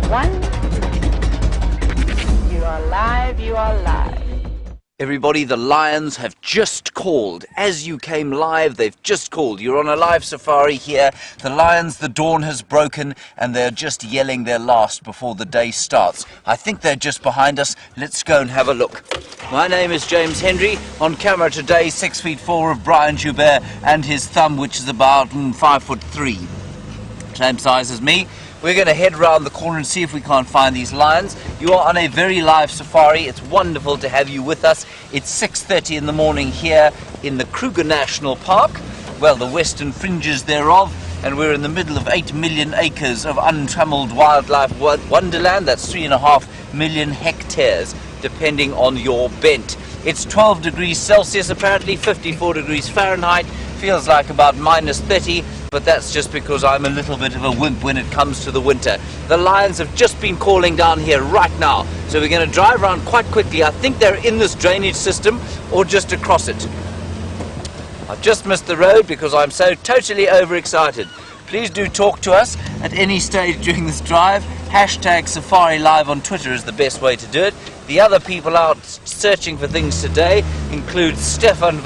1. You are live, you are live. Everybody, the lions have just called. As you came live, they've just called. You're on a live safari here. The lions, the dawn has broken, and they're just yelling their last before the day starts. I think they're just behind us. Let's go and have a look. My name is James Henry. On camera today, 6'4" of Brian Joubert and his thumb, which is about 5'3". Same size as me. We're going to head round the corner and see if we can't find these lions. You are on a very live safari. It's wonderful to have you with us. It's 6:30 in the morning here in the Kruger National Park, well, the western fringes thereof, and we're in the middle of 8 million acres of untrammeled wildlife wonderland. That's 3.5 million hectares, depending on your bent. It's 12 degrees Celsius, apparently 54 degrees Fahrenheit. Feels like about -30, but that's just because I'm a little bit of a wimp when it comes to the winter. The lions have just been calling down here right now, so we're going to drive around quite quickly. I think they're in this drainage system or just across it. I've just missed the road because I'm so totally overexcited. Please do talk to us at any stage during this drive. #SafariLive on Twitter is the best way to do it. The other people out searching for things today include Stefan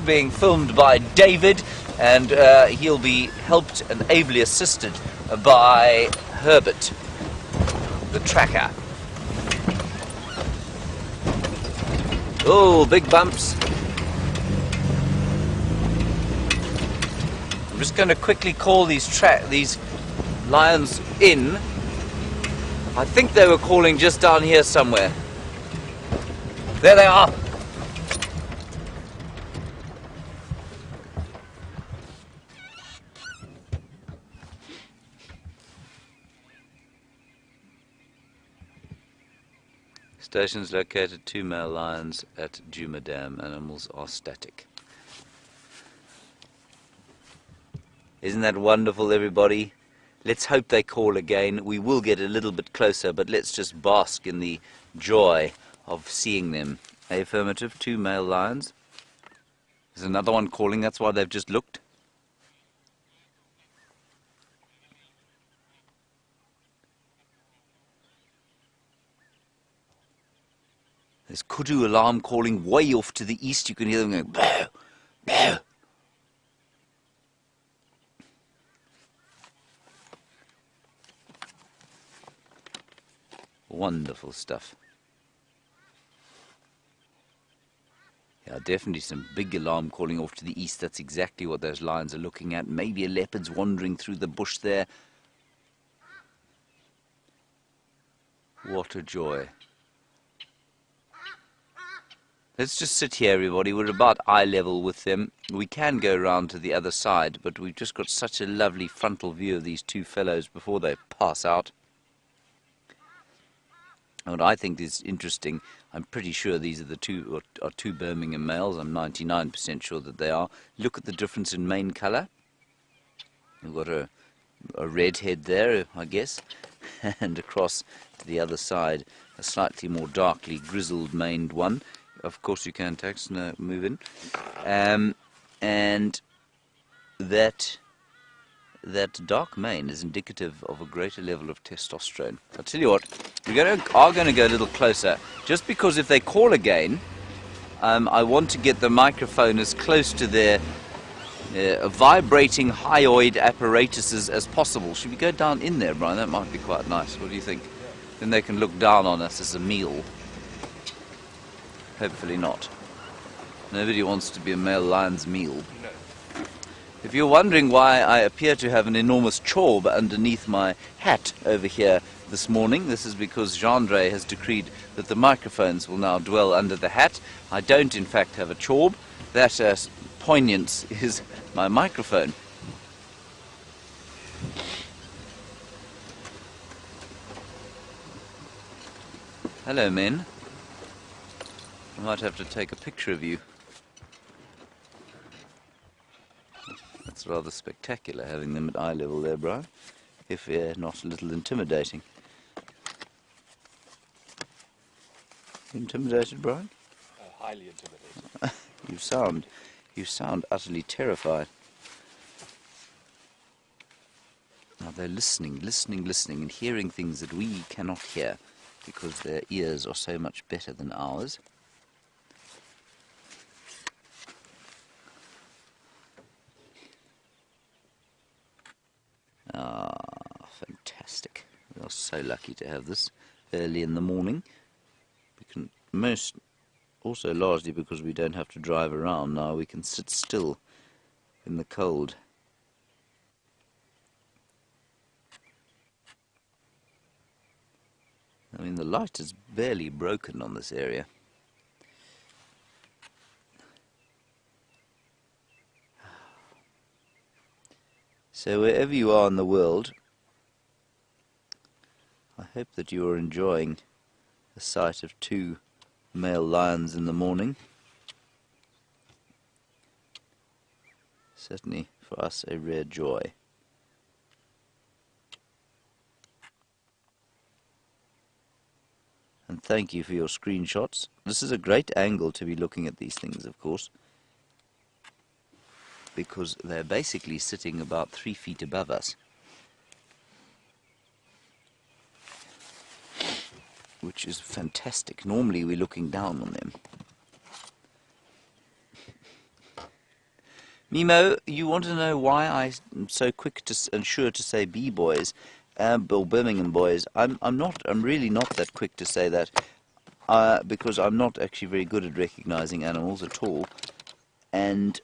being filmed by David, and he'll be helped and ably assisted by Herbert, the tracker. Oh, big bumps. I'm just going to quickly call these lions in. I think they were calling just down here somewhere. There they are. Stations located 2 male lions at Djuma Dam. Animals are static. Isn't that wonderful, everybody? Let's hope they call again. We will get a little bit closer, but let's just bask in the joy of seeing them. Affirmative, 2 male lions. There's another one calling, that's why they've just looked. There's kudu alarm calling way off to the east. You can hear them going, bow, bow. Wonderful stuff. Yeah, definitely some big alarm calling off to the east. That's exactly what those lions are looking at. Maybe a leopard's wandering through the bush there. What a joy. Let's just sit here, everybody. We're about eye level with them. We can go round to the other side, but we've just got such a lovely frontal view of these two fellows before they pass out. And what I think is interesting, I'm pretty sure these are the two Birmingham males. I'm 99% sure that they are. Look at the difference in mane colour. We've got a red head there, I guess, and across to the other side, a slightly more darkly grizzled maned one. Of course you can text, no, move in. And that dark mane is indicative of a greater level of testosterone. I'll tell you what, we are going to go a little closer, just because if they call again, I want to get the microphone as close to their vibrating hyoid apparatuses as possible. Should we go down in there, Brian? That might be quite nice. What do you think? Then they can look down on us as a meal. Hopefully not. Nobody wants to be a male lion's meal. No. If you're wondering why I appear to have an enormous chorb underneath my hat over here this morning, this is because Gendre has decreed that the microphones will now dwell under the hat. I don't in fact have a chorb. That poignance is my microphone. Hello, men. I might have to take a picture of you. That's rather spectacular, having them at eye level there, Brian, if they're not a little intimidating. Intimidated, Brian? Highly intimidated. You sound utterly terrified. Now they're listening, and hearing things that we cannot hear because their ears are so much better than ours. Ah, fantastic. We are so lucky to have this early in the morning. We can also largely because we don't have to drive around now, we can sit still in the cold. I mean, the light is barely broken on this area. So wherever you are in the world, I hope that you are enjoying the sight of 2 male lions in the morning. Certainly for us a rare joy. And thank you for your screenshots. This is a great angle to be looking at these things, of course, because they're basically sitting about 3 feet above us, which is fantastic. Normally we're looking down on them. Mimo, you want to know why I'm so quick and sure to say B-boys, or Birmingham boys? I'm really not that quick to say that, because I'm not actually very good at recognizing animals at all, and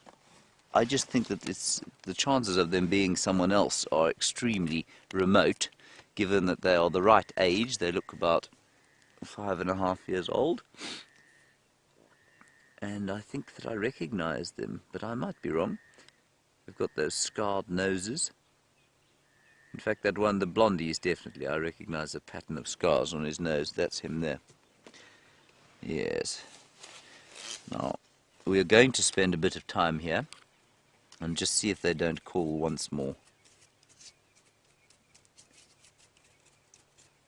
I just think that the chances of them being someone else are extremely remote, given that they are the right age. They look about 5.5 years old. And I think that I recognize them, but I might be wrong. They've got those scarred noses. In fact, that one, the blondie, is definitely, I recognize a pattern of scars on his nose. That's him there. Yes. Now, we are going to spend a bit of time here and just see if they don't call once more.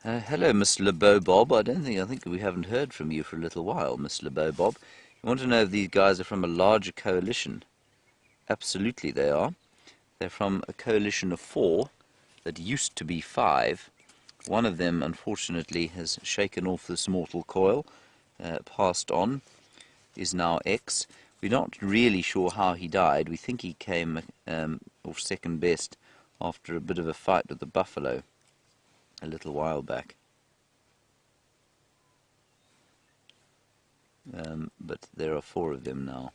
Hello, Miss LeBeau-Bob. I think we haven't heard from you for a little while, Miss LeBeau-Bob. You want to know if these guys are from a larger coalition? Absolutely they are. They're from a coalition of 4 that used to be 5. One of them, unfortunately, has shaken off this mortal coil, passed on, is now X. We're not really sure how he died. We think he came off second best after a bit of a fight with the buffalo a little while back. But there are 4 of them now.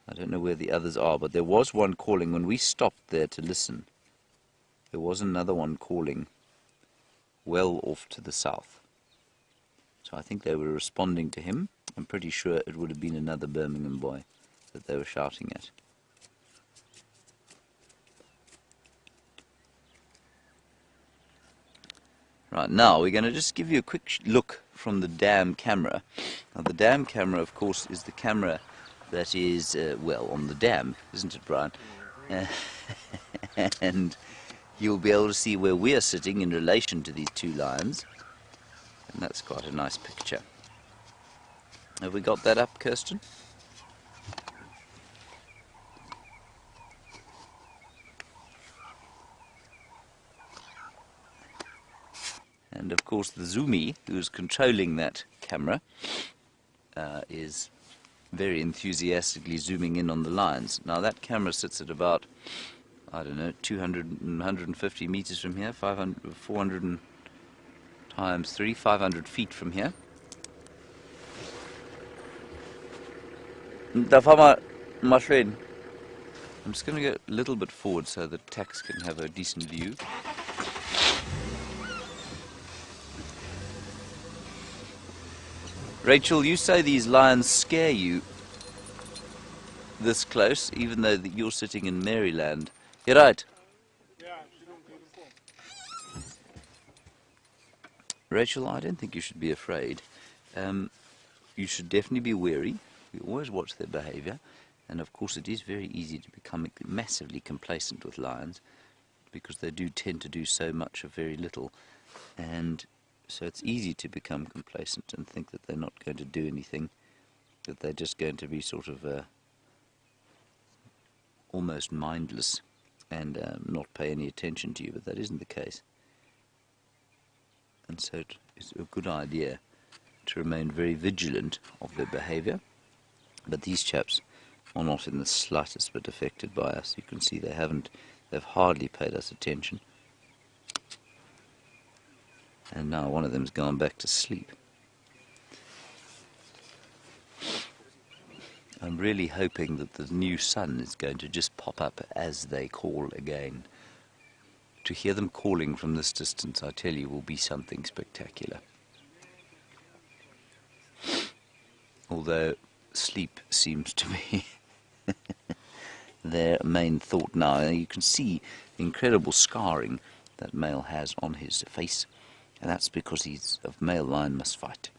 I don't know where the others are, but there was one calling when we stopped there to listen. There was another one calling well off to the south. So I think they were responding to him. I'm pretty sure it would have been another Birmingham boy that they were shouting at. Right, now we're going to just give you a quick look from the dam camera. Now the dam camera, of course, is the camera that is, well, on the dam, isn't it, Brian? And you'll be able to see where we're sitting in relation to these 2 lions. And that's quite a nice picture. Have we got that up, Kirsten? And of course the Zoomy, who's controlling that camera, is very enthusiastically zooming in on the lions. Now that camera sits at about, I don't know, 200 and 150 meters from here, 400 times 3, 500 feet from here. I'm just going to go a little bit forward so that Tax can have a decent view. Rachel, you say these lions scare you this close, even though you're sitting in Maryland. You're right. Rachel, I don't think you should be afraid. You should definitely be wary. We always watch their behavior. And of course it is very easy to become massively complacent with lions, because they do tend to do so much of very little. And so it's easy to become complacent and think that they're not going to do anything, that they're just going to be sort of almost mindless and not pay any attention to you, but that isn't the case. And so it's a good idea to remain very vigilant of their behavior. But these chaps are not in the slightest bit affected by us. You can see they've hardly paid us attention. And now one of them's gone back to sleep. I'm really hoping that the new sun is going to just pop up as they call again. To hear them calling from this distance, I tell you, will be something spectacular. Although sleep seems to be their main thought now. You can see the incredible scarring that male has on his face, and that's because he's a male lion must fight.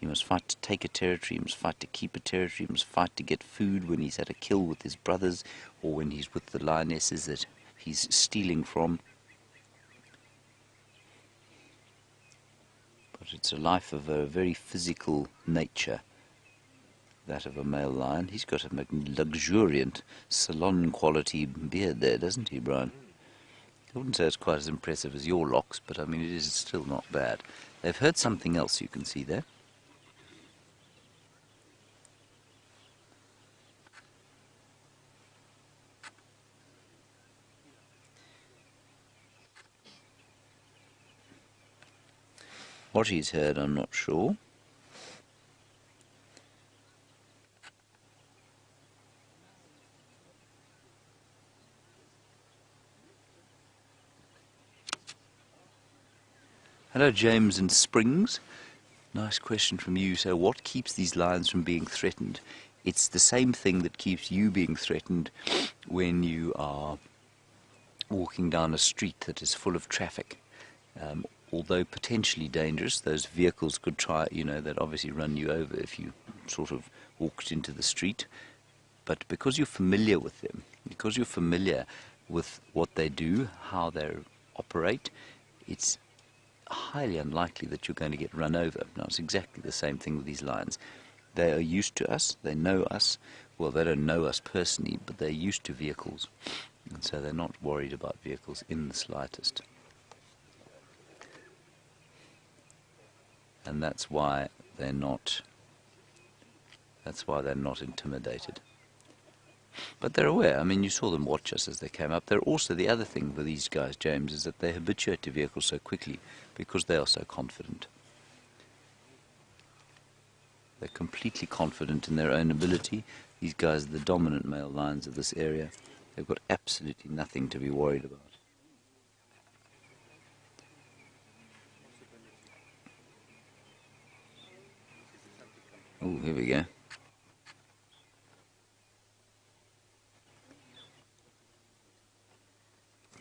He must fight to take a territory, he must fight to keep a territory, he must fight to get food when he's had a kill with his brothers, or when he's with the lionesses that he's stealing from. But it's a life of a very physical nature, that of a male lion. He's got a luxuriant salon quality beard there, doesn't he, Brian? I wouldn't say it's quite as impressive as your locks, but I mean it is still not bad. They've heard something else you can see there. What he's heard, I'm not sure. Hello, James in Springs. Nice question from you. So what keeps these lions from being threatened? It's the same thing that keeps you being threatened when you are walking down a street that is full of traffic. Although potentially dangerous, those vehicles could try, they'd obviously run you over if you sort of walked into the street. But because you're familiar with them, because you're familiar with what they do, how they operate, it's highly unlikely that you're going to get run over. Now, it's exactly the same thing with these lions. They are used to us, they know us. Well, they don't know us personally, but they're used to vehicles. And so they're not worried about vehicles in the slightest. And that's why they're not intimidated. But they're aware. I mean, you saw them watch us as they came up. They're also, the other thing with these guys, James, is that they habituate to vehicles so quickly because they are so confident. They're completely confident in their own ability. These guys are the dominant male lions of this area. They've got absolutely nothing to be worried about. Oh, here we go.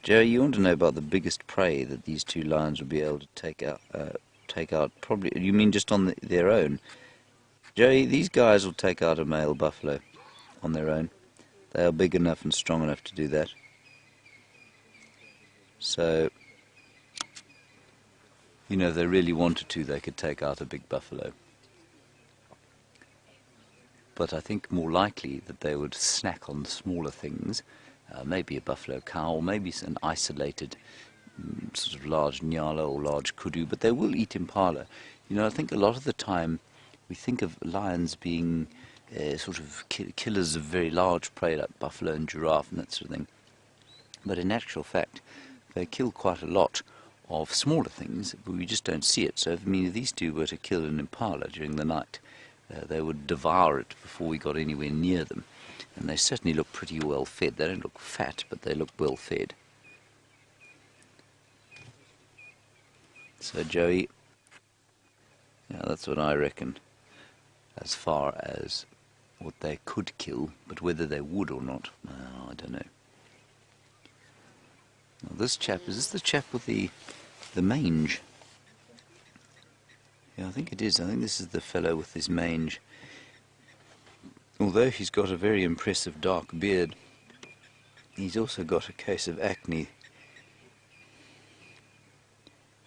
Jerry, you want to know about the biggest prey that these two lions will be able to take out? Probably, you mean just on their own? Jerry, these guys will take out a male buffalo on their own. They are big enough and strong enough to do that. So, if they really wanted to, they could take out a big buffalo. But I think more likely that they would snack on smaller things, maybe a buffalo cow, or maybe an isolated sort of large nyala or large kudu, but they will eat impala. I think a lot of the time we think of lions being sort of killers of very large prey like buffalo and giraffe and that sort of thing. But in actual fact, they kill quite a lot of smaller things, but we just don't see it. So if these two were to kill an impala during the night, they would devour it before we got anywhere near them. And they certainly look pretty well fed. They don't look fat, but they look well fed. So Joey, yeah, that's what I reckon as far as what they could kill, but whether they would or not, I don't know. Now this chap, is this the chap with the mange? Yeah, I think it is. I think this is the fellow with his mange. Although he's got a very impressive dark beard, he's also got a case of acne.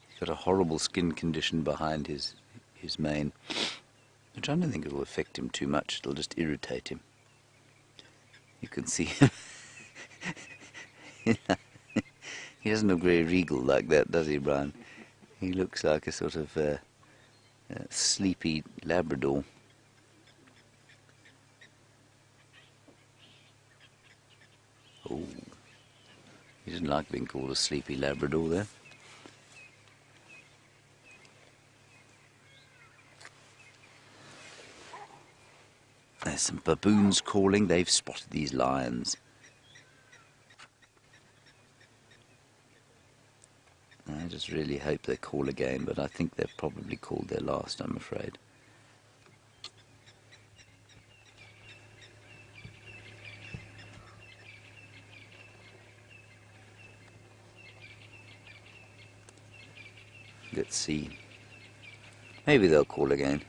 He's got a horrible skin condition behind his mane, which I don't think it will affect him too much. It'll just irritate him. You can see him. He doesn't look very regal like that, does he, Brian? He looks like a sort of sleepy Labrador. Oh, he doesn't like being called a sleepy Labrador there. There's some baboons calling. They've spotted these lions. I just really hope they call again, but I think they've probably called their last, I'm afraid. Let's see. Maybe they'll call again.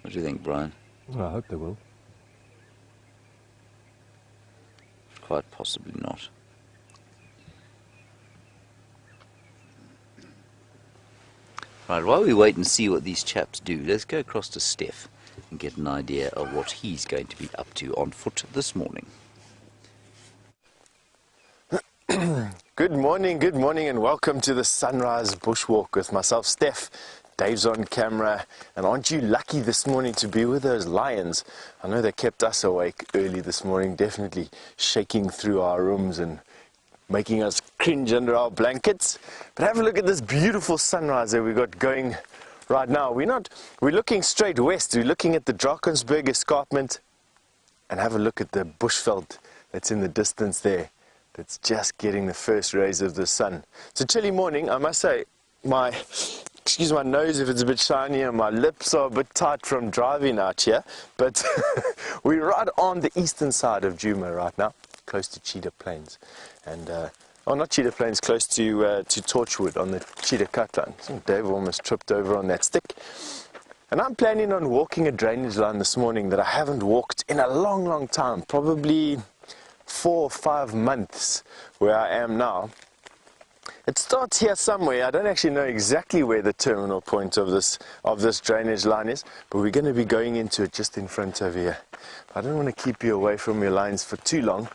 What do you think, Brian? Well, I hope they will. Quite possibly not. Right, while we wait and see what these chaps do, let's go across to Stef and get an idea of what he's going to be up to on foot this morning. Good morning, and welcome to the Sunrise Bushwalk with myself, Stef. Dave's on camera, and aren't you lucky this morning to be with those lions? I know they kept us awake early this morning, definitely shaking through our rooms and making us cringe under our blankets. But have a look at this beautiful sunrise that we got going right now. We're looking straight west. We're looking at the Drakensberg escarpment, and have a look at the bushveld that's in the distance there. That's just getting the first rays of the sun. It's a chilly morning, I must say. Excuse my nose if it's a bit shiny, and my lips are a bit tight from driving out here. But we're right on the eastern side of Djuma right now, close to Cheetah Plains. And, not Cheetah Plains, close to Torchwood on the Cheetah Cut line. So Dave almost tripped over on that stick. And I'm planning on walking a drainage line this morning that I haven't walked in a long, long time, probably 4 or 5 months where I am now. It starts here somewhere. I don't actually know exactly where the terminal point of this drainage line is, but we're going to be going into it just in front of here. I don't want to keep you away from your lines for too long.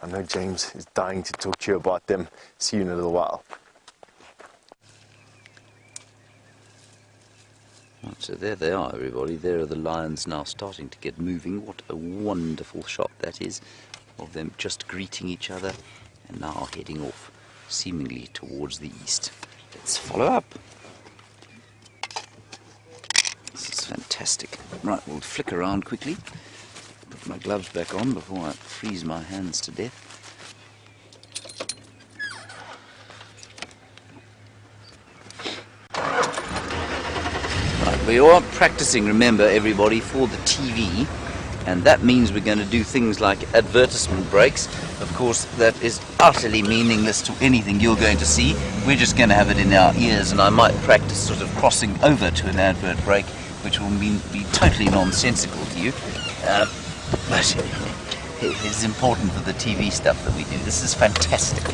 I know James is dying to talk to you about them. See you in a little while. So there they are, everybody. There are the lions now starting to get moving. What a wonderful shot that is, of them just greeting each other and now heading off seemingly towards the east. Let's follow up. This is fantastic. Right, we'll flick around quickly, put my gloves back on before I freeze my hands to death. Right, we are practicing, remember everybody, for the TV. And that means we're going to do things like advertisement breaks. Of course, that is utterly meaningless to anything you're going to see. We're just going to have it in our ears, and I might practice sort of crossing over to an advert break, which will be totally nonsensical to you. But it is important for the TV stuff that we do. This is fantastic.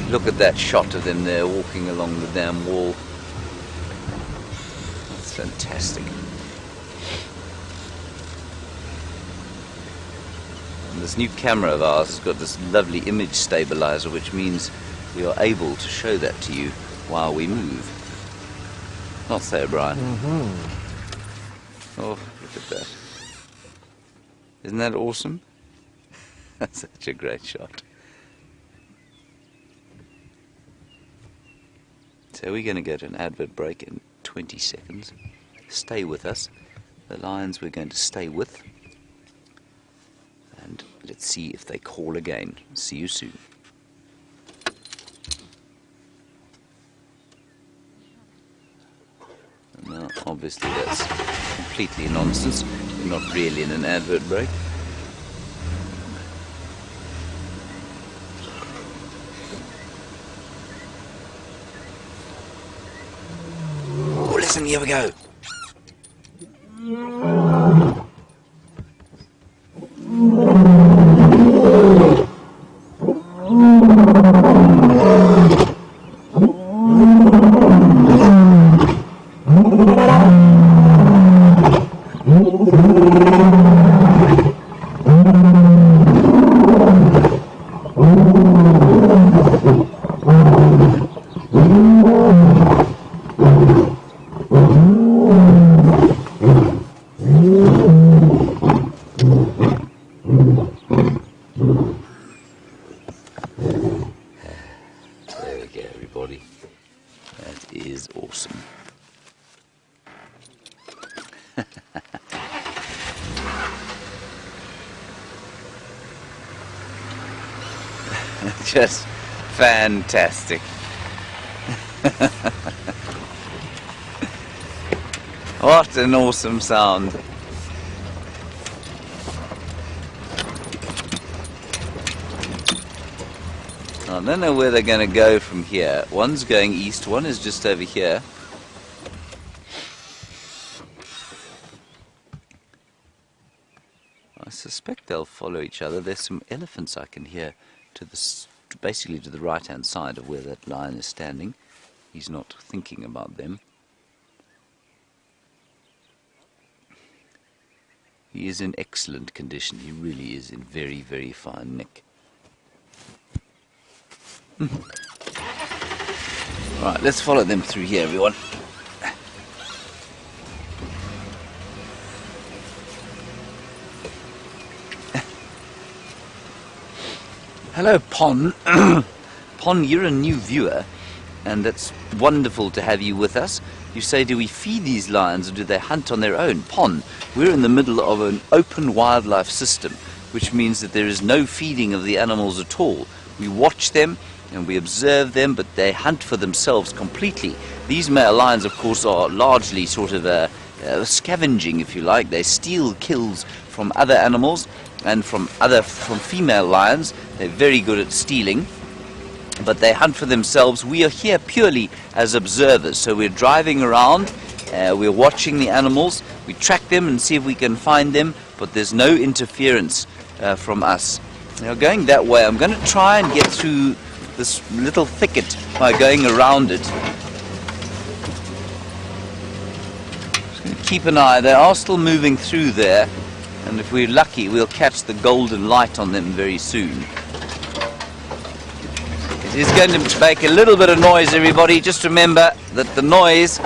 Look at that shot of them there walking along the damn wall. That's fantastic. And this new camera of ours has got this lovely image stabilizer, which means we are able to show that to you while we move. Not so, Brian. Oh, look at that. Isn't that awesome? That's such a great shot. So we're going to go to an advert break in 20 seconds. Stay with us. The lions we're going to stay with. And let's see if they call again. See you soon. Now, obviously that's completely nonsense. We're not really in an advert break. Listen, here we go. There we go, everybody. That is awesome. Just fantastic. What an awesome sound. I don't know where they're going to go from here. One's going east, one is just over here. I suspect they'll follow each other. There's some elephants I can hear to the, basically to the right hand side of where that lion is standing. He's not thinking about them. He is in excellent condition. He really is in very, very fine nick. Right, let's follow them through here, everyone. Hello, Pon. Pon, you're a new viewer, and it's wonderful to have you with us. You say, do we feed these lions or do they hunt on their own? Pon, we're in the middle of an open wildlife system, which means that there is no feeding of the animals at all. We watch them and we observe them, but they hunt for themselves completely. These male lions, of course, are largely sort of scavenging, if you like. They steal kills from other animals and from female lions. They're very good at stealing, but they hunt for themselves. We are here purely as observers, so we're driving around, we're watching the animals, we track them and see if we can find them, but there's no interference from us. Now, going that way, I'm going to try and get through this little thicket by going around it. Just going to keep an eye. They are still moving through there, and if we're lucky, we'll catch the golden light on them very soon. It is going to make a little bit of noise, everybody. Just remember that the noise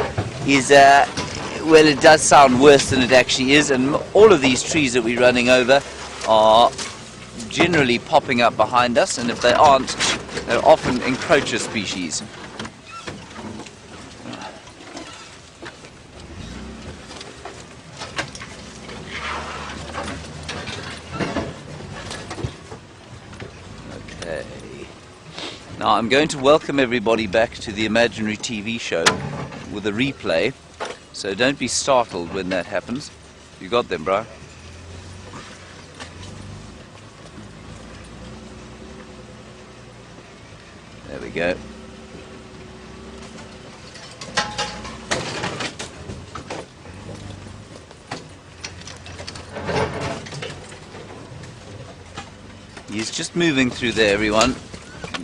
is, well, it does sound worse than it actually is, and all of these trees that we're running over are generally popping up behind us, and if they aren't, they're often encroacher species. Okay. Now I'm going to welcome everybody back to the imaginary TV show with a replay, so don't be startled when that happens. You got them, bro? There we go. He's just moving through there, everyone.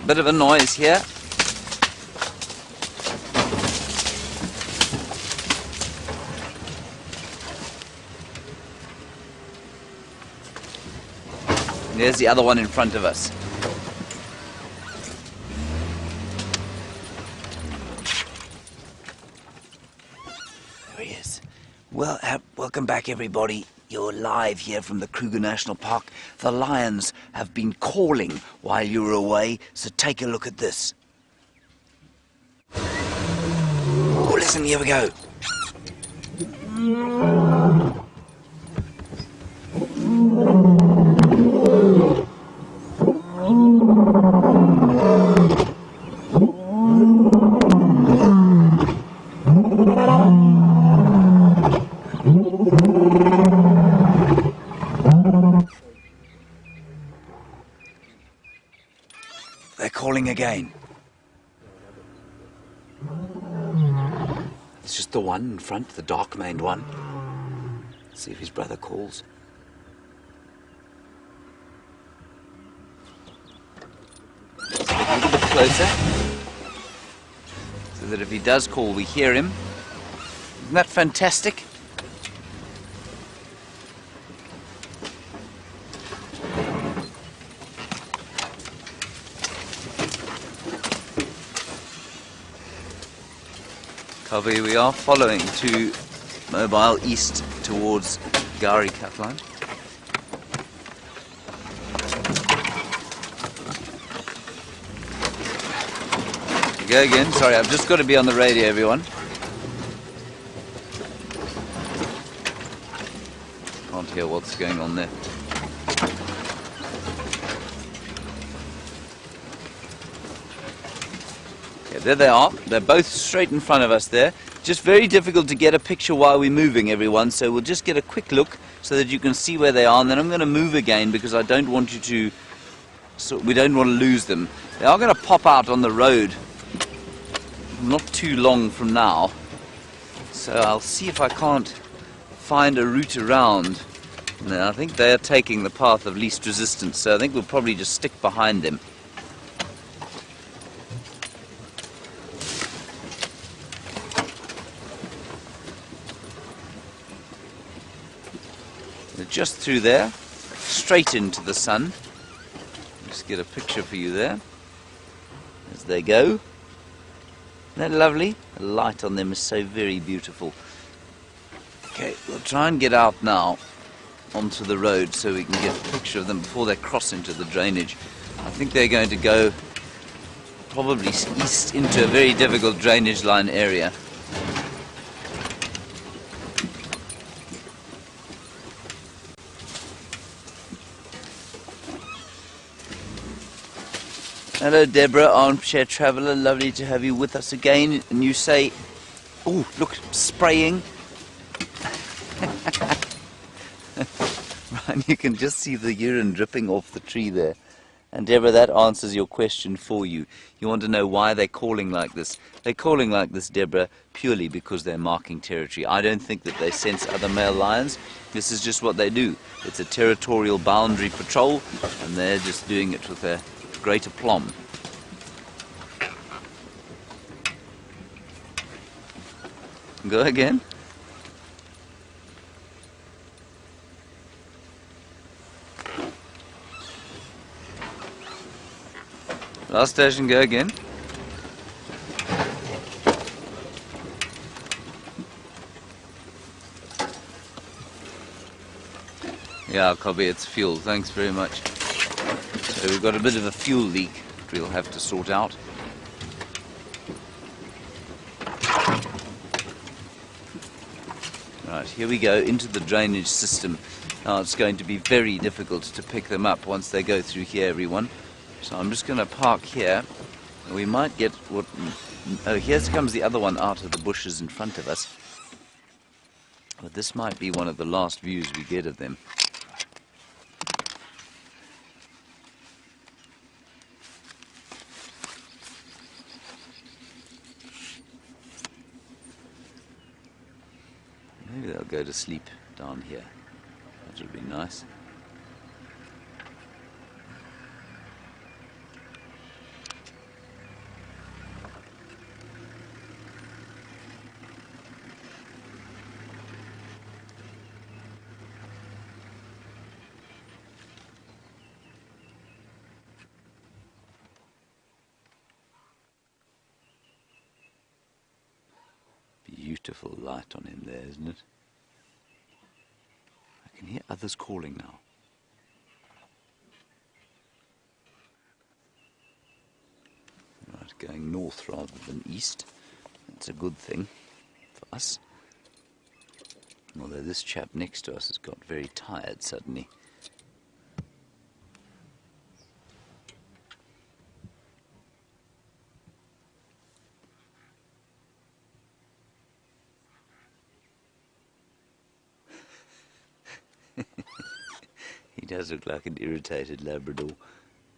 Bit of a noise here. There's the other one in front of us. Well, welcome back, everybody. You're live here from the Kruger National Park. The lions have been calling while you were away, so take a look at this. Oh, listen, here we go. They're calling again. It's just the one in front, the dark-maned one. Let's see if his brother calls. Let's get a little bit closer, so that if he does call, we hear him. Isn't that fantastic? Covey, we are following to mobile east towards Gari cut line. Go again. Sorry, I've just got to be on the radio, everyone. Can't hear what's going on there. Okay, there they are. They're both straight in front of us there. Just very difficult to get a picture while we're moving, everyone. So we'll just get a quick look so that you can see where they are, and then I'm going to move again because I don't want you to. So we don't want to lose them. They are going to pop out on the road not too long from now, so I'll see if I can't find a route around. No, I think they're taking the path of least resistance, so I think we'll probably just stick behind them. They're just through there, straight into the sun. Just get a picture for you there as they go. Isn't that lovely? The light on them is so very beautiful. Okay, we'll try and get out now onto the road so we can get a picture of them before they cross into the drainage. I think they're going to go probably east into a very difficult drainage line area. Hello Deborah, armchair traveller, lovely to have you with us again. And you say, oh look, spraying. Right, you can just see the urine dripping off the tree there. And Deborah, that answers your question for you. You want to know why they're calling like this. They're calling like this, Deborah, purely because they're marking territory. I don't think that they sense other male lions. This is just what they do. It's a territorial boundary patrol, and they're just doing it with a great aplomb. Go again. Last station, go again. Yeah, copy, it's fuel. Thanks very much. So we've got a bit of a fuel leak that we'll have to sort out. Right, here we go into the drainage system. Now it's going to be very difficult to pick them up once they go through here, everyone. So I'm just going to park here. We might get what... Oh, here comes the other one out of the bushes in front of us. But this might be one of the last views we get of them. Maybe they'll go to sleep down here. That would be nice. Beautiful light on him there, isn't it? I can hear others calling now. Right, going north rather than east. That's a good thing for us. Although this chap next to us has got very tired suddenly. He does look like an irritated Labrador.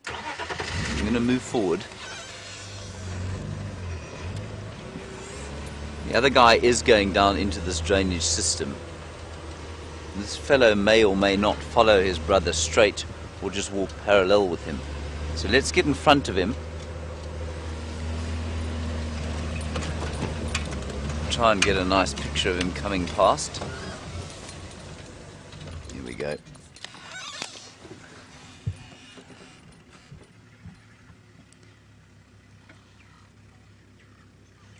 I'm going to move forward. The other guy is going down into this drainage system. This fellow may or may not follow his brother straight or just walk parallel with him. So let's get in front of him. Try and get a nice picture of him coming past. Here we go.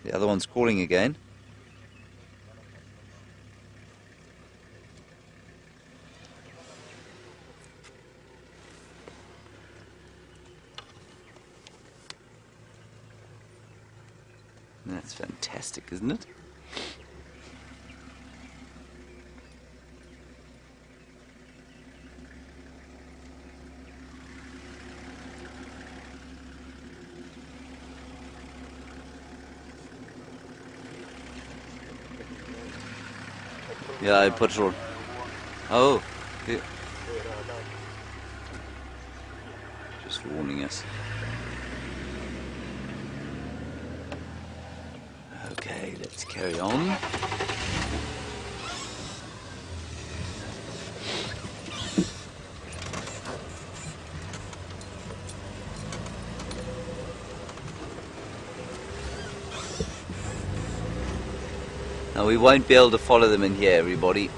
The other one's calling again. That's fantastic, isn't it? Yeah, I put it on. Oh, yeah. Just warning us. Okay, let's carry on. Now we won't be able to follow them in here, everybody.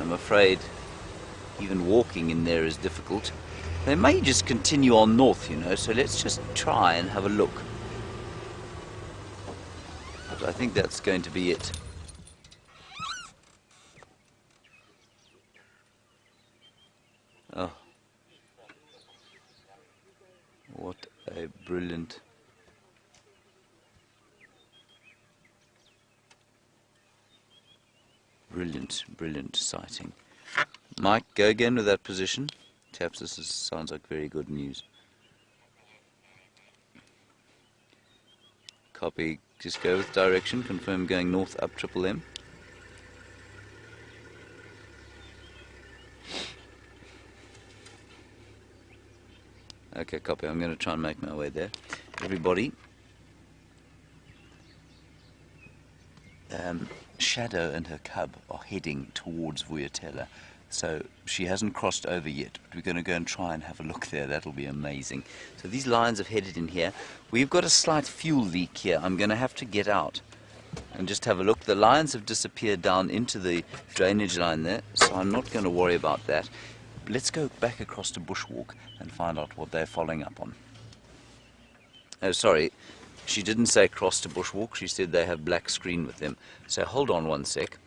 I'm afraid even walking in there is difficult. They may just continue on north, you know, so let's just try and have a look. But I think that's going to be it. Oh. What a brilliant... Brilliant sighting. Mike, go again with that position. Perhaps this sounds like very good news. Copy, just go with direction, confirm going north up Triple M. Okay, copy, I'm going to try and make my way there. Everybody. Shadow and her cub are heading towards Vuyatela, so she hasn't crossed over yet, but we're going to go and try and have a look there. That'll be amazing. So these lions have headed in here. We've got a slight fuel leak here. I'm going to have to get out and just have a look. The lions have disappeared down into the drainage line there, so I'm not going to worry about that. Let's go back across to Bushwalk and find out what they're following up on. Oh, sorry. She didn't say cross to Bushwalk, she said they have black screen with them. So hold on one sec.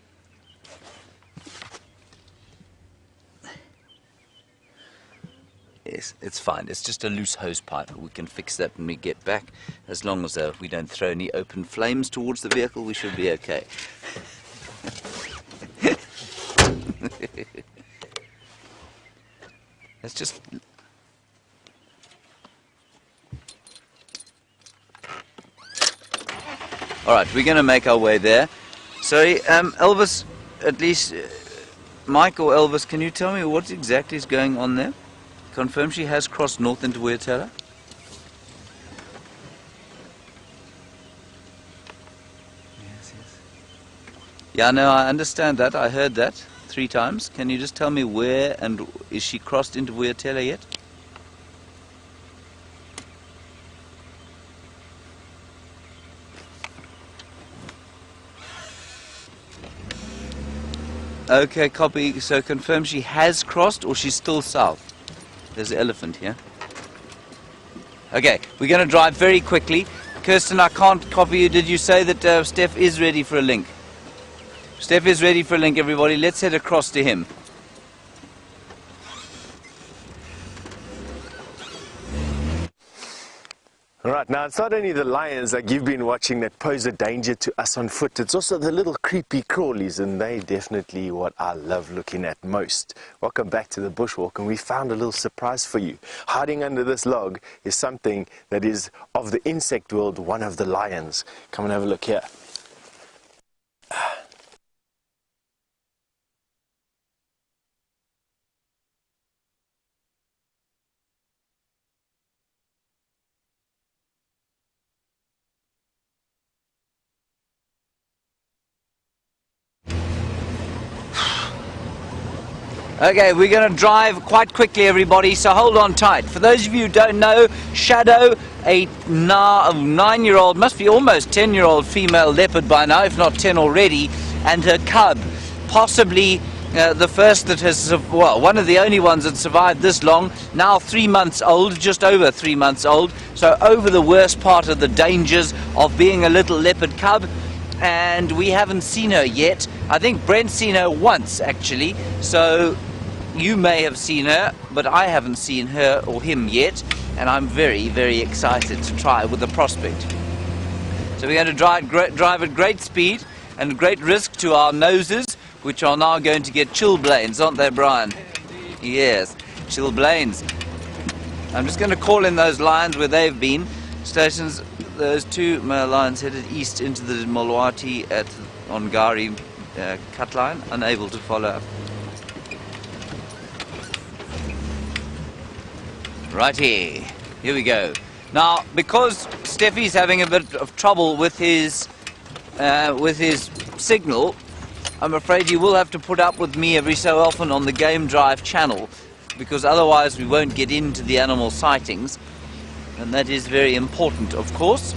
Yes, it's fine. It's just a loose hose pipe. We can fix that when we get back. As long as we don't throw any open flames towards the vehicle, we should be okay. Let's just... Alright, we're going to make our way there. Sorry, Elvis, at least, Mike or Elvis, can you tell me what exactly is going on there? Confirm she has crossed north into Vuyatela? Yes. Yeah, no, I understand that. I heard that 3 times. Can you just tell me where and is she crossed into Vuyatela yet? Okay, copy. So confirm she has crossed or she's still south. There's an elephant here. Okay, we're going to drive very quickly. Kirsten, I can't copy you. Did you say that Stef is ready for a link? Stef is ready for a link, everybody. Let's head across to him. Alright, now it's not only the lions like you've been watching that pose a danger to us on foot, it's also the little creepy crawlies, and they definitely what I love looking at most. Welcome back to the Bushwalk, and we found a little surprise for you. Hiding under this log is something that is of the insect world, one of the lions. Come and have a look here. Okay, we're going to drive quite quickly, everybody, so hold on tight. For those of you who don't know, Shadow, a 9-year-old, must be almost 10-year-old female leopard by now, if not 10 already, and her cub, possibly the first that has, well, one of the only ones that survived this long, now 3 months old, just over 3 months old, so over the worst part of the dangers of being a little leopard cub. And we haven't seen her yet. I think Brent's seen her once, actually, so you may have seen her, but I haven't seen her or him yet, and I'm very, very excited to try with the prospect. So we're going to drive at great speed and great risk to our noses, which are now going to get chilblains, aren't they, Brian? Yes, chilblains. I'm just going to call in those lines where they've been. Stations, those two male lions headed east into the Mulwati at Ongari cut line, unable to follow up. Righty, here we go. Now, because Steffi's having a bit of trouble with his signal, I'm afraid you will have to put up with me every so often on the Game Drive channel, because otherwise we won't get into the animal sightings, and that is very important, of course.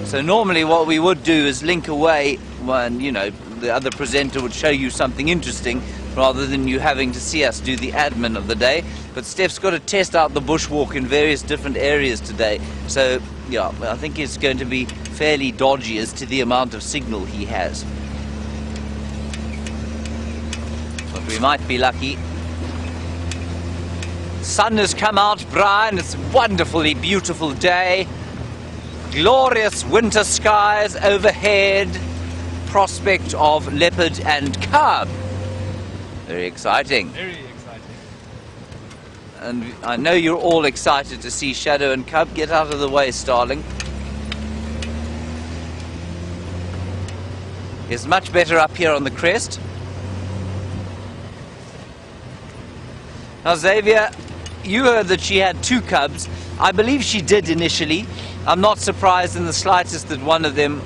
So normally what we would do is link away when, you know, the other presenter would show you something interesting rather than you having to see us do the admin of the day. But Stef's got to test out the bushwalk in various different areas today, so yeah, I think it's going to be fairly dodgy as to the amount of signal he has. But we might be lucky. Sun has come out, Brian. It's a wonderfully beautiful day. Glorious winter skies overhead. Prospect of leopard and cub. Very exciting. Very exciting. And I know you're all excited to see Shadow and Cub. Get out of the way, Starling. It's much better up here on the crest. Now, Xavier, you heard that she had 2 cubs. I believe she did initially. I'm not surprised in the slightest that one of them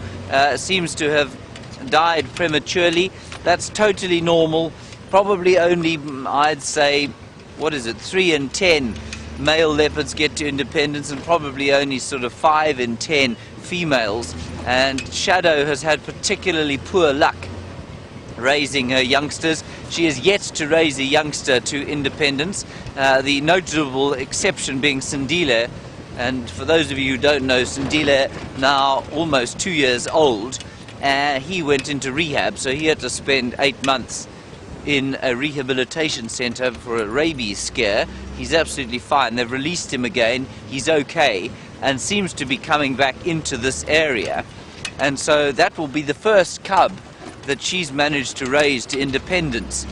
seems to have died prematurely. That's totally normal. Probably only, I'd say, 3 in 10 male leopards get to independence, and probably only sort of 5 in 10 females. And Shadow has had particularly poor luck raising her youngsters. She is yet to raise a youngster to independence, the notable exception being Sindile. And for those of you who don't know, Sindile, now almost 2 years old, he went into rehab, so he had to spend 8 months in a rehabilitation center for a rabies scare. He's absolutely fine. They've released him again. He's okay and seems to be coming back into this area. And so that will be the first cub that she's managed to raise to independence.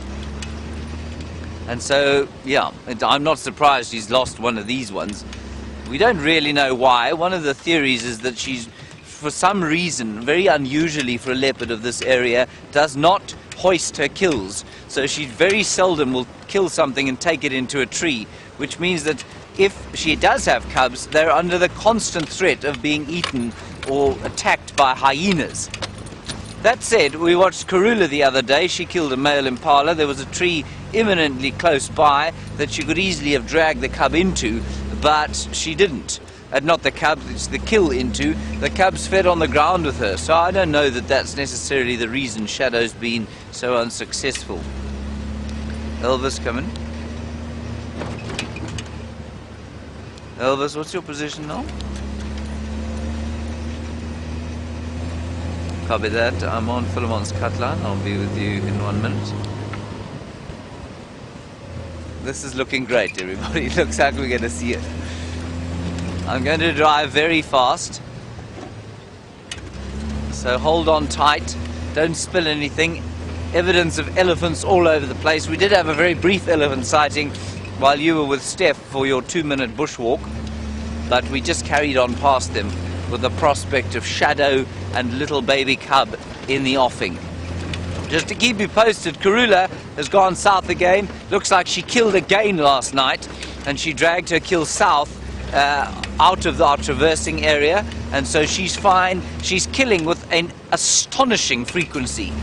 And so, yeah, I'm not surprised she's lost one of these ones. We don't really know why. One of the theories is that she's, for some reason, very unusually for a leopard of this area, does not hoist her kills. So she very seldom will kill something and take it into a tree, which means that if she does have cubs, they're under the constant threat of being eaten or attacked by hyenas. That said, we watched Karula the other day. She killed a male impala. There was a tree imminently close by that she could easily have dragged the cub into, but she didn't. Not the cub, it's the kill into. The cubs fed on the ground with her, so I don't know that that's necessarily the reason Shadow's been so unsuccessful. Elvis, come in. Elvis, what's your position now? Copy that. I'm on Philemon's cut line. I'll be with you in 1 minute. This is looking great, everybody. It looks like we're going to see it. I'm going to drive very fast. So hold on tight. Don't spill anything. Evidence of elephants all over the place. We did have a very brief elephant sighting while you were with Stef for your 2-minute bushwalk, but we just carried on past them with the prospect of Shadow and little baby cub in the offing. Just to keep you posted, Karula has gone south again. Looks like she killed again last night, and she dragged her kill south out of our traversing area, and so she's fine. She's killing with an astonishing frequency.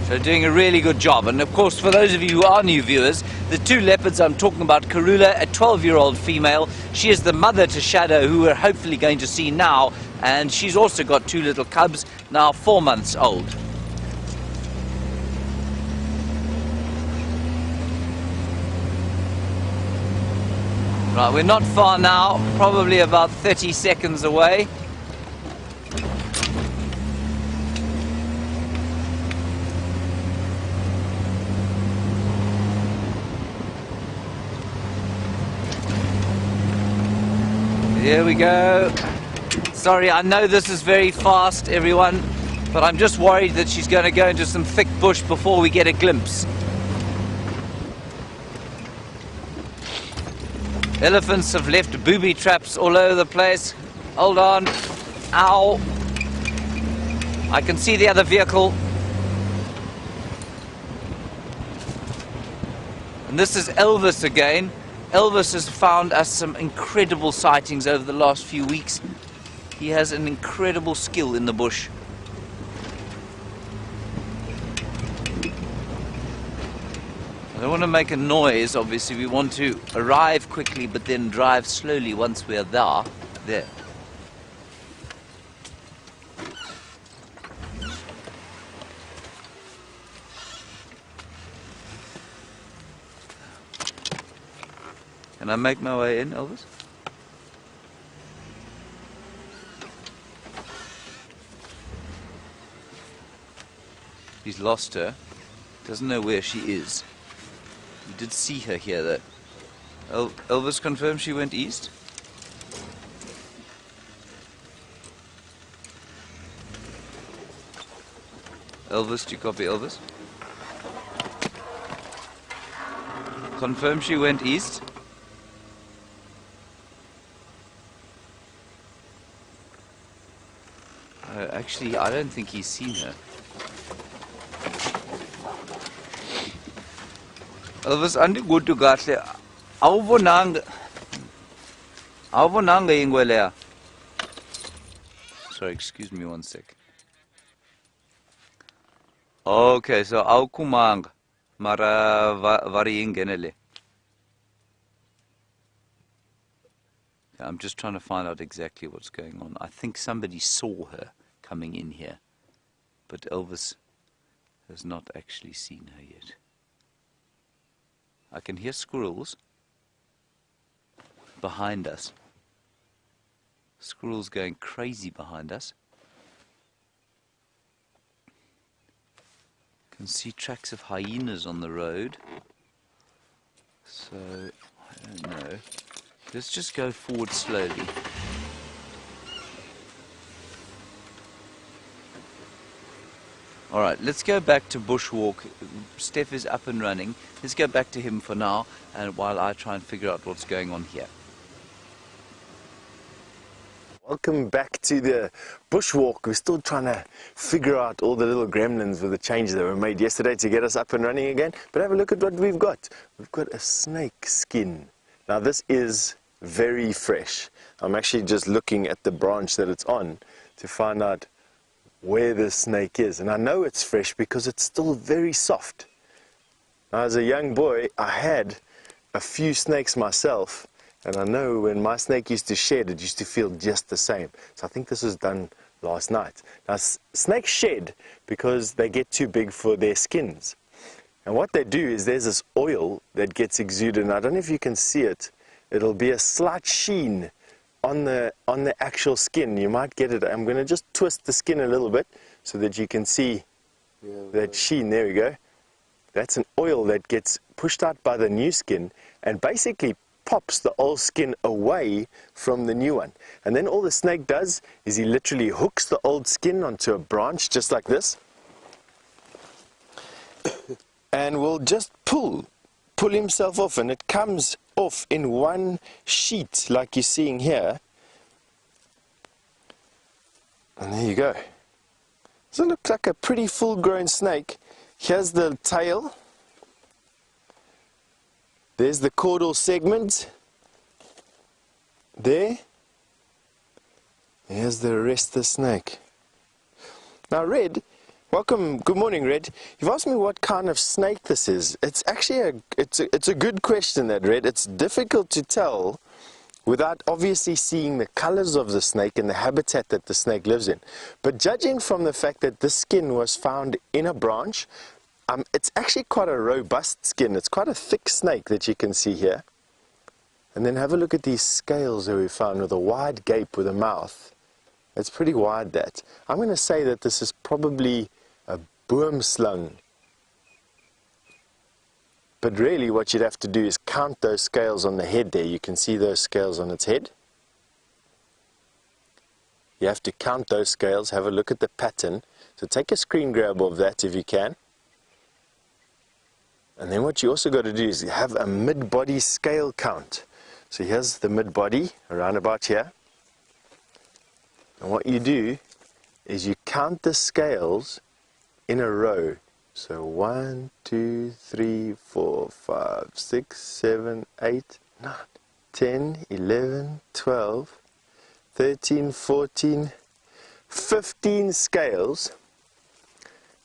So doing a really good job. And of course, for those of you who are new viewers, the 2 leopards I'm talking about, Karula, a 12-year-old female. She is the mother to Shadow, who we're hopefully going to see now, and she's also got 2 little cubs, now 4 months old. Right, we're not far now, probably about 30 seconds away. Here we go. Sorry, I know this is very fast, everyone, but I'm just worried that she's going to go into some thick bush before we get a glimpse. Elephants have left booby traps all over the place. Hold on. Ow. I can see the other vehicle. And this is Elvis again. Elvis has found us some incredible sightings over the last few weeks. He has an incredible skill in the bush. I don't want to make a noise, obviously. We want to arrive quickly but then drive slowly once we're there. Can I make my way in, Elvis? He's lost her. Doesn't know where she is. We did see her here, though. Elvis confirmed she went east? Elvis, do you copy Elvis? Confirm she went east? Actually, I don't think he's seen her. Elvis, andi gutu kahle. Awubonanga ingwele. Sorry, excuse me one sec. Okay, so awukumanga. Mara vari ingenele. I'm just trying to find out exactly what's going on. I think somebody saw her coming in here, but Elvis has not actually seen her yet. I can hear squirrels behind us. Squirrels going crazy behind us. Can see tracks of hyenas on the road. So, I don't know. Let's just go forward slowly. Alright, let's go back to bushwalk. Stef is up and running. Let's go back to him for now, and while I try and figure out what's going on here. Welcome back to the bushwalk. We're still trying to figure out all the little gremlins with the changes that were made yesterday to get us up and running again. But have a look at what we've got. We've got a snake skin. Now this is very fresh. I'm actually just looking at the branch that it's on to find out where the snake is, and I know it's fresh because it's still very soft. Now, as a young boy, I had a few snakes myself, and I know when my snake used to shed, it used to feel just the same. So I think this was done last night. Now, snakes shed because they get too big for their skins, and what they do is there's this oil that gets exuded, and I don't know if you can see it. It'll be a slight sheen on the actual skin. You might get it. I'm going to just twist the skin a little bit so that you can see that sheen. There we go. That's an oil that gets pushed out by the new skin and basically pops the old skin away from the new one. And then all the snake does is he literally hooks the old skin onto a branch just like this and will just pull himself off, and it comes off in one sheet like you're seeing here. And there you go. Does it look like a pretty full-grown snake? Here's the tail. There's the caudal segment. There. Here's the rest of the snake. Now, Red, welcome. Good morning, Red. You've asked me what kind of snake this is. It's actually it's a good question, that, Red. It's difficult to tell without obviously seeing the colors of the snake and the habitat that the snake lives in. But judging from the fact that this skin was found in a branch, it's actually quite a robust skin. It's quite a thick snake that you can see here. And then have a look at these scales that we found with a wide gape with a mouth. It's pretty wide, that. I'm going to say that this is probably a boomslang. But really what you'd have to do is count those scales on the head there. You can see those scales on its head. you have to count those scales, have a look at the pattern. So take a screen grab of that if you can. And then what you also got to do is have a mid-body scale count. So here's the mid-body, around about here. And what you do is you count the scales in a row. So 1, 2, 3, 4, 5, 6, 7, 8, 9, 10, 11, 12, 13, 14, 15 scales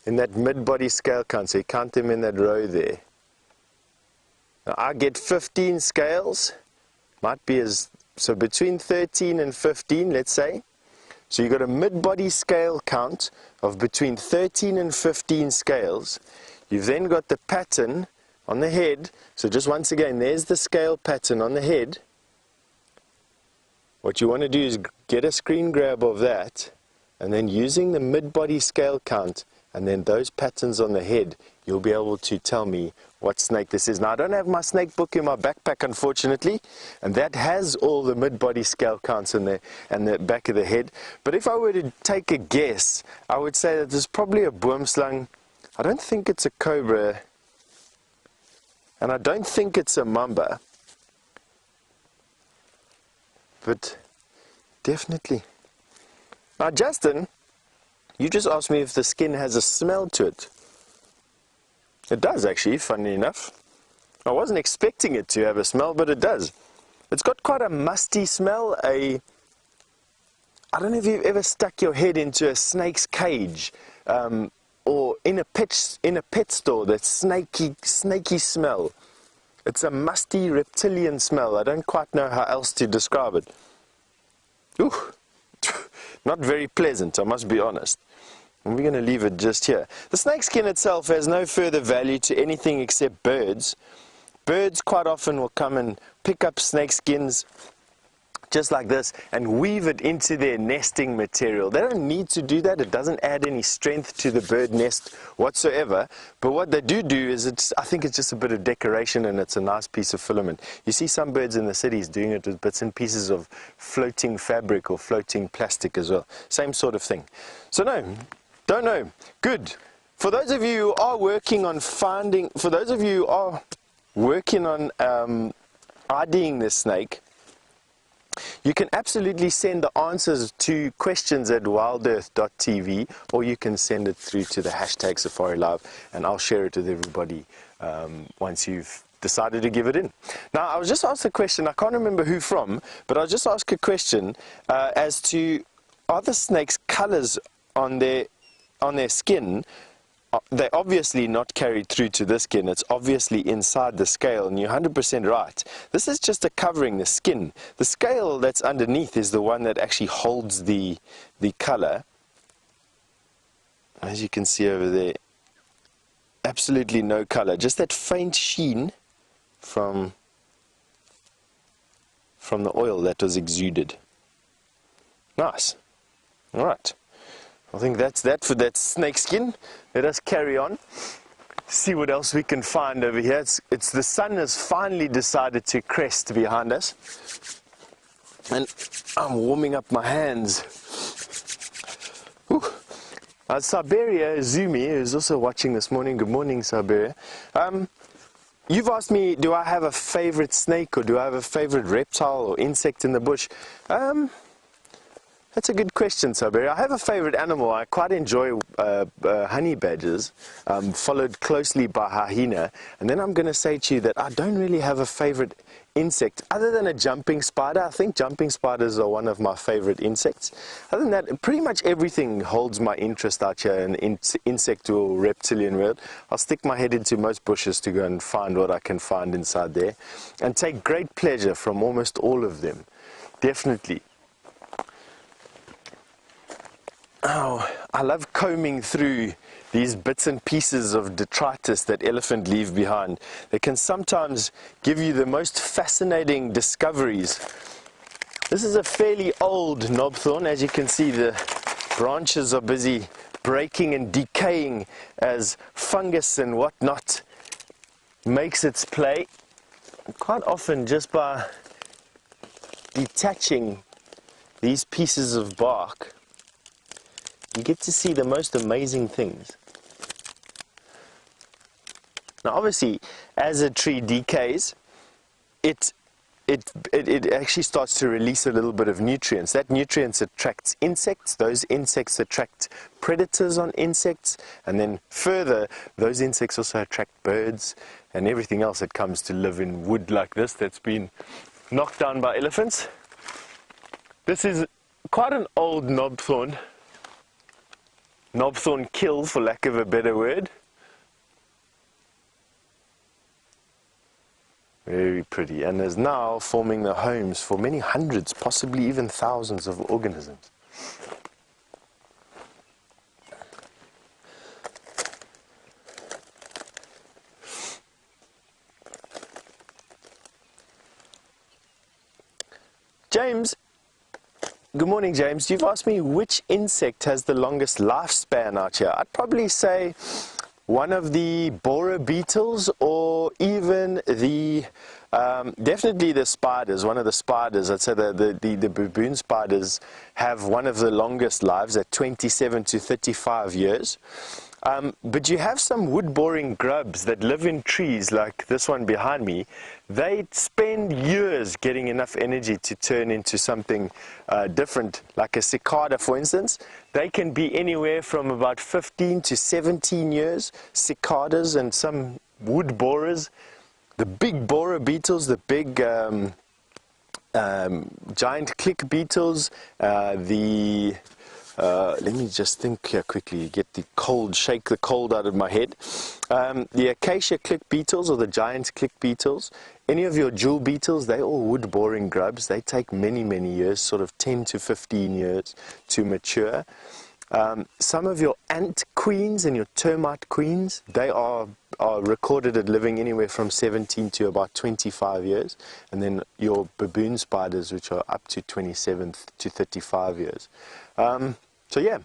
in that mid-body scale count. So you count them in that row there. Now I get 15 scales, might be so between 13 and 15, let's say. So you've got a mid-body scale count of between 13 and 15 scales. You've then got the pattern on the head. So just once again, there's the scale pattern on the head. What you want to do is get a screen grab of that, and then using the mid-body scale count and then those patterns on the head, you'll be able to tell me what snake this is. Now, I don't have my snake book in my backpack, unfortunately, and that has all the mid-body scale counts in there and the back of the head. But if I were to take a guess, I would say that there's probably a boomslang. I don't think it's a cobra, and I don't think it's a mamba, but definitely. Now, Justin, you just asked me if the skin has a smell to it. It does, actually, funny enough. I wasn't expecting it to have a smell, but it does. It's got quite a musty smell. I don't know if you've ever stuck your head into a snake's cage, or in a pet store, that snaky smell. It's a musty reptilian smell. I don't quite know how else to describe it. Ooh, not very pleasant, I must be honest. And we're going to leave it just here. The snake skin itself has no further value to anything except birds. Birds quite often will come and pick up snake skins just like this and weave it into their nesting material. They don't need to do that. It doesn't add any strength to the bird nest whatsoever. But what they do is, I think it's just a bit of decoration, and it's a nice piece of filament. You see some birds in the cities doing it with bits and pieces of floating fabric or floating plastic as well. Same sort of thing. So no, don't know. Good. For those of you who are working on IDing this snake, you can absolutely send the answers to questions at wildearth.tv, or you can send it through to the hashtag Safari Live, and I'll share it with everybody once you've decided to give it in. Now, I was just asked a question, I can't remember who from, but I was just asked a question as to, are the snake's colors on their skin, they're obviously not carried through to the skin. It's obviously inside the scale, and you're 100% right. This is just a covering, the skin. The scale that's underneath is the one that actually holds the color. As you can see over there, absolutely no color, just that faint sheen from the oil that was exuded. Nice. All right. I think that's that for that snake skin. Let us carry on, see what else we can find over here. It's the sun has finally decided to crest behind us, and I'm warming up my hands. Siberia Zumi is also watching this morning. Good morning, Siberia. You've asked me, do I have a favorite snake, or do I have a favorite reptile or insect in the bush? That's a good question, Siberia. I have a favorite animal. I quite enjoy honey badgers, followed closely by hyena. And then I'm going to say to you that I don't really have a favorite insect other than a jumping spider. I think jumping spiders are one of my favorite insects. Other than that, pretty much everything holds my interest out here in insect or reptilian world. I'll stick my head into most bushes to go and find what I can find inside there, and take great pleasure from almost all of them. Definitely. Oh, I love combing through these bits and pieces of detritus that elephant leave behind. They can sometimes give you the most fascinating discoveries. This is a fairly old knobthorn. As you can see, the branches are busy breaking and decaying as fungus and whatnot makes its play. Quite often, just by detaching these pieces of bark, you get to see the most amazing things. Now obviously, as a tree decays, it actually starts to release a little bit of nutrients. That nutrients attracts insects, those insects attract predators on insects, and then further, those insects also attract birds and everything else that comes to live in wood like this that's been knocked down by elephants. This is quite an old knobthorn kill, for lack of a better word. Very pretty, and is now forming the homes for many hundreds, possibly even thousands of organisms. James, good morning James, you've asked me which insect has the longest lifespan out here. I'd probably say one of the borer beetles, or even the definitely the spiders. One of the spiders, I'd say the baboon spiders have one of the longest lives at 27 to 35 years. But you have some wood-boring grubs that live in trees like this one behind me. They spend years getting enough energy to turn into something different, like a cicada, for instance. They can be anywhere from about 15 to 17 years, cicadas and some wood borers. The big borer beetles, the big giant click beetles, let me just think here quickly, shake the cold out of my head. The acacia click beetles, or the giant click beetles, any of your jewel beetles, they're all wood boring grubs. They take many, many years, sort of 10 to 15 years to mature. Some of your ant queens and your termite queens, they are recorded at living anywhere from 17 to about 25 years. And then your baboon spiders, which are up to 27 to 35 years. So yeah,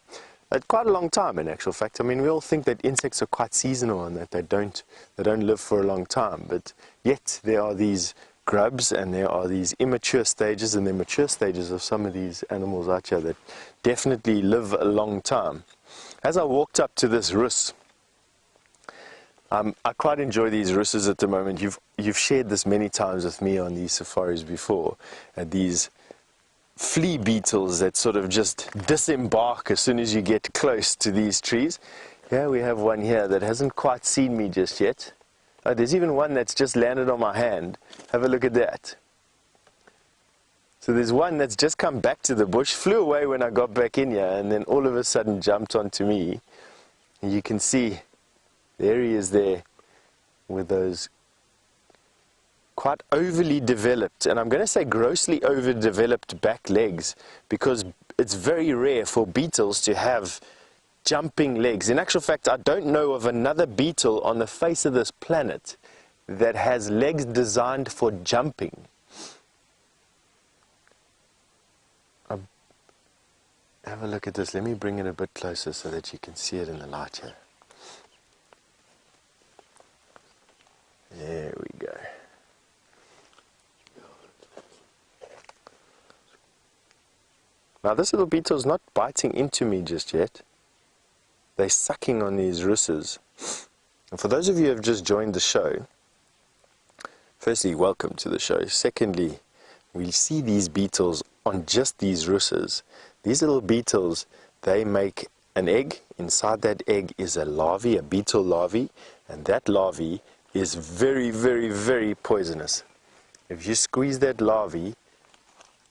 quite a long time in actual fact. I mean, we all think that insects are quite seasonal and that they don't live for a long time, but yet there are these grubs and there are these immature stages and the mature stages of some of these animals out here that definitely live a long time. As I walked up to this rus, I quite enjoy these russes at the moment. You've shared this many times with me on these safaris before, and these flea beetles that sort of just disembark as soon as you get close to these trees. Here we have one here that hasn't quite seen me just yet. Oh, there's even one that's just landed on my hand. Have a look at that. So there's one that's just come back to the bush, flew away when I got back in here, and then all of a sudden jumped onto me. And you can see, there he is there with those quite overly developed, and I'm going to say grossly overdeveloped back legs, because it's very rare for beetles to have jumping legs. In actual fact, I don't know of another beetle on the face of this planet that has legs designed for jumping. Have a look at this. Let me bring it a bit closer so that you can see it in the light here. There we go. Now this little beetle is not biting into me just yet. They're sucking on these russes. And for those of you who have just joined the show, firstly, welcome to the show. Secondly, we see these beetles on just these russes. These little beetles, they make an egg. Inside that egg is a larvae, a beetle larvae, and that larvae is very, very, very poisonous. If you squeeze that larvae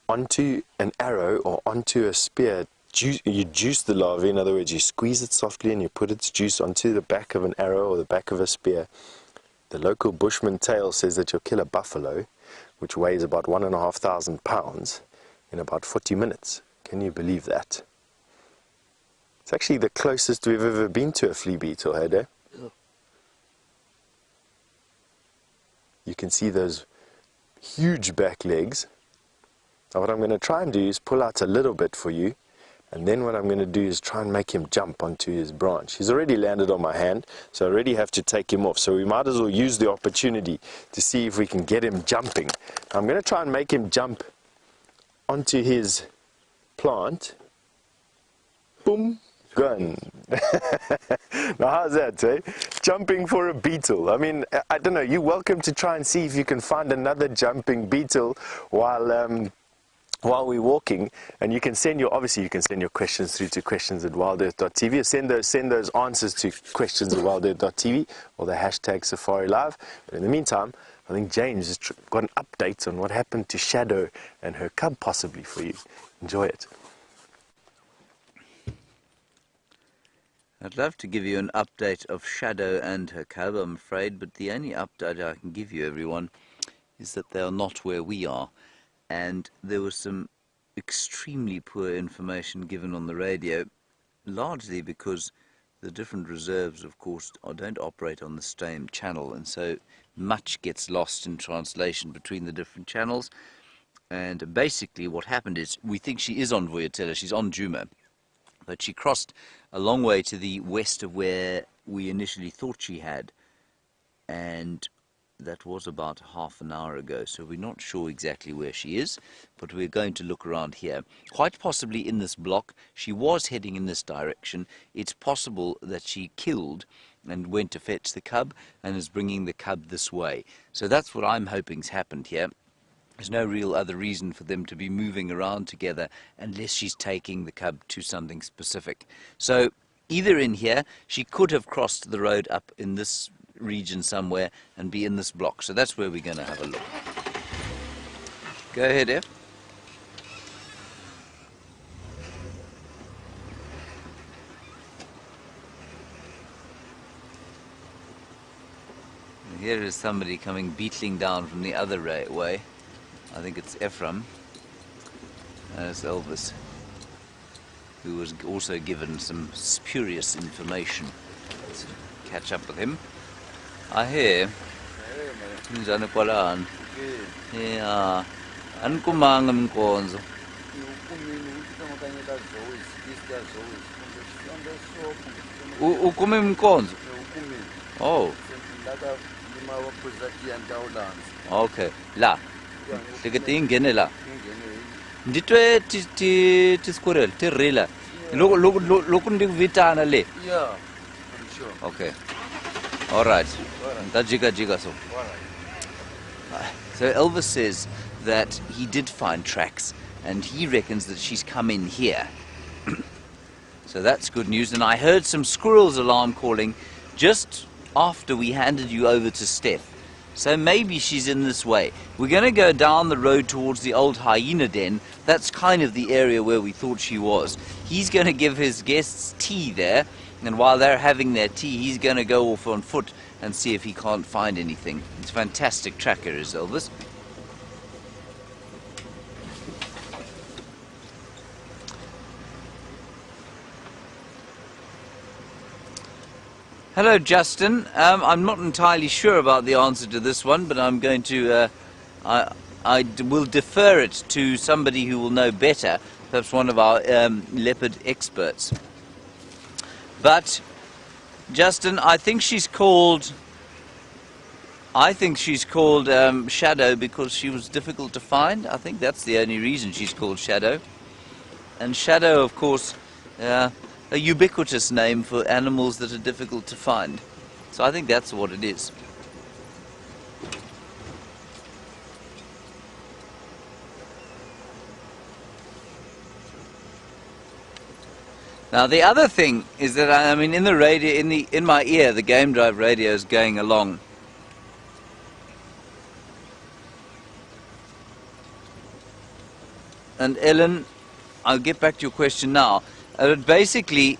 onto an arrow or onto a spear, you juice the larvae. In other words, you squeeze it softly and you put its juice onto the back of an arrow or the back of a spear. The local bushman tale says that you'll kill a buffalo, which weighs about 1,500 pounds, in about 40 minutes. Can you believe that? It's actually the closest we've ever been to a flea beetle, hey, Dave? You can see those huge back legs. Now what I'm going to try and do is pull out a little bit for you, and then what I'm going to do is try and make him jump onto his branch. He's already landed on my hand, so I already have to take him off. So we might as well use the opportunity to see if we can get him jumping. I'm going to try and make him jump onto his plant, boom, gone. Now how's that, eh? Jumping for a beetle. I mean, I don't know, you're welcome to try and see if you can find another jumping beetle while we're walking, and you can send your questions through to questions@wildearth.tv, or send those answers to questions@wildearth.tv or the hashtag Safari Live. But in the meantime, I think James has got an update on what happened to Shadow and her cub possibly for you. Enjoy it. I'd love to give you an update of Shadow and her cub, I'm afraid, but the only update I can give you, everyone, is that they are not where we are. And there was some extremely poor information given on the radio, largely because the different reserves, of course, don't operate on the same channel, and so much gets lost in translation between the different channels. And basically what happened is, we think she is on Vuyatela, she's on Djuma, but she crossed a long way to the west of where we initially thought she had, and that was about half an hour ago, so we're not sure exactly where she is, but we're going to look around here. Quite possibly in this block. She was heading in this direction. It's possible that she killed and went to fetch the cub and is bringing the cub this way. So that's what I'm hoping's happened here. There's no real other reason for them to be moving around together unless she's taking the cub to something specific. So either in here, she could have crossed the road up in this region somewhere and be in this block. So that's where we're going to have a look. Go ahead, F. Here is somebody coming beetling down from the other way. I think it's Ephraim. And it's Elvis, who was also given some spurious information. Let's catch up with him. I hear. Yeah. Nkuhuma Mkonzo. Ukumi Mkonzo. Oh. Okay. La. Tikati ingene la. Nditwe ti squirrel ti rila. Loku ndikuvitana le. Yeah, I'm sure. Okay. All right. So Elvis says that he did find tracks, and he reckons that she's come in here. So that's good news. And I heard some squirrels alarm calling just after we handed you over to Stef. So maybe she's in this way. We're going to go down the road towards the old hyena den. That's kind of the area where we thought she was. He's going to give his guests tea there. And while they're having their tea, he's going to go off on foot and see if he can't find anything. It's a fantastic tracker, is Elvis. Hello, Justin. I'm not entirely sure about the answer to this one, but I'm going to... I will defer it to somebody who will know better, perhaps one of our leopard experts. But, Justin, I think she's called Shadow because she was difficult to find. I think that's the only reason she's called Shadow. And Shadow, of course, a ubiquitous name for animals that are difficult to find. So I think that's what it is. Now the other thing is that I mean, in the radio, in my ear, the Game Drive radio is going along. And Ellen, I'll get back to your question now. But basically,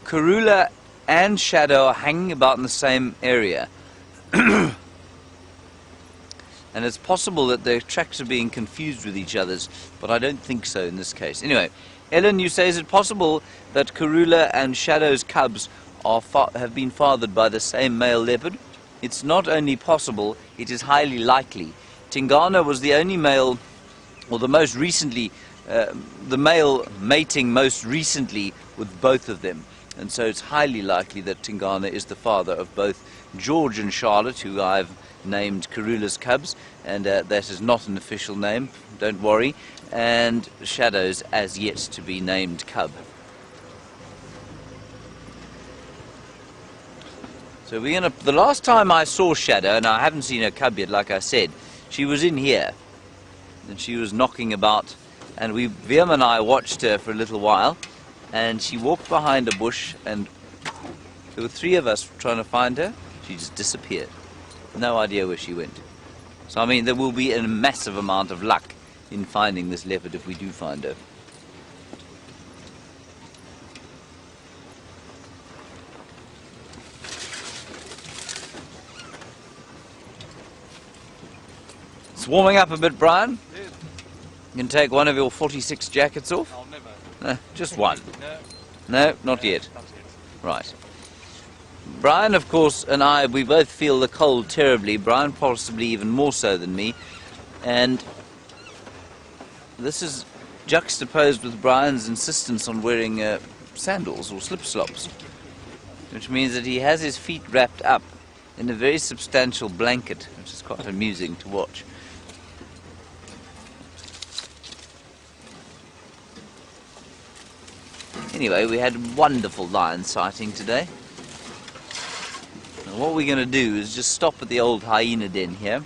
Karula and Shadow are hanging about in the same area. And it's possible that their tracks are being confused with each other's, but I don't think so in this case. Anyway, Ellen, you say, is it possible that Karula and Shadow's cubs have been fathered by the same male leopard? It's not only possible, it is highly likely. Tingana was the only male, or the most recently, the male mating most recently with both of them. and so it's highly likely that Tingana is the father of both George and Charlotte, who I've named Karula's cubs, and that is not an official name, don't worry, and Shadow's as yet to be named cub. So the last time I saw Shadow, and I haven't seen her cub yet, like I said, she was in here, and she was knocking about, and Viam and I watched her for a little while, and she walked behind a bush, and there were 3 of us trying to find her. She just disappeared. No idea where she went. So I mean, there will be a massive amount of luck in finding this leopard if we do find her. It's warming up a bit, Brian. Yeah. You can take one of your 46 jackets off. I'll never. Just one. No. No, not yet. Not yet. Right. Brian, of course, and I, we both feel the cold terribly. Brian possibly even more so than me. And this is juxtaposed with Brian's insistence on wearing sandals or slip-slops, which means that he has his feet wrapped up in a very substantial blanket, which is quite amusing to watch. Anyway, we had a wonderful lion sighting today. And what we're going to do is just stop at the old hyena den here,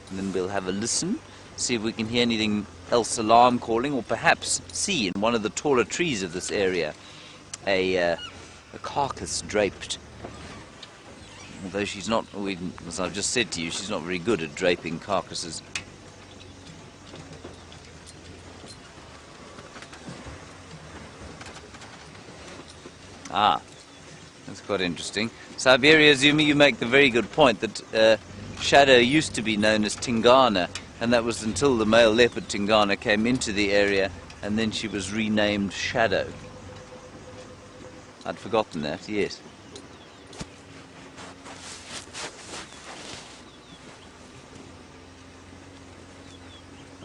and then we'll have a listen, see if we can hear anything else alarm calling, or perhaps see in one of the taller trees of this area a carcass draped. Although she's not, as I've just said to you, she's not very good at draping carcasses. Ah, that's quite interesting. Siberia Zumi, you make the very good point that Shadow used to be known as Tingana, and that was until the male leopard Tingana came into the area, and then she was renamed Shadow. I'd forgotten that, yes.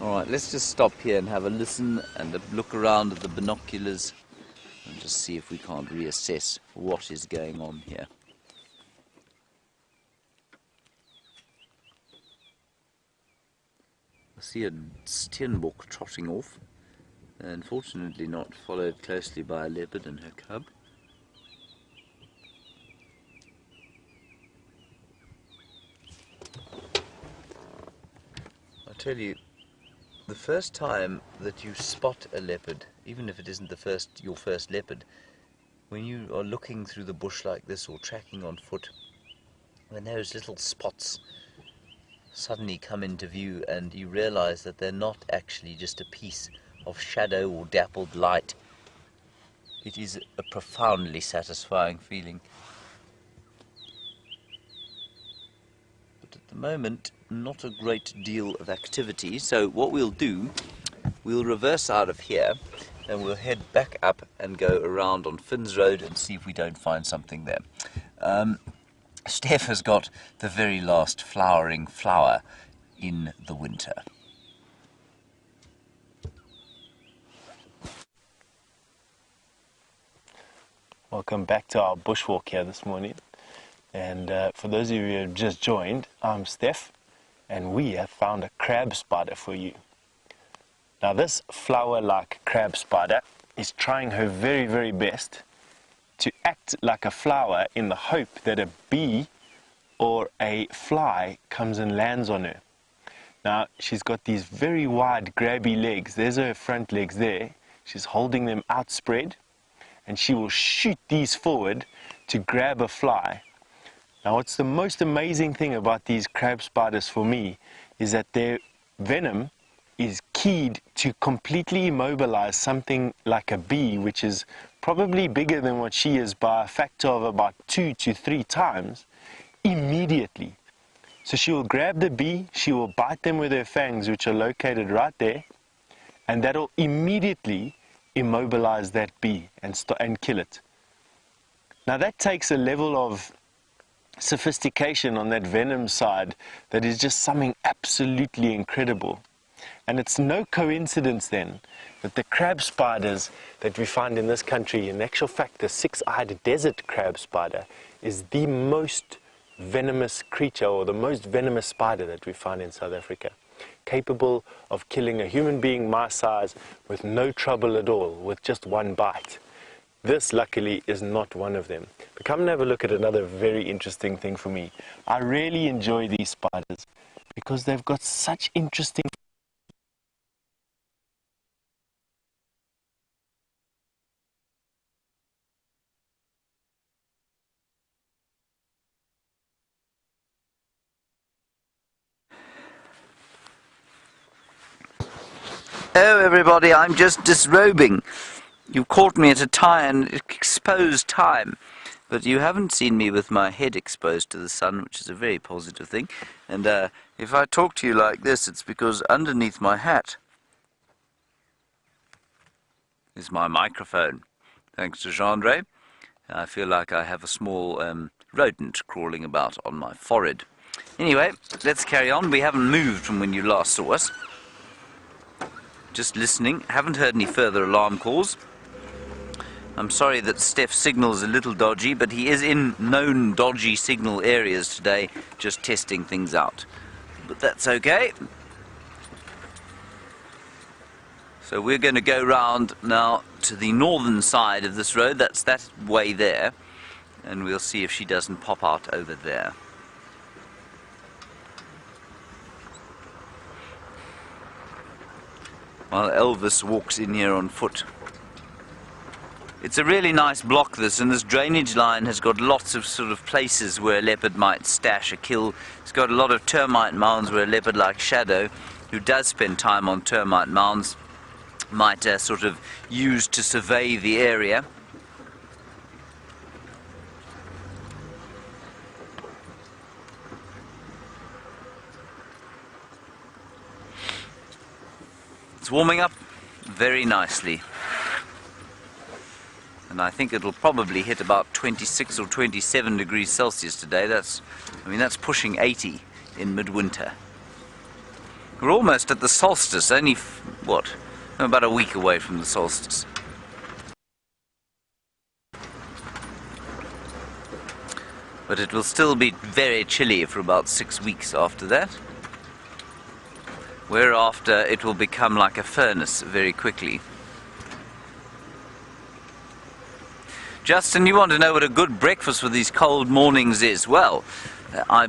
Alright, let's just stop here and have a listen and a look around at the binoculars and just see if we can't reassess what is going on here. I see a steenbok trotting off, unfortunately not followed closely by a leopard and her cub. I tell you, the first time that you spot a leopard, even if it isn't your first leopard, when you are looking through the bush like this or tracking on foot, when those little spots suddenly come into view and you realize that they're not actually just a piece of shadow or dappled light, it is a profoundly satisfying feeling. But at the moment, not a great deal of activity, so what we'll do, we'll reverse out of here and we'll head back up and go around on Finn's Road and see if we don't find something there. Stef has got the very last flowering flower in the winter. Welcome back to our bushwalk here this morning. And for those of you who have just joined, I'm Stef, and we have found a crab spider for you. Now this flower-like crab spider is trying her very, very best to act like a flower in the hope that a bee or a fly comes and lands on her. Now she's got these very wide grabby legs. There's her front legs there. She's holding them outspread, and she will shoot these forward to grab a fly. Now what's the most amazing thing about these crab spiders for me is that their venom is keyed to completely immobilize something like a bee, which is probably bigger than what she is by a factor of about 2 to 3 times, immediately. So she will grab the bee, she will bite them with her fangs, which are located right there, and that'll immediately immobilize that bee and kill it. Now that takes a level of sophistication on that venom side that is just something absolutely incredible. And it's no coincidence then that the crab spiders that we find in this country, in actual fact the six-eyed desert crab spider is the most venomous creature, or the most venomous spider that we find in South Africa, capable of killing a human being my size with no trouble at all, with just one bite. This luckily is not one of them. But come and have a look at another very interesting thing for me. I really enjoy these spiders because they've got such interesting Oh, everybody, I'm just disrobing. You caught me at an exposed time, but you haven't seen me with my head exposed to the sun, which is a very positive thing. And if I talk to you like this, it's because underneath my hat is my microphone. Thanks to Gendre, I feel like I have a small rodent crawling about on my forehead. Anyway, let's carry on. We haven't moved from when you last saw us. Just listening. Haven't heard any further alarm calls. I'm sorry that Stef's signal is a little dodgy, but he is in known dodgy signal areas today, just testing things out. But that's okay. So we're going to go round now to the northern side of this road. That's that way there. And we'll see if she doesn't pop out over there. While Elvis walks in here on foot. It's a really nice block, this, and this drainage line has got lots of sort of places where a leopard might stash a kill. It's got a lot of termite mounds where a leopard like Shadow, who does spend time on termite mounds, might sort of use to survey the area. It's warming up very nicely. And I think it'll probably hit about 26 or 27 degrees Celsius today. That's pushing 80 in midwinter. We're almost at the solstice, only, about a week away from the solstice. But it will still be very chilly for about 6 weeks after that. Whereafter it will become like a furnace very quickly. Justin, you want to know what a good breakfast for these cold mornings is? Well,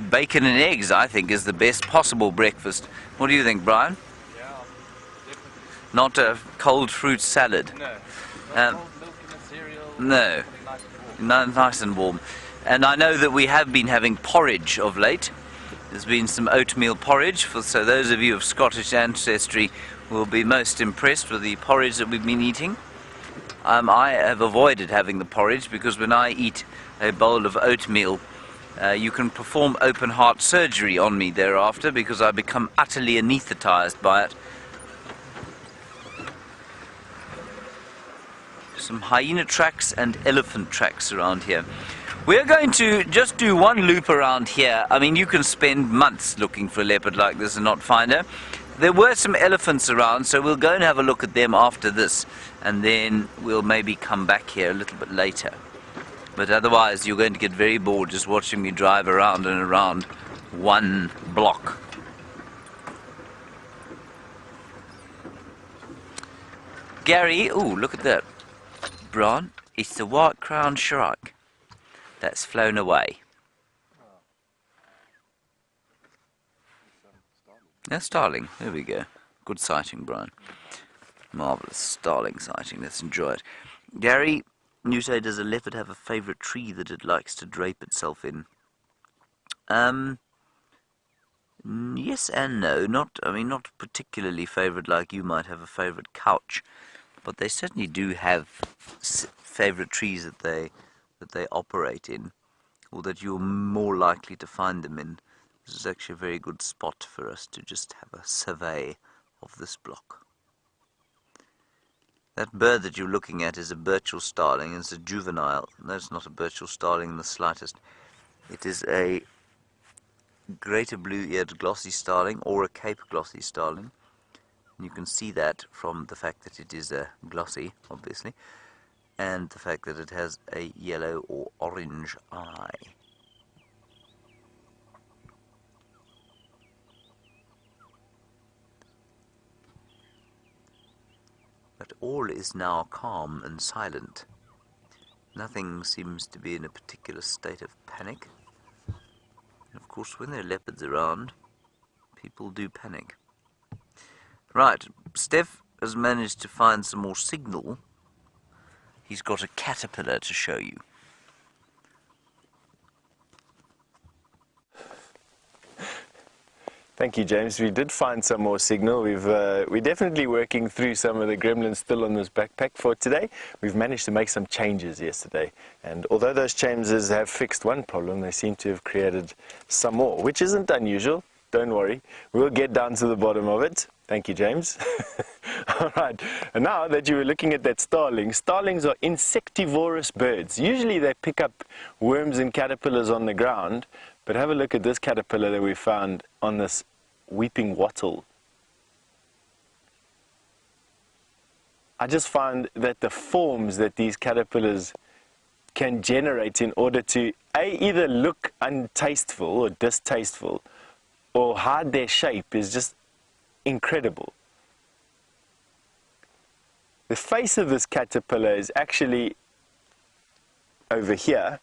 bacon and eggs, I think, is the best possible breakfast. What do you think, Brian? Yeah, definitely. Not a cold fruit salad? No. Um, Cold milk in a cereal. No. Nice and warm. And I know that we have been having porridge of late. There's been some oatmeal porridge, so those of you of Scottish ancestry will be most impressed with the porridge that we've been eating. I have avoided having the porridge because when I eat a bowl of oatmeal, you can perform open heart surgery on me thereafter because I become utterly anaesthetized by it. Some hyena tracks and elephant tracks around here. We're going to just do one loop around here. I mean, you can spend months looking for a leopard like this and not find her. There were some elephants around, so we'll go and have a look at them after this, and then we'll maybe come back here a little bit later. But otherwise, you're going to get very bored just watching me drive around and around one block. Gary, ooh, look at that. Bron, it's the white-crowned shrike that's flown away. That's starling. There we go. Good sighting, Brian. Marvellous starling sighting. Let's enjoy it. Gary, you say, does a leopard have a favourite tree that it likes to drape itself in? Yes and no. Not particularly favourite like you might have a favourite couch, but they certainly do have favourite trees that they operate in, or that you're more likely to find them in. This is actually a very good spot for us to just have a survey of this block. That bird that you're looking at is a Burchell starling. It's a juvenile. No, it's not a Burchell starling in the slightest. It is a greater blue-eared glossy starling or a Cape glossy starling. You can see that from the fact that it is glossy, obviously, and the fact that it has a yellow or orange eye. But all is now calm and silent. Nothing seems to be in a particular state of panic. And of course, when there are leopards around, people do panic. Right, Stef has managed to find some more signal. He's got a caterpillar to show you. Thank you, James. We did find some more signal. We're definitely working through some of the gremlins still on this backpack for today. We've managed to make some changes yesterday. And although those changes have fixed one problem, they seem to have created some more, which isn't unusual. Don't worry. We'll get down to the bottom of it. Thank you, James. All right. And now that you were looking at that starling, starlings are insectivorous birds. Usually they pick up worms and caterpillars on the ground. But have a look at this caterpillar that we found on this weeping wattle. I just found that the forms that these caterpillars can generate in order to either look untasteful or distasteful or hide their shape is just incredible. The face of this caterpillar is actually over here.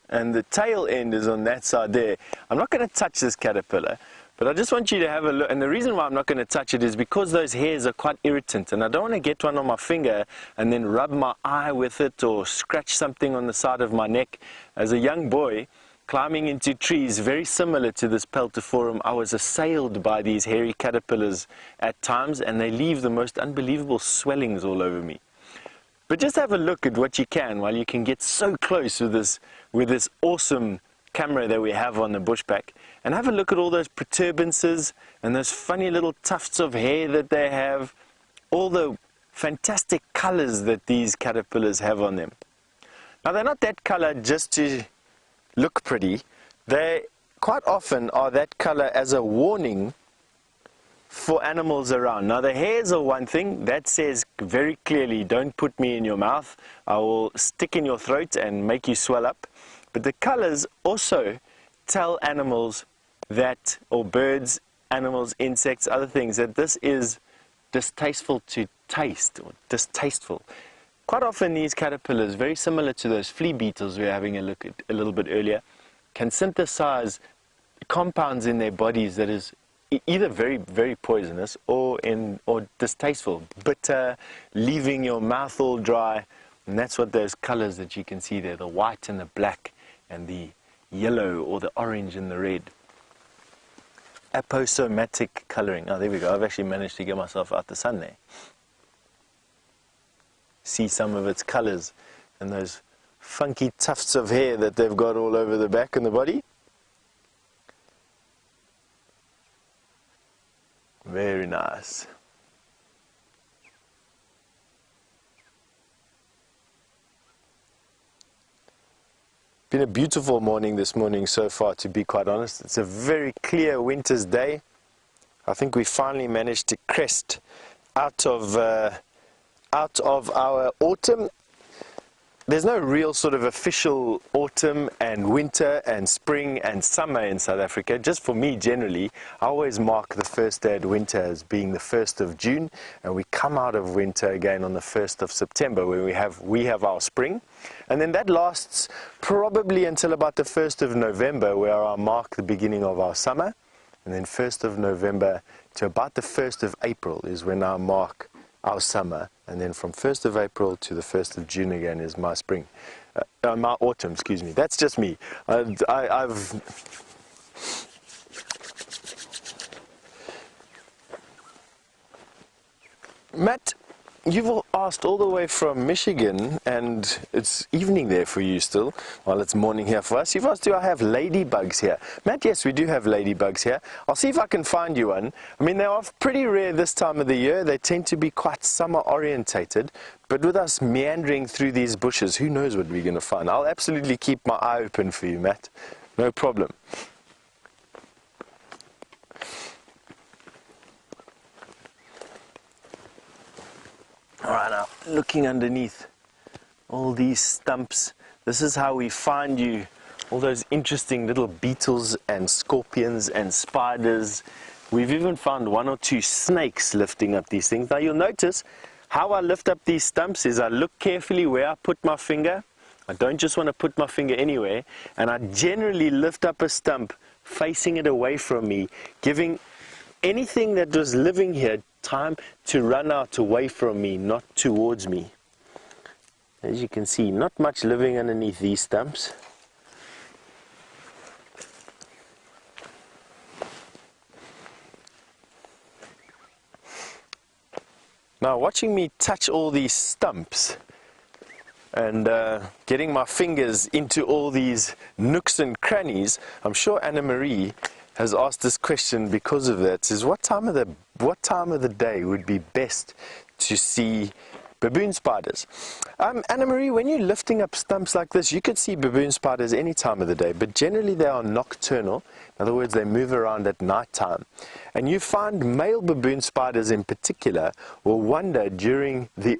And the tail end is on that side there. I'm not going to touch this caterpillar, but I just want you to have a look. And the reason why I'm not going to touch it is because those hairs are quite irritant. And I don't want to get one on my finger and then rub my eye with it or scratch something on the side of my neck. As a young boy, climbing into trees very similar to this peltiforum, I was assailed by these hairy caterpillars at times, and they leave the most unbelievable swellings all over me. But just have a look at what you can while you can get so close with this awesome camera that we have on the bushback, and have a look at all those protuberances and those funny little tufts of hair that they have, all the fantastic colors that these caterpillars have on them. Now they're not that color just to look pretty. They quite often are that color as a warning for animals around. Now the hairs are one thing that says very clearly, don't put me in your mouth, I will stick in your throat and make you swell up. But the colors also tell animals that, or birds, animals, insects, other things, that this is distasteful to taste, or distasteful. Quite often these caterpillars, very similar to those flea beetles we were having a look at a little bit earlier, can synthesize compounds in their bodies that is either very, very poisonous or distasteful, bitter, leaving your mouth all dry. And that's what those colors that you can see there, the white and the black and the yellow or the orange and the red. Aposomatic coloring. Oh, there we go. I've actually managed to get myself out the sun there. See some of its colors and those funky tufts of hair that they've got all over the back and the body. Very nice. Been a beautiful morning this morning so far, to be quite honest. It's a very clear winter's day. I think we finally managed to crest out of our autumn. There's no real sort of official autumn and winter and spring and summer in South Africa. Just for me, generally, I always mark the first day of winter as being the 1st of June, and we come out of winter again on the 1st of September, where we have our spring. And then that lasts probably until about the 1st of November, where I mark the beginning of our summer. And then 1st of November to about the 1st of April is when I mark our summer, and then from 1st of April to the 1st of June again is my spring, my autumn, excuse me. That's just me. Matt, you've asked all the way from Michigan, and it's evening there for you still, while it's morning here for us. You've asked, do I have ladybugs here? Matt, yes, we do have ladybugs here. I'll see if I can find you one. I mean, they are pretty rare this time of the year. They tend to be quite summer orientated, but with us meandering through these bushes, who knows what we're going to find. I'll absolutely keep my eye open for you, Matt. No problem. Alright, now looking underneath all these stumps, this is how we find you all those interesting little beetles and scorpions and spiders. We've even found 1 or 2 snakes lifting up these things. Now you'll notice how I lift up these stumps is I look carefully where I put my finger. I don't just want to put my finger anywhere, and I generally lift up a stump facing it away from me, giving anything that was living here time to run out away from me, not towards me. As you can see, not much living underneath these stumps. Now, watching me touch all these stumps and getting my fingers into all these nooks and crannies, I'm sure Anna Marie has asked this question because of that, is what time of the day would be best to see baboon spiders? Anna Marie, when you're lifting up stumps like this, you could see baboon spiders any time of the day, but generally they are nocturnal. In other words, they move around at night time. And you find male baboon spiders in particular will wander during the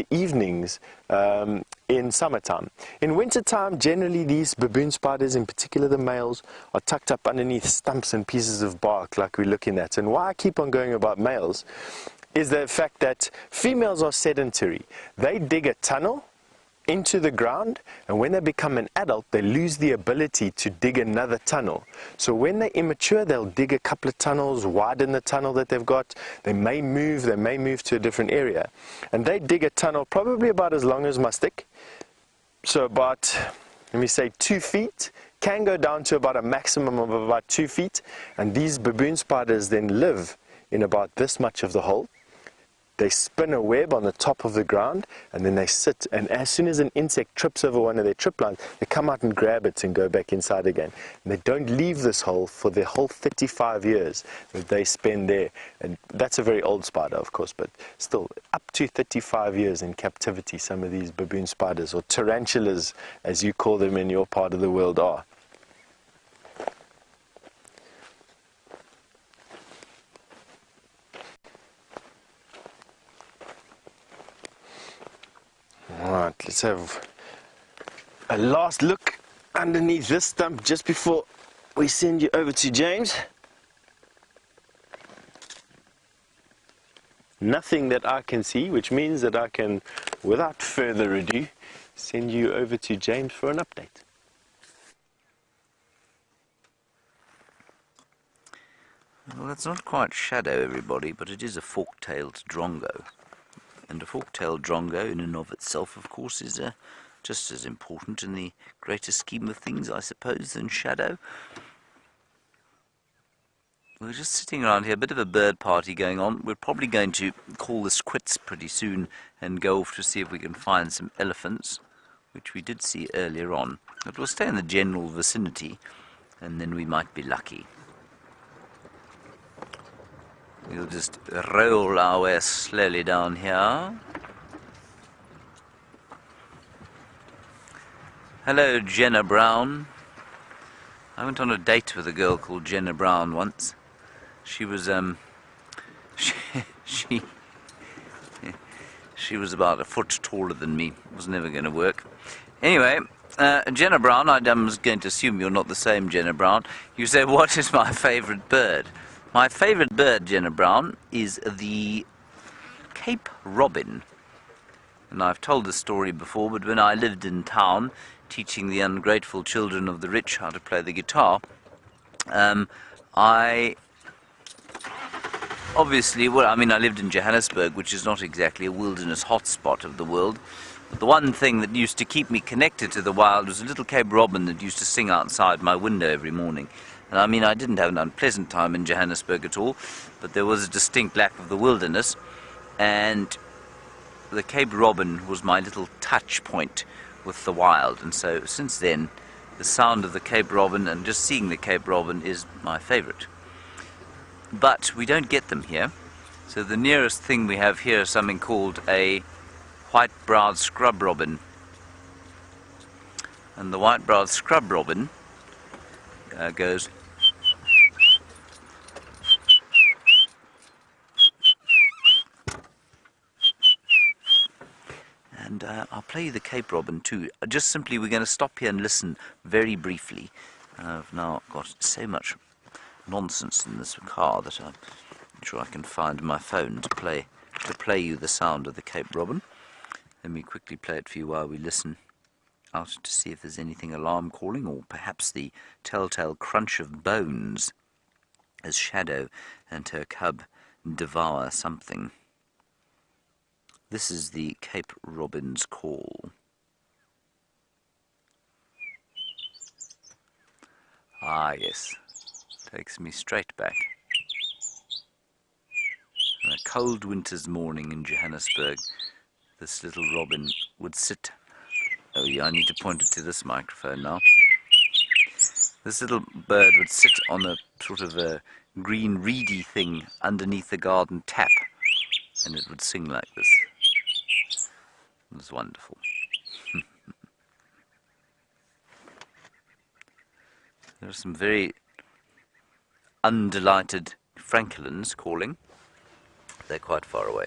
evenings in summertime. In wintertime, generally these baboon spiders, in particular the males, are tucked up underneath stumps and pieces of bark like we're looking at. And why I keep on going about males is the fact that females are sedentary. They dig a tunnel into the ground, and when they become an adult, they lose the ability to dig another tunnel. So when they're immature, they'll dig a couple of tunnels, widen the tunnel that they've got. They may move to a different area. And they dig a tunnel probably about as long as my stick. So about, let me say 2 feet, can go down to about a maximum of about 2 feet. And these baboon spiders then live in about this much of the hole. They spin a web on the top of the ground, and then they sit, and as soon as an insect trips over one of their trip lines, they come out and grab it and go back inside again. And they don't leave this hole for their whole 35 years that they spend there. And that's a very old spider, of course, but still up to 35 years in captivity, some of these baboon spiders, or tarantulas as you call them in your part of the world, are. Alright, let's have a last look underneath this stump just before we send you over to James. Nothing that I can see, which means that I can, without further ado, send you over to James for an update. Well, that's not quite shadow, everybody, but it is a fork-tailed drongo. And a fork-tailed drongo in and of itself, of course, is just as important in the greater scheme of things, I suppose, than shadow. We're just sitting around here, a bit of a bird party going on. We're probably going to call this quits pretty soon and go off to see if we can find some elephants, which we did see earlier on. But we'll stay in the general vicinity, and then we might be lucky. We'll just roll our way slowly down here. Hello, Jenna Brown. I went on a date with a girl called Jenna Brown once. She was she was about a foot taller than me. It was never going to work. Anyway, Jenna Brown, I was going to assume you're not the same Jenna Brown. You say, what is my favourite bird? My favourite bird, Jenna Brown, is the Cape Robin. And I've told this story before, but when I lived in town, teaching the ungrateful children of the rich how to play the guitar, I lived in Johannesburg, which is not exactly a wilderness hotspot of the world. But the one thing that used to keep me connected to the wild was a little Cape Robin that used to sing outside my window every morning. And I didn't have an unpleasant time in Johannesburg at all, but there was a distinct lack of the wilderness, and the Cape Robin was my little touch point with the wild. And so since then, the sound of the Cape Robin and just seeing the Cape Robin is my favourite. But we don't get them here, so the nearest thing we have here is something called a white-browed scrub robin. And the white-browed scrub robin goes I'll play you the Cape Robin too. Just simply, we're going to stop here and listen very briefly. I've now got so much nonsense in this car that I'm sure I can find my phone to play you the sound of the Cape Robin. Let me quickly play it for you while we listen out to see if there's anything alarm calling, or perhaps the telltale crunch of bones as Shadow and her cub devour something. This is the Cape Robin's call. Ah, yes. Takes me straight back. On a cold winter's morning in Johannesburg, this little robin would sit... Oh yeah, I need to point it to this microphone now. This little bird would sit on a sort of a green reedy thing underneath the garden tap, and it would sing like this. It was wonderful. There are some very undelighted francolins calling. They're quite far away.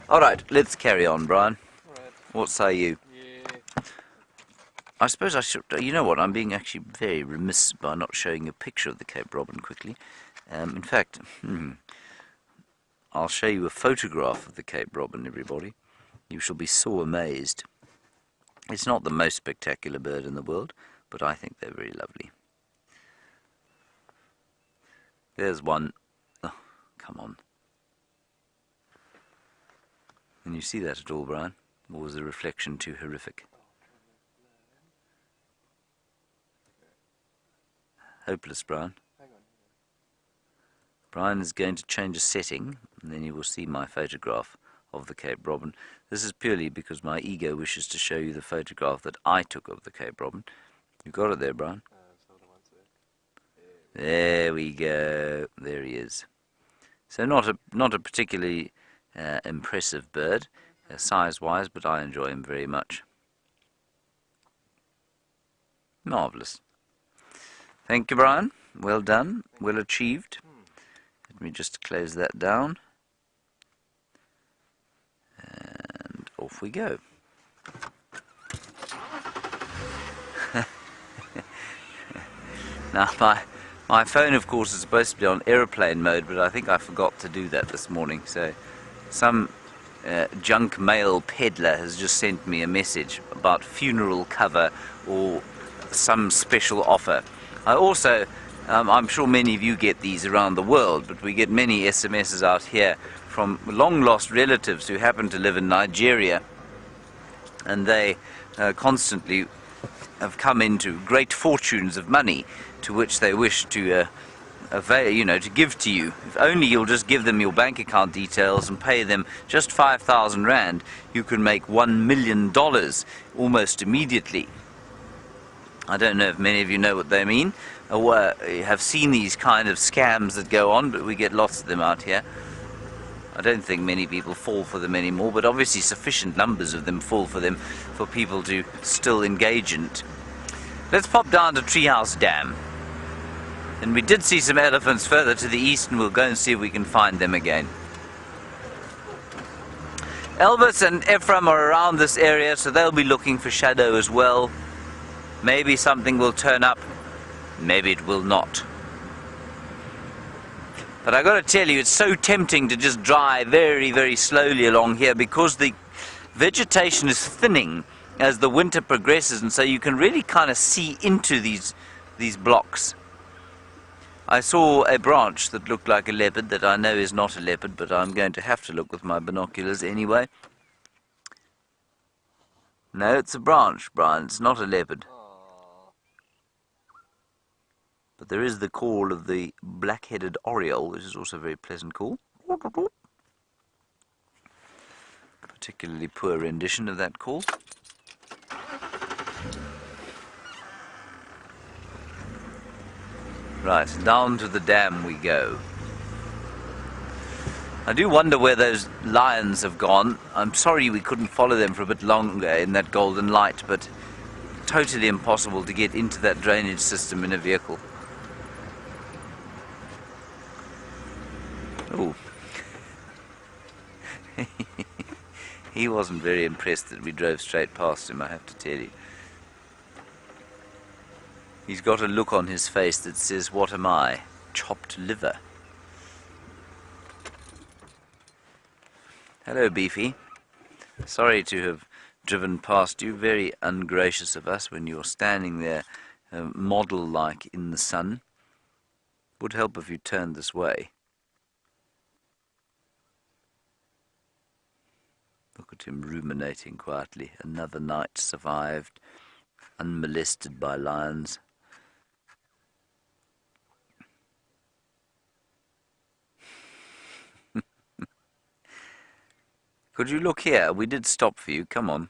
All right, let's carry on, Brian. All right. What say you? Yeah. I suppose I should... You know what? I'm being actually very remiss by not showing you a picture of the Cape Robin quickly. In fact, I'll show you a photograph of the Cape Robin, everybody. You shall be so amazed. It's not the most spectacular bird in the world, but I think they're very lovely. There's one. Oh, come on. Can you see that at all, Brian? Or was the reflection too horrific? Hopeless, Brian. Brian is going to change a setting, and then you will see my photograph of the Cape Robin. This is purely because my ego wishes to show you the photograph that I took of the Cape Robin. You got it there, Brian? There we go. There he is. So not a particularly impressive bird, size-wise, but I enjoy him very much. Marvellous. Thank you, Brian. Well done. Well achieved. Let me just close that down. And off we go. Now, my phone, of course, is supposed to be on aeroplane mode, but I think I forgot to do that this morning. So some junk mail peddler has just sent me a message about funeral cover or some special offer. I also, I'm sure many of you get these around the world, but we get many SMSs out here from long-lost relatives who happen to live in Nigeria, and they constantly have come into great fortunes of money to which they wish to to give to you. If only you'll just give them your bank account details and pay them just 5,000 Rand, you can make $1 million almost immediately. I don't know if many of you know what they mean, or have seen these kind of scams that go on, but we get lots of them out here. I don't think many people fall for them anymore, but obviously sufficient numbers of them fall for them for people to still engage in it. Let's pop down to Treehouse Dam. And we did see some elephants further to the east, and we'll go and see if we can find them again. Elvis and Ephraim are around this area, so they'll be looking for Shadow as well. Maybe something will turn up, maybe it will not. But I got to tell you, it's so tempting to just drive very, very slowly along here because the vegetation is thinning as the winter progresses, and so you can really kind of see into these blocks. I saw a branch that looked like a leopard that I know is not a leopard, but I'm going to have to look with my binoculars anyway. No, it's a branch, Brian. It's not a leopard. But there is the call of the black-headed oriole, which is also a very pleasant call. Particularly poor rendition of that call. Right, down to the dam we go. I do wonder where those lions have gone. I'm sorry we couldn't follow them for a bit longer in that golden light, but totally impossible to get into that drainage system in a vehicle. Oh. He wasn't very impressed that we drove straight past him, I have to tell you. He's got a look on his face that says, "What am I? Chopped liver." Hello, Beefy. Sorry to have driven past you. Very ungracious of us when you're standing there model-like in the sun. Would help if you turned this way. Look at him ruminating quietly. Another night survived, unmolested by lions. Could you look here? We did stop for you. Come on.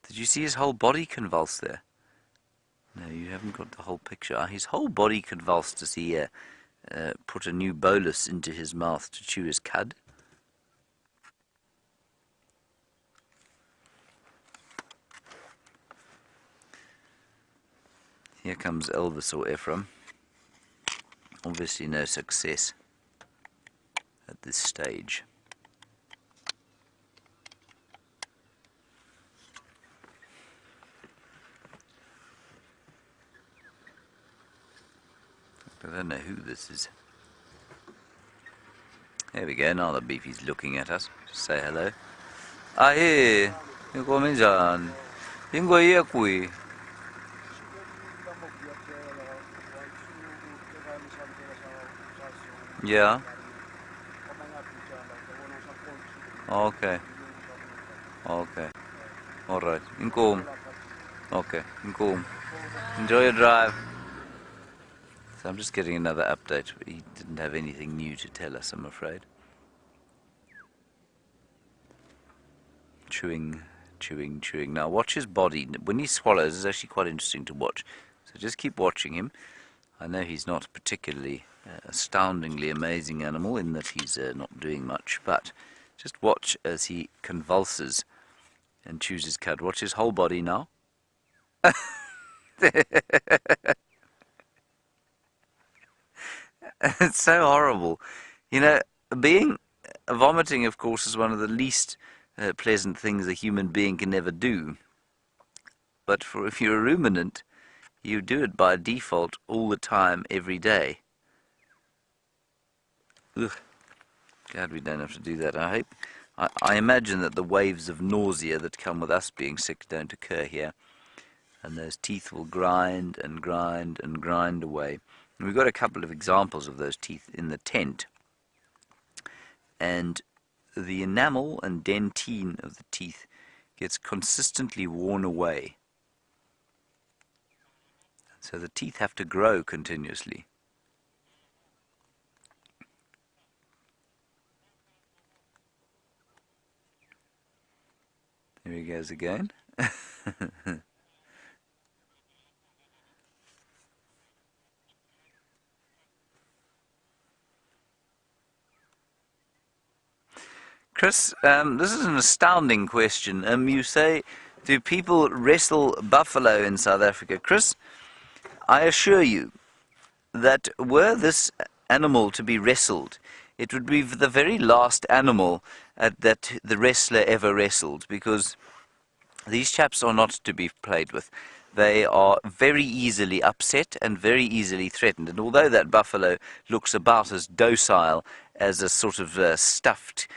Did you see his whole body convulse there? No, you haven't got the whole picture. His whole body convulsed as he put a new bolus into his mouth to chew his cud. Here comes Elvis or Ephraim. Obviously no success at this stage. I don't know who this is. There we go, now the Beefy's looking at us. Just say hello. Hey, Nkuhuma. Ingwe. Yeah. Okay. Okay. Alright. Nkuhuma. Okay. Nkuhuma. Enjoy your drive. So I'm just getting another update. He didn't have anything new to tell us, I'm afraid. Chewing. Now watch his body. When he swallows, it's actually quite interesting to watch. So just keep watching him. I know he's not a particularly astoundingly amazing animal in that he's not doing much, but just watch as he convulses and chews his cud. Watch his whole body now. It's so horrible. You know, vomiting, of course, is one of the least pleasant things a human being can ever do. But if you're a ruminant, you do it by default all the time, every day. Ugh. Glad we don't have to do that. I imagine that the waves of nausea that come with us being sick don't occur here. And those teeth will grind and grind and grind away. And we've got a couple of examples of those teeth in the tent. And the enamel and dentine of the teeth gets consistently worn away. So the teeth have to grow continuously. There he goes again. Chris, this is an astounding question. You say, do people wrestle buffalo in South Africa? Chris, I assure you that were this animal to be wrestled, it would be the very last animal that the wrestler ever wrestled, because these chaps are not to be played with. They are very easily upset and very easily threatened. And although that buffalo looks about as docile as a sort of stuffed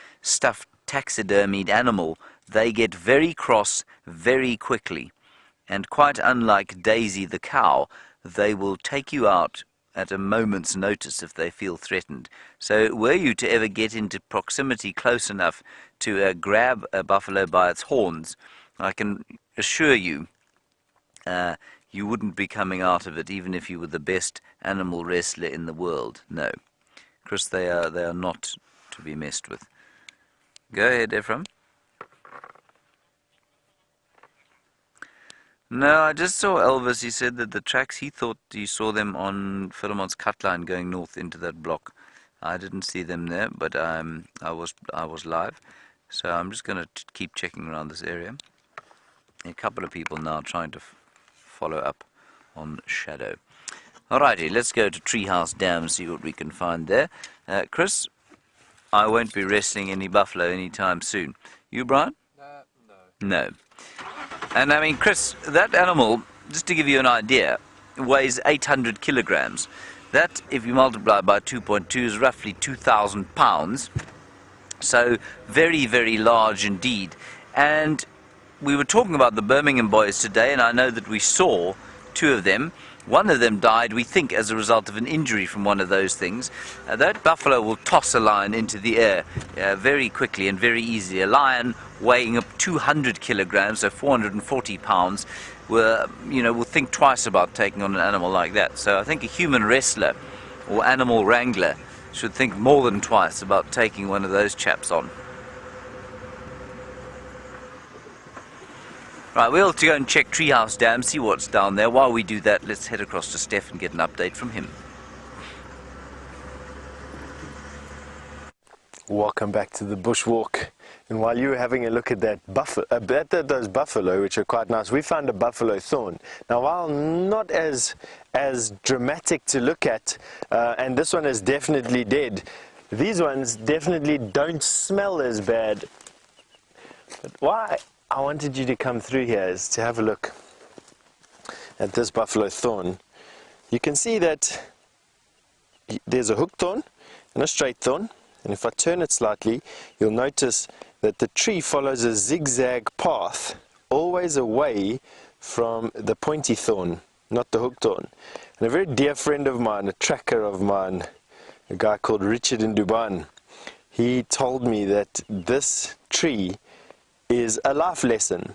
taxidermied animal, they get very cross very quickly. And quite unlike Daisy the cow, they will take you out at a moment's notice if they feel threatened. So were you to ever get into proximity close enough to grab a buffalo by its horns, I can assure you you wouldn't be coming out of it even if you were the best animal wrestler in the world. No. Chris, they are not to be messed with. Go ahead, Ephraim. No, I just saw Elvis. He said that the tracks, he thought he saw them on Philemon's cut line going north into that block. I didn't see them there, but I was live. So I'm just going to keep checking around this area. A couple of people now trying to follow up on shadow. Alrighty, let's go to Treehouse Dam and see what we can find there. Chris, I won't be wrestling any buffalo anytime soon. You, Brian? No. No. And I mean, Chris, that animal, just to give you an idea, weighs 800 kilograms. That, if you multiply by 2.2, is roughly 2,000 pounds. So very, very large indeed. And we were talking about the Birmingham boys today, and I know that we saw two of them. One of them died, we think, as a result of an injury from one of those things. That buffalo will toss a lion into the air very quickly and very easily. A lion weighing up 200 kilograms, so 440 pounds, will think twice about taking on an animal like that. So I think a human wrestler or animal wrangler should think more than twice about taking one of those chaps on. Right, we'll have to go and check Treehouse Dam, see what's down there. While we do that, let's head across to Stef and get an update from him. Welcome back to the bushwalk. And while you were having a look at that those buffalo, which are quite nice, we found a buffalo thorn. Now, while not as dramatic to look at, and this one is definitely dead, these ones definitely don't smell as bad. But why I wanted you to come through here is to have a look at this buffalo thorn. You can see that there's a hook thorn and a straight thorn. And if I turn it slightly, you'll notice that the tree follows a zigzag path, always away from the pointy thorn, not the hook thorn. And a very dear friend of mine, a tracker of mine, a guy called Richard in Dubai, he told me that this tree is a life lesson.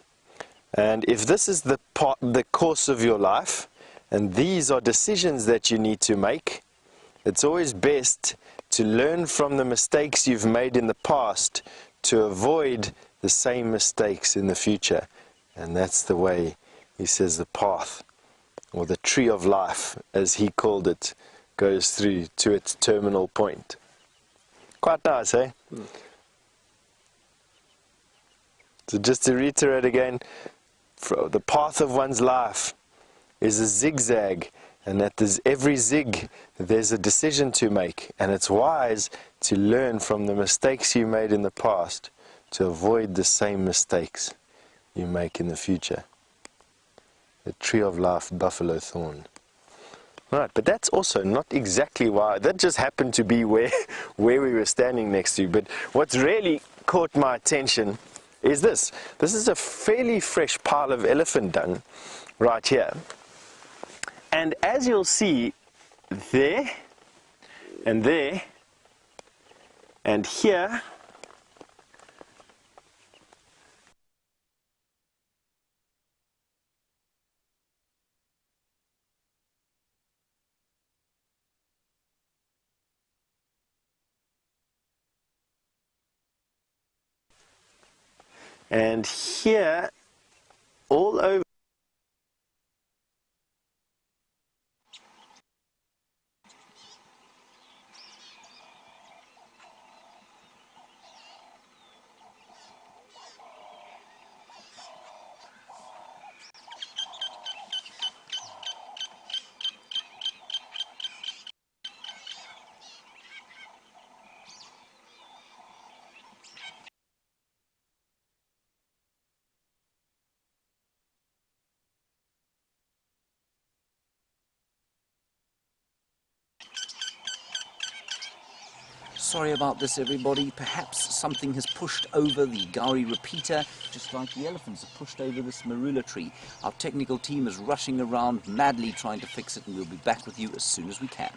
And if this is the course of your life, and these are decisions that you need to make, it's always best to learn from the mistakes you've made in the past to avoid the same mistakes in the future. And that's the way, he says, the path, or the tree of life, as he called it, goes through to its terminal point. Quite nice, eh? Mm. So just to reiterate again, the path of one's life is a zigzag, and at every zig there's a decision to make, and it's wise to learn from the mistakes you made in the past to avoid the same mistakes you make in the future. The tree of life, buffalo thorn. Right, but that's also not exactly why. That just happened to be where we were standing next to. But what's really caught my attention is this. This is a fairly fresh pile of elephant dung right here. And as you'll see, there and there and here, and here, all over. Sorry about this, everybody. Perhaps something has pushed over the Gowrie repeater, just like the elephants have pushed over this marula tree. Our technical team is rushing around madly trying to fix it, and we'll be back with you as soon as we can.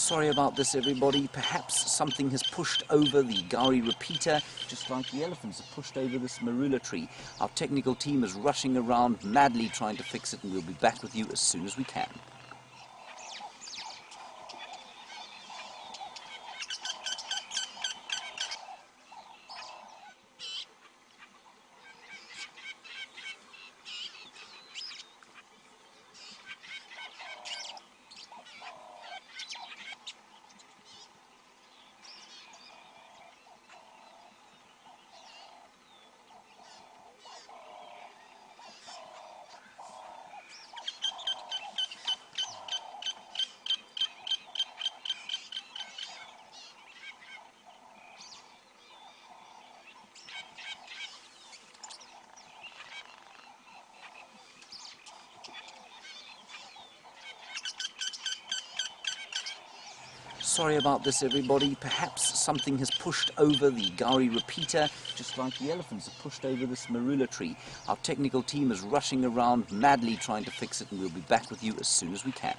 Sorry about this, everybody. Perhaps something has pushed over the Gowrie repeater, just like the elephants have pushed over this marula tree. Our technical team is rushing around madly trying to fix it, and we'll be back with you as soon as we can. Sorry about this, everybody. Perhaps something has pushed over the Gowrie repeater, just like the elephants have pushed over this marula tree. Our technical team is rushing around madly trying to fix it, and we'll be back with you as soon as we can.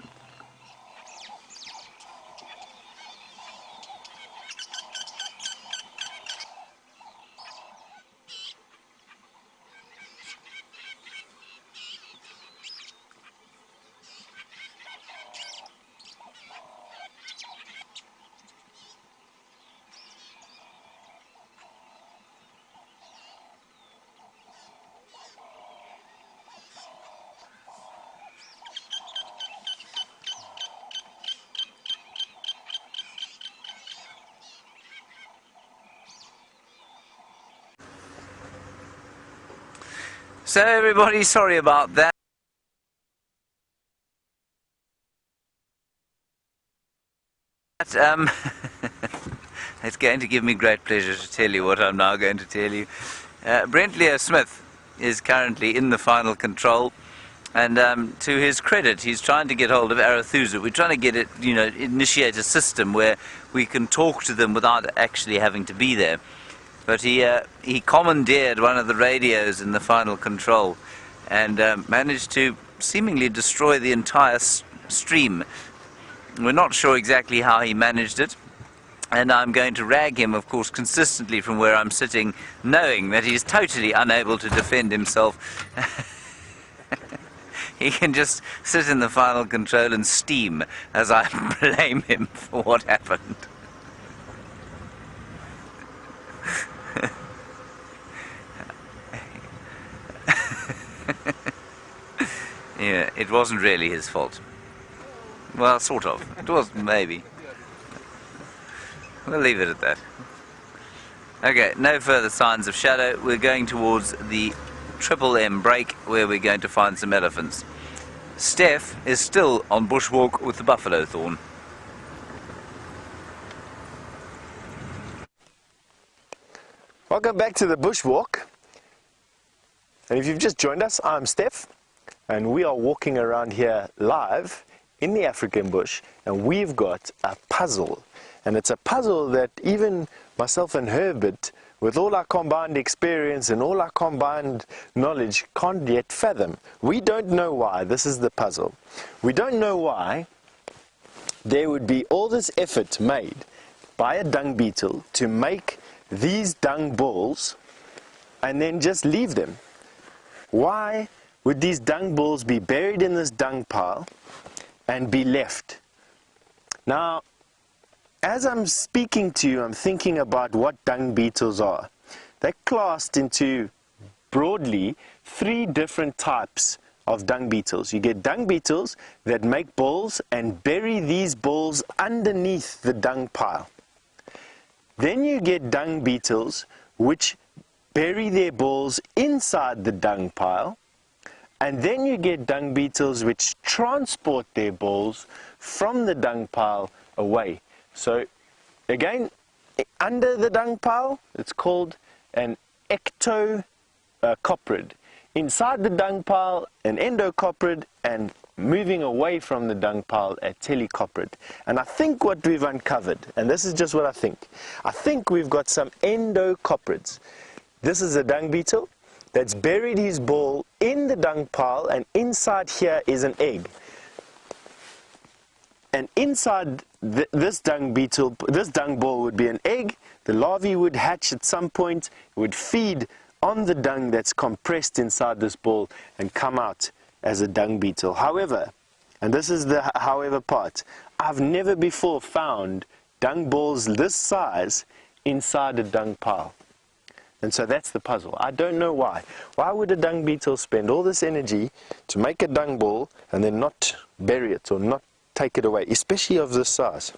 So everybody, sorry about that. It's going to give me great pleasure to tell you what I'm now going to tell you. Brent Leo Smith is currently in the final control, and to his credit, he's trying to get hold of Arathusa. We're trying to get it, initiate a system where we can talk to them without actually having to be there. But he commandeered one of the radios in the final control and managed to seemingly destroy the entire stream. We're not sure exactly how he managed it, and I'm going to rag him, of course, consistently from where I'm sitting, knowing that he's totally unable to defend himself. He can just sit in the final control and steam as I blame him for what happened. Yeah, it wasn't really his fault. Well, sort of. It was, maybe. We'll leave it at that. Okay, no further signs of shadow. We're going towards the Triple M break, where we're going to find some elephants. Stef is still on bushwalk with the buffalo thorn. Welcome back to the bushwalk. And if you've just joined us, I'm Stef, and we are walking around here live in the African bush, and we've got a puzzle. And it's a puzzle that even myself and Herbert, with all our combined experience and all our combined knowledge, can't yet fathom. We don't know why this is the puzzle. We don't know why there would be all this effort made by a dung beetle to make these dung balls and then just leave them. Why would these dung balls be buried in this dung pile and be left? Now, as I'm speaking to you, I'm thinking about what dung beetles are. They're classed into, broadly, 3 different types of dung beetles. You get dung beetles that make balls and bury these balls underneath the dung pile. Then you get dung beetles which bury their balls inside the dung pile. And then you get dung beetles which transport their balls from the dung pile away. So again, under the dung pile, it's called an ectocoprid. Inside the dung pile, an endocoprid, and moving away from the dung pile, a telecoprid. And I think what we've uncovered, and this is just what I think we've got some endocoprids. This is a dung beetle that's buried his ball in the dung pile, and inside here is an egg. And inside this dung ball would be an egg. The larvae would hatch at some point, would feed on the dung that's compressed inside this ball and come out as a dung beetle. However, and this is the however part, I've never before found dung balls this size inside a dung pile. And so that's the puzzle. I don't know why. Why would a dung beetle spend all this energy to make a dung ball and then not bury it or not take it away, especially of this size?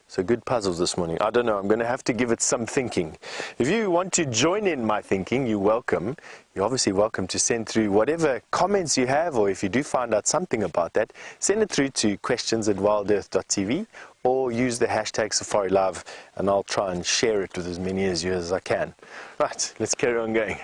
So good puzzles this morning. I don't know, I'm going to have to give it some thinking. If you want to join in my thinking, you're welcome. You're obviously welcome to send through whatever comments you have, or if you do find out something about that, send it through to questions@wildearth.tv or use the hashtag Safari Live, and I'll try and share it with as many of you as I can. Right, let's carry on going.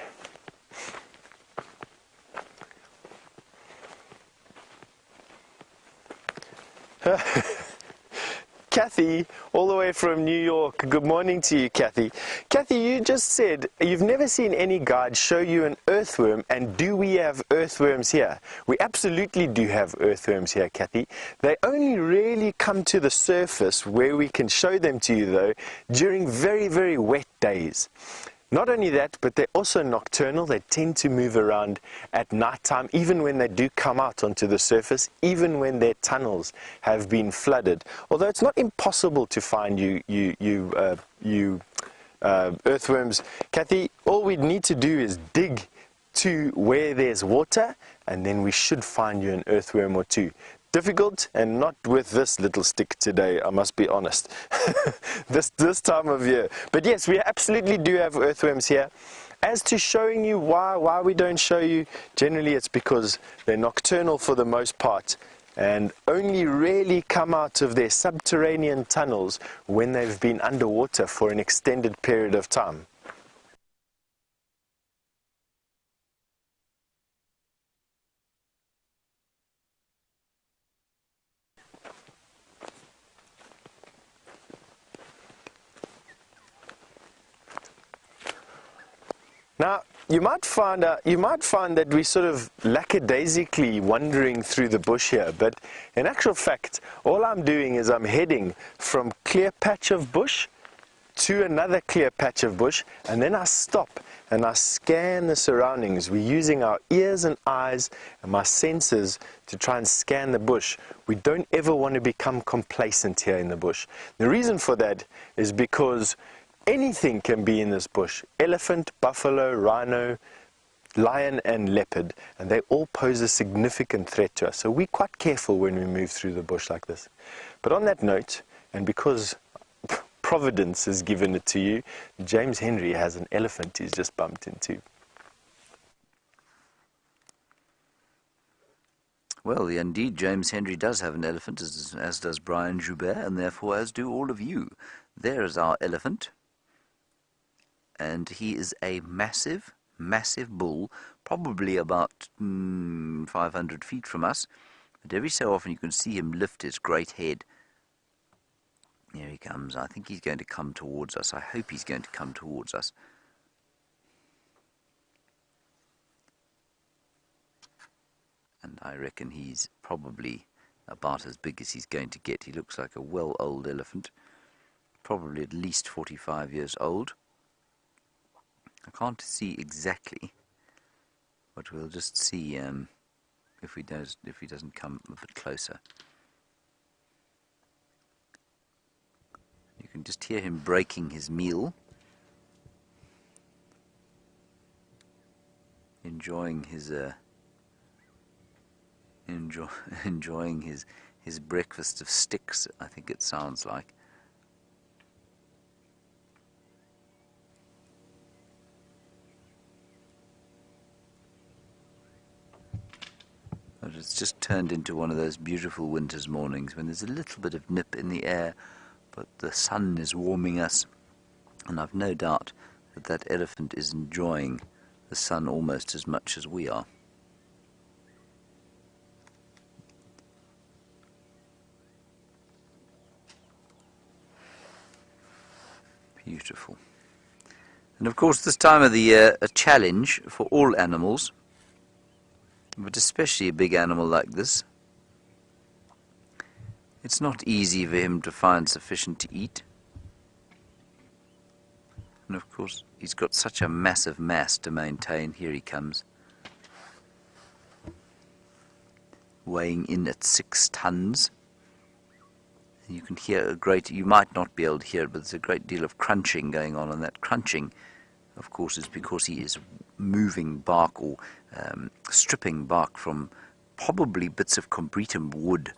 Kathy, all the way from New York. Good morning to you, Kathy. Kathy, you just said you've never seen any guide show you an earthworm, and do we have earthworms here? We absolutely do have earthworms here, Kathy. They only really come to the surface where we can show them to you, though, during very, very wet days. Not only that, but they're also nocturnal. They tend to move around at night time, even when they do come out onto the surface, even when their tunnels have been flooded. Although it's not impossible to find earthworms, Kathy, all we need to do is dig to where there's water, and then we should find you an earthworm or two. Difficult, and not with this little stick today, I must be honest. this time of year. But yes, we absolutely do have earthworms here. As to showing you why we don't show you, generally it's because they're nocturnal for the most part and only really come out of their subterranean tunnels when they've been underwater for an extended period of time. Now, you might find that we sort of lackadaisically wandering through the bush here, but in actual fact, all I'm doing is I'm heading from clear patch of bush to another clear patch of bush, and then I stop and I scan the surroundings. We're using our ears and eyes and my senses to try and scan the bush. We don't ever want to become complacent here in the bush. The reason for that is because anything can be in this bush. Elephant, buffalo, rhino, lion and leopard, and they all pose a significant threat to us. So we're quite careful when we move through the bush like this. But on that note, and because Providence has given it to you, James Henry has an elephant he's just bumped into. Well, indeed, James Henry does have an elephant, as does Brian Joubert, and therefore as do all of you. There is our elephant. And he is a massive, massive bull, probably about 500 feet from us. But every so often you can see him lift his great head. Here he comes. I think he's going to come towards us. I hope he's going to come towards us. And I reckon he's probably about as big as he's going to get. He looks like a well-old elephant, probably at least 45 years old. I can't see exactly, but we'll just see if he doesn't come a bit closer. You can just hear him breaking his meal, enjoying his enjoying his breakfast of sticks, I think it sounds like. But it's just turned into one of those beautiful winter's mornings when there's a little bit of nip in the air, but the sun is warming us, and I've no doubt that that elephant is enjoying the sun almost as much as we are. Beautiful. And of course this time of the year, a challenge for all animals, but especially a big animal like this, It's not easy for him to find sufficient to eat. And of course, he's got such a massive mass to maintain. Here he comes. Weighing in at 6 tons. And you can hear you might not be able to hear it, but there's a great deal of crunching going on. And that crunching, of course, is because he is moving bark or stripping bark from probably bits of combretum wood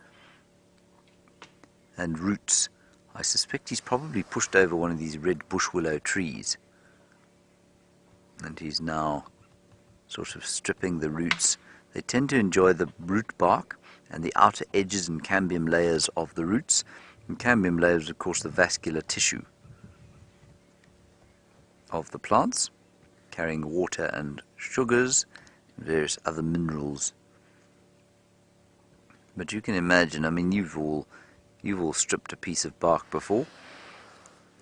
and roots. I suspect he's probably pushed over one of these red bush willow trees, and he's now sort of stripping the roots. They tend to enjoy the root bark and the outer edges and cambium layers of the roots. And cambium layers, of course, the vascular tissue of the plants, carrying water and sugars and various other minerals. But you can imagine, I mean, you've all stripped a piece of bark before,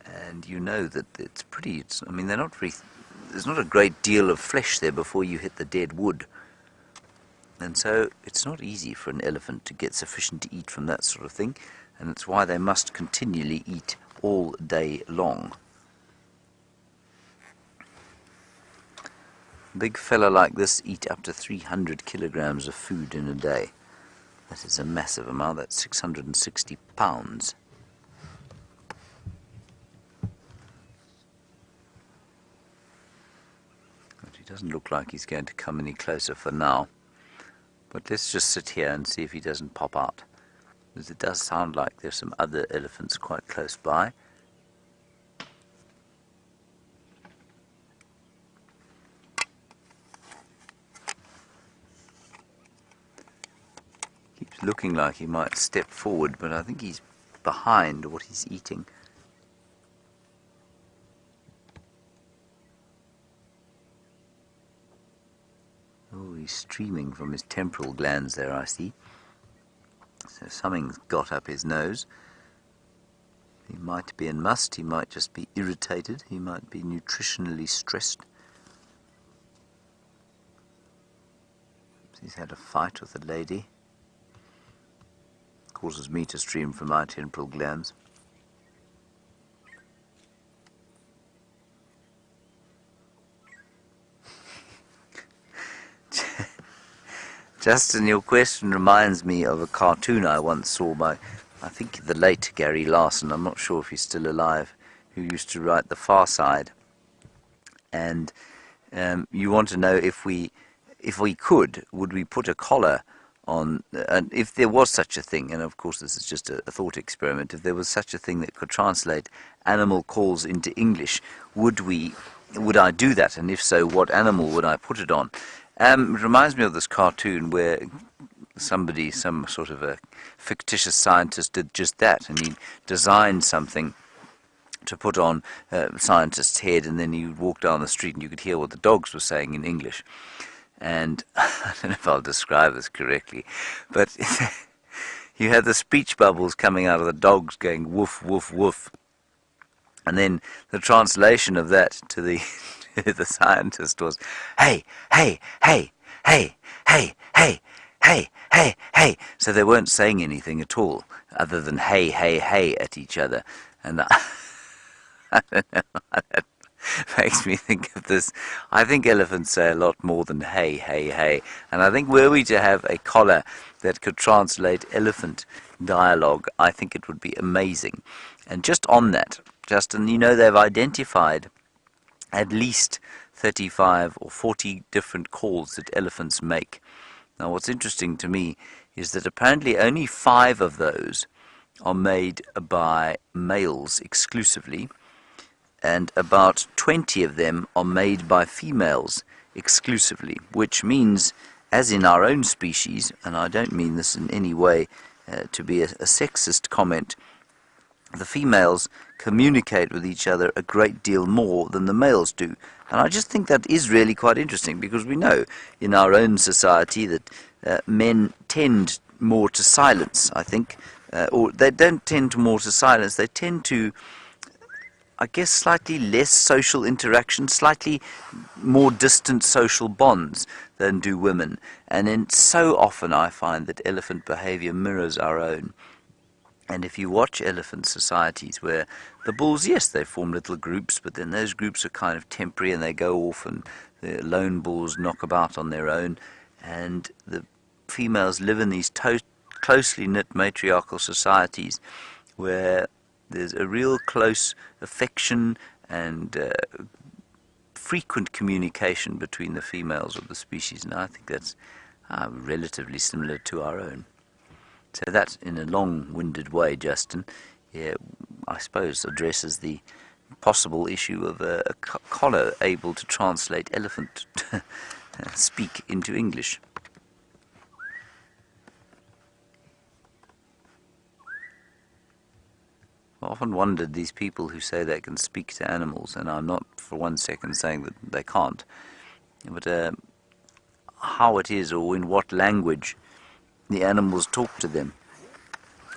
and you know that I mean, there's not a great deal of flesh there before you hit the dead wood. And so it's not easy for an elephant to get sufficient to eat from that sort of thing, and it's why they must continually eat all day long. A big fella like this eat up to 300 kilograms of food in a day. That is a massive amount. That's 660 pounds. But he doesn't look like he's going to come any closer for now. But let's just sit here and see if he doesn't pop out. Because it does sound like there's some other elephants quite close by. Keeps looking like he might step forward, but I think he's behind what he's eating. Oh, he's streaming from his temporal glands there, I see. So something's got up his nose. He might be in must, he might just be irritated, he might be nutritionally stressed. He's had a fight with a lady. Causes me to stream from my temporal glands. Justin, your question reminds me of a cartoon I once saw by, I think, the late Gary Larson. I'm not sure if he's still alive, who used to write The Far Side. And you want to know if we could, would we put a collar on, and if there was such a thing, and of course this is just a thought experiment, if there was such a thing that could translate animal calls into English, would I do that? And if so, what animal would I put it on? It reminds me of this cartoon where some sort of a fictitious scientist did just that, and he designed something to put on a scientist's head, and then he would walk down the street and you could hear what the dogs were saying in English. And I don't know if I'll describe this correctly, but you had the speech bubbles coming out of the dogs going woof, woof, woof. And then the translation of that to the scientist was, hey, hey, hey, hey, hey, hey, hey, hey, hey. So they weren't saying anything at all other than hey, hey, hey at each other. And I don't know why that makes me think of this. I think elephants say a lot more than hey, hey, hey. And I think were we to have a collar that could translate elephant dialogue, I think it would be amazing. And just on that, Justin, you know, they've identified at least 35 or 40 different calls that elephants make. Now, what's interesting to me is that apparently only 5 of those are made by males exclusively, and about 20 of them are made by females exclusively, which means, as in our own species, and I don't mean this in any way to be a sexist comment, the females communicate with each other a great deal more than the males do. And I just think that is really quite interesting, because we know in our own society that men tend more to silence, I think, or they don't tend to more to silence, they tend to, I guess, slightly less social interaction, slightly more distant social bonds than do women. And then so often I find that elephant behavior mirrors our own. And if you watch elephant societies where the bulls, yes, they form little groups, but then those groups are kind of temporary and they go off and the lone bulls knock about on their own, and the females live in these closely knit matriarchal societies where there's a real close affection and frequent communication between the females of the species, and I think that's relatively similar to our own. So that, in a long-winded way, Justin, yeah, I suppose addresses the possible issue of a collar able to translate elephant speak into English. I often wondered, these people who say they can speak to animals, and I'm not for one second saying that they can't, but how it is or in what language the animals talk to them,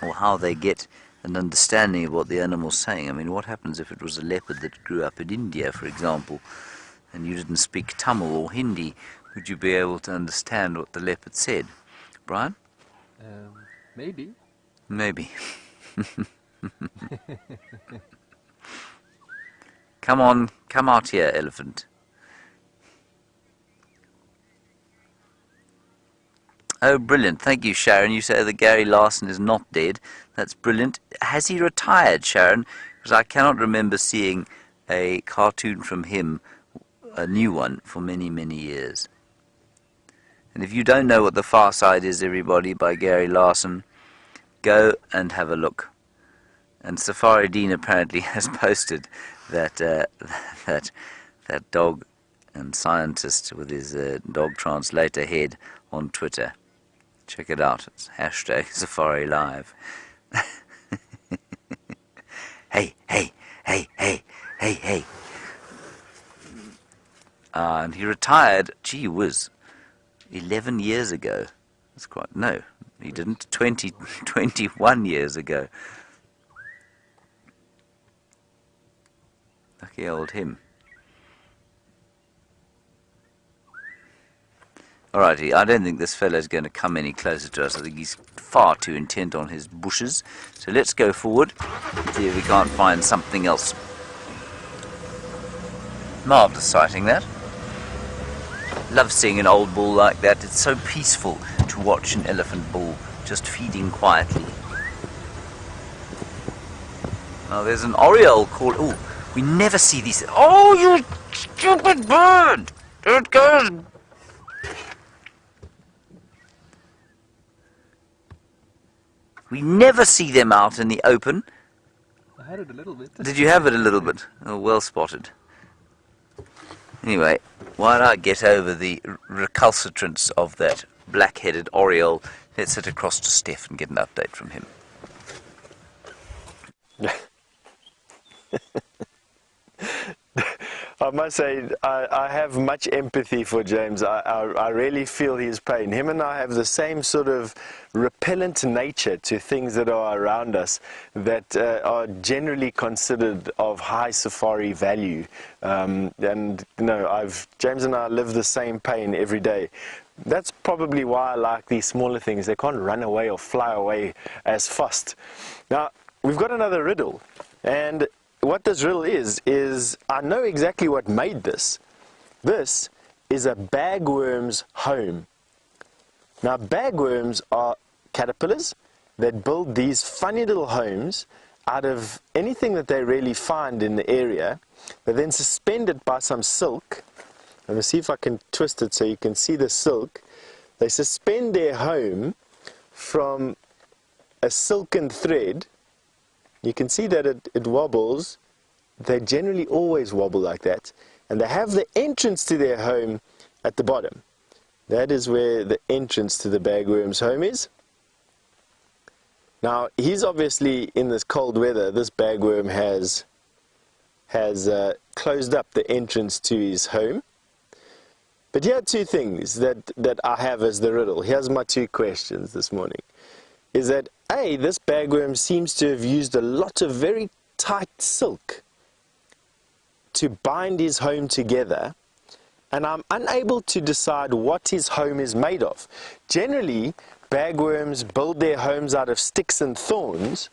or how they get an understanding of what the animal's saying. I mean, what happens if it was a leopard that grew up in India, for example, and you didn't speak Tamil or Hindi? Would you be able to understand what the leopard said? Brian? Maybe. Maybe. Come on, come out here, elephant. Oh, brilliant. Thank you, Sharon. You say that Gary Larson is not dead. That's brilliant. Has he retired, Sharon? Because I cannot remember seeing a cartoon from him, a new one, for many, many years. And if you don't know what The Far Side is, everybody, by Gary Larson, go and have a look. And Safari Dean apparently has posted that that dog and scientist with his dog translator head on Twitter. Check it out. It's hashtag Safari Live. Hey, hey, hey, hey, hey, hey. And he retired, gee whiz, 11 years ago. That's quite, no, he didn't, 21 years ago. Lucky old him. Alrighty, I don't think this fellow's going to come any closer to us. I think he's far too intent on his bushes. So let's go forward, see if we can't find something else. Marvellous sighting, that. Love seeing an old bull like that. It's so peaceful to watch an elephant bull just feeding quietly. Now there's an oriole called... Oh, we never see these... Oh, you stupid bird! It goes... We never see them out in the open. I had it a little bit. Did you have it a little bit? Oh, well spotted. Anyway, while I get over the recalcitrance of that black-headed oriole, let's head across to Stef and get an update from him. I must say, I have much empathy for James. I really feel his pain. Him and I have the same sort of repellent nature to things that are around us that are generally considered of high safari value. And, you know, James and I live the same pain every day. That's probably why I like these smaller things. They can't run away or fly away as fast. Now, we've got another riddle. And what this riddle is I know exactly what made this. This is a bagworm's home. Now, bagworms are caterpillars that build these funny little homes out of anything that they really find in the area. They then suspend it by some silk. Let me see if I can twist it so you can see the silk. They suspend their home from a silken thread. You can see that it wobbles. They generally always wobble like that. And they have the entrance to their home at the bottom. That is where the entrance to the bagworm's home is. Now, he's obviously in this cold weather. This bagworm has closed up the entrance to his home. But here are two things that I have as the riddle. Here's my two questions this morning. Is that, A, this bagworm seems to have used a lot of very tight silk to bind his home together, and I'm unable to decide what his home is made of. Generally, bagworms build their homes out of sticks and thorns,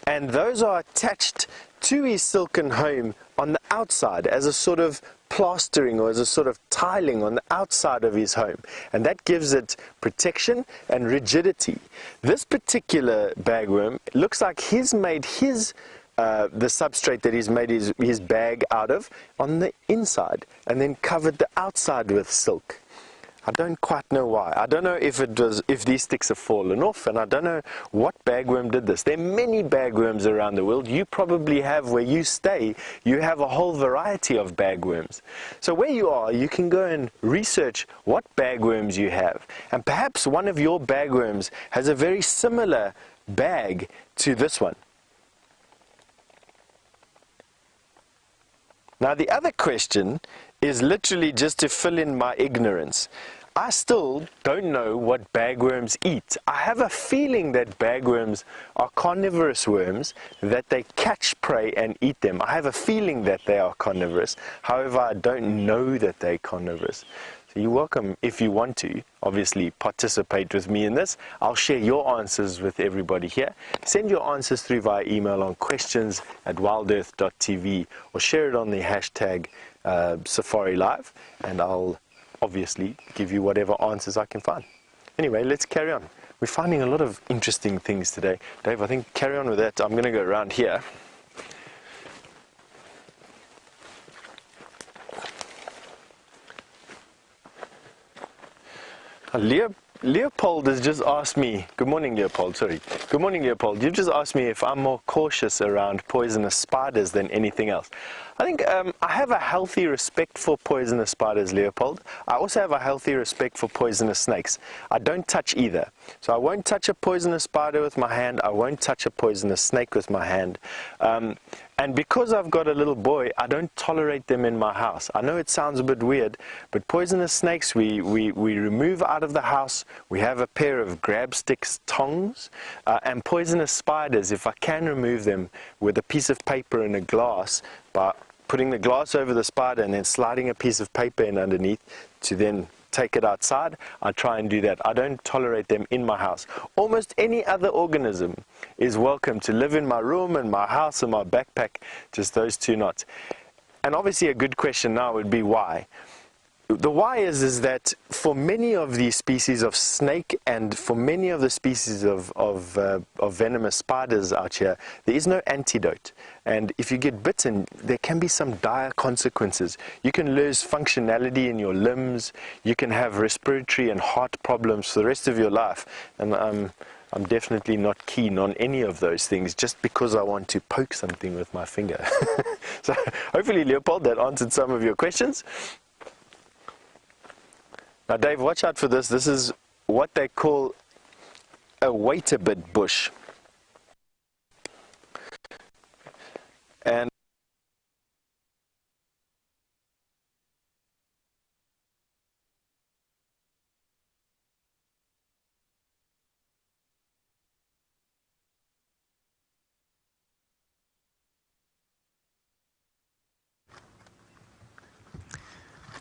and those are attached to his silken home on the outside as a sort of plastering or as a sort of tiling on the outside of his home, and that gives it protection and rigidity. This particular bagworm looks like he's made his the substrate that he's made his bag out of on the inside and then covered the outside with silk. I don't quite know why. I don't know if these sticks have fallen off, and I don't know what bagworm did this. There are many bagworms around the world. You probably have, where you stay, you have a whole variety of bagworms. So where you are, you can go and research what bagworms you have. And perhaps one of your bagworms has a very similar bag to this one. Now the other question is literally just to fill in my ignorance. I still don't know what bagworms eat. I have a feeling that bagworms are carnivorous worms, that they catch prey and eat them. I have a feeling that they are carnivorous. However, I don't know that they're carnivorous. So you're welcome, if you want to, obviously participate with me in this. I'll share your answers with everybody here. Send your answers through via email on questions@wildearth.tv, or share it on the hashtag Safari Live, and I'll obviously give you whatever answers I can find. Anyway, let's carry on. We're finding a lot of interesting things today. Dave, I think carry on with that. I'm going to go around here. Leopold has just asked me, good morning Leopold, sorry. Good morning Leopold, you've just asked me if I'm more cautious around poisonous spiders than anything else. I think I have a healthy respect for poisonous spiders, Leopold. I also have a healthy respect for poisonous snakes. I don't touch either. So I won't touch a poisonous spider with my hand, I won't touch a poisonous snake with my hand. And because I've got a little boy, I don't tolerate them in my house. I know it sounds a bit weird, but poisonous snakes we remove out of the house. We have a pair of grab sticks, tongs, and poisonous spiders, if I can remove them with a piece of paper and a glass, by putting the glass over the spider and then sliding a piece of paper in underneath to then take it outside, I try and do that. I don't tolerate them in my house. Almost any other organism is welcome to live in my room, in my house, in my backpack, just those two not. And obviously a good question now would be why. The why is that for many of these species of snake and for many of the species of venomous spiders out here, there is no antidote. And if you get bitten, there can be some dire consequences. You can lose functionality in your limbs, you can have respiratory and heart problems for the rest of your life. And I'm definitely not keen on any of those things just because I want to poke something with my finger. So hopefully, Leopold, that answered some of your questions. Now Dave, watch out for this. This is what they call a wait-a-bit bush. And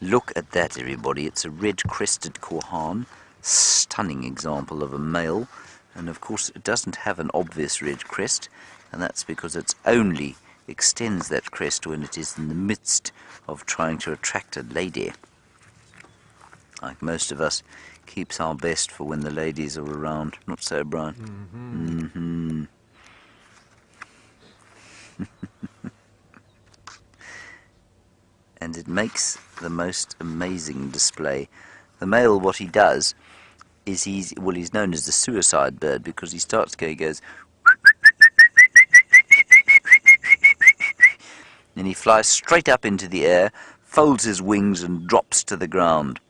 look at that, everybody. It's a red-crested korhaan, stunning example of a male, and of course it doesn't have an obvious red crest, and that's because it only extends that crest when it is in the midst of trying to attract a lady. Like most of us, keeps our best for when the ladies are around. Not so, Brian? Mm-hmm. And it makes the most amazing display. The male, what he does is he's known as the suicide bird because he starts going, he goes, and he flies straight up into the air, folds his wings and drops to the ground.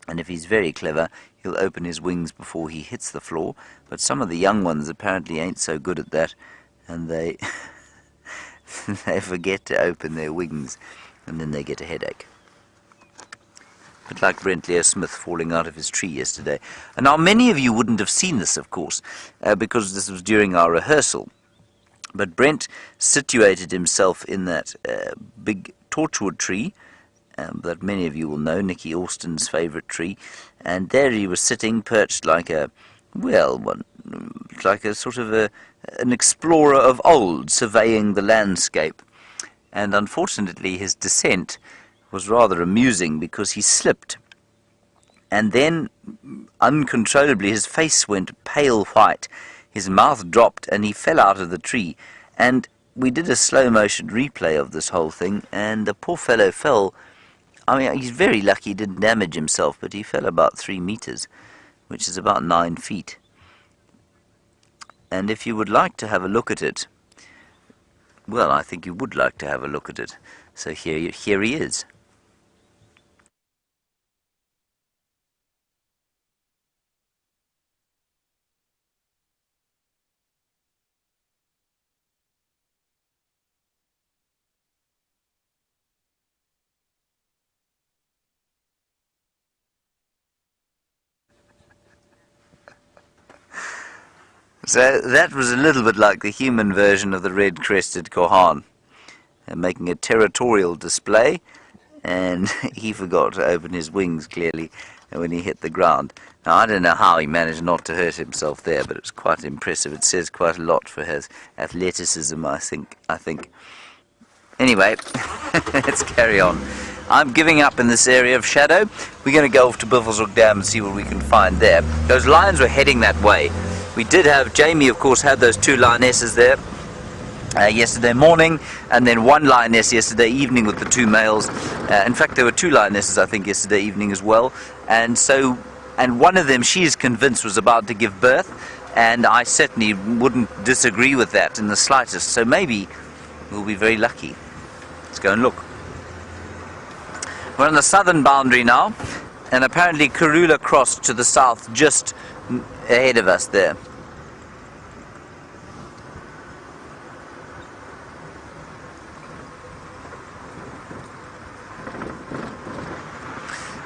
And if he's very clever, he'll open his wings before he hits the floor. But some of the young ones apparently ain't so good at that, and they they forget to open their wings, and then they get a headache. But like Brent Leo Smith falling out of his tree yesterday. And now many of you wouldn't have seen this, of course, because this was during our rehearsal. But Brent situated himself in that big torchwood tree that many of you will know, Nicky Austin's favourite tree. And there he was sitting, perched like a, well, one like a sort of an explorer of old, surveying the landscape. And unfortunately his descent was rather amusing because he slipped. And then, uncontrollably, his face went pale white, his mouth dropped, and he fell out of the tree. And we did a slow-motion replay of this whole thing, and the poor fellow fell. I mean, he's very lucky he didn't damage himself, but he fell about 3 meters, which is about 9 feet. And if you would like to have a look at it, well, I think you would like to have a look at it. So here he is. So that was a little bit like the human version of the red-crested kohan, making a territorial display, and he forgot to open his wings clearly when he hit the ground. Now I don't know how he managed not to hurt himself there, but it was quite impressive. It says quite a lot for his athleticism, I think. Anyway, let's carry on. I'm giving up in this area of shadow. We're going to go off to Buffelshoek Dam and see what we can find there. Those lions were heading that way. We did have, Jamie of course had those 2 lionesses there yesterday morning, and then 1 lioness yesterday evening with the 2 males. In fact there were 2 lionesses I think yesterday evening as well, and one of them, she is convinced, was about to give birth, and I certainly wouldn't disagree with that in the slightest, so maybe we'll be very lucky. Let's go and look. We're on the southern boundary now, and apparently Karula crossed to the south just ahead of us there.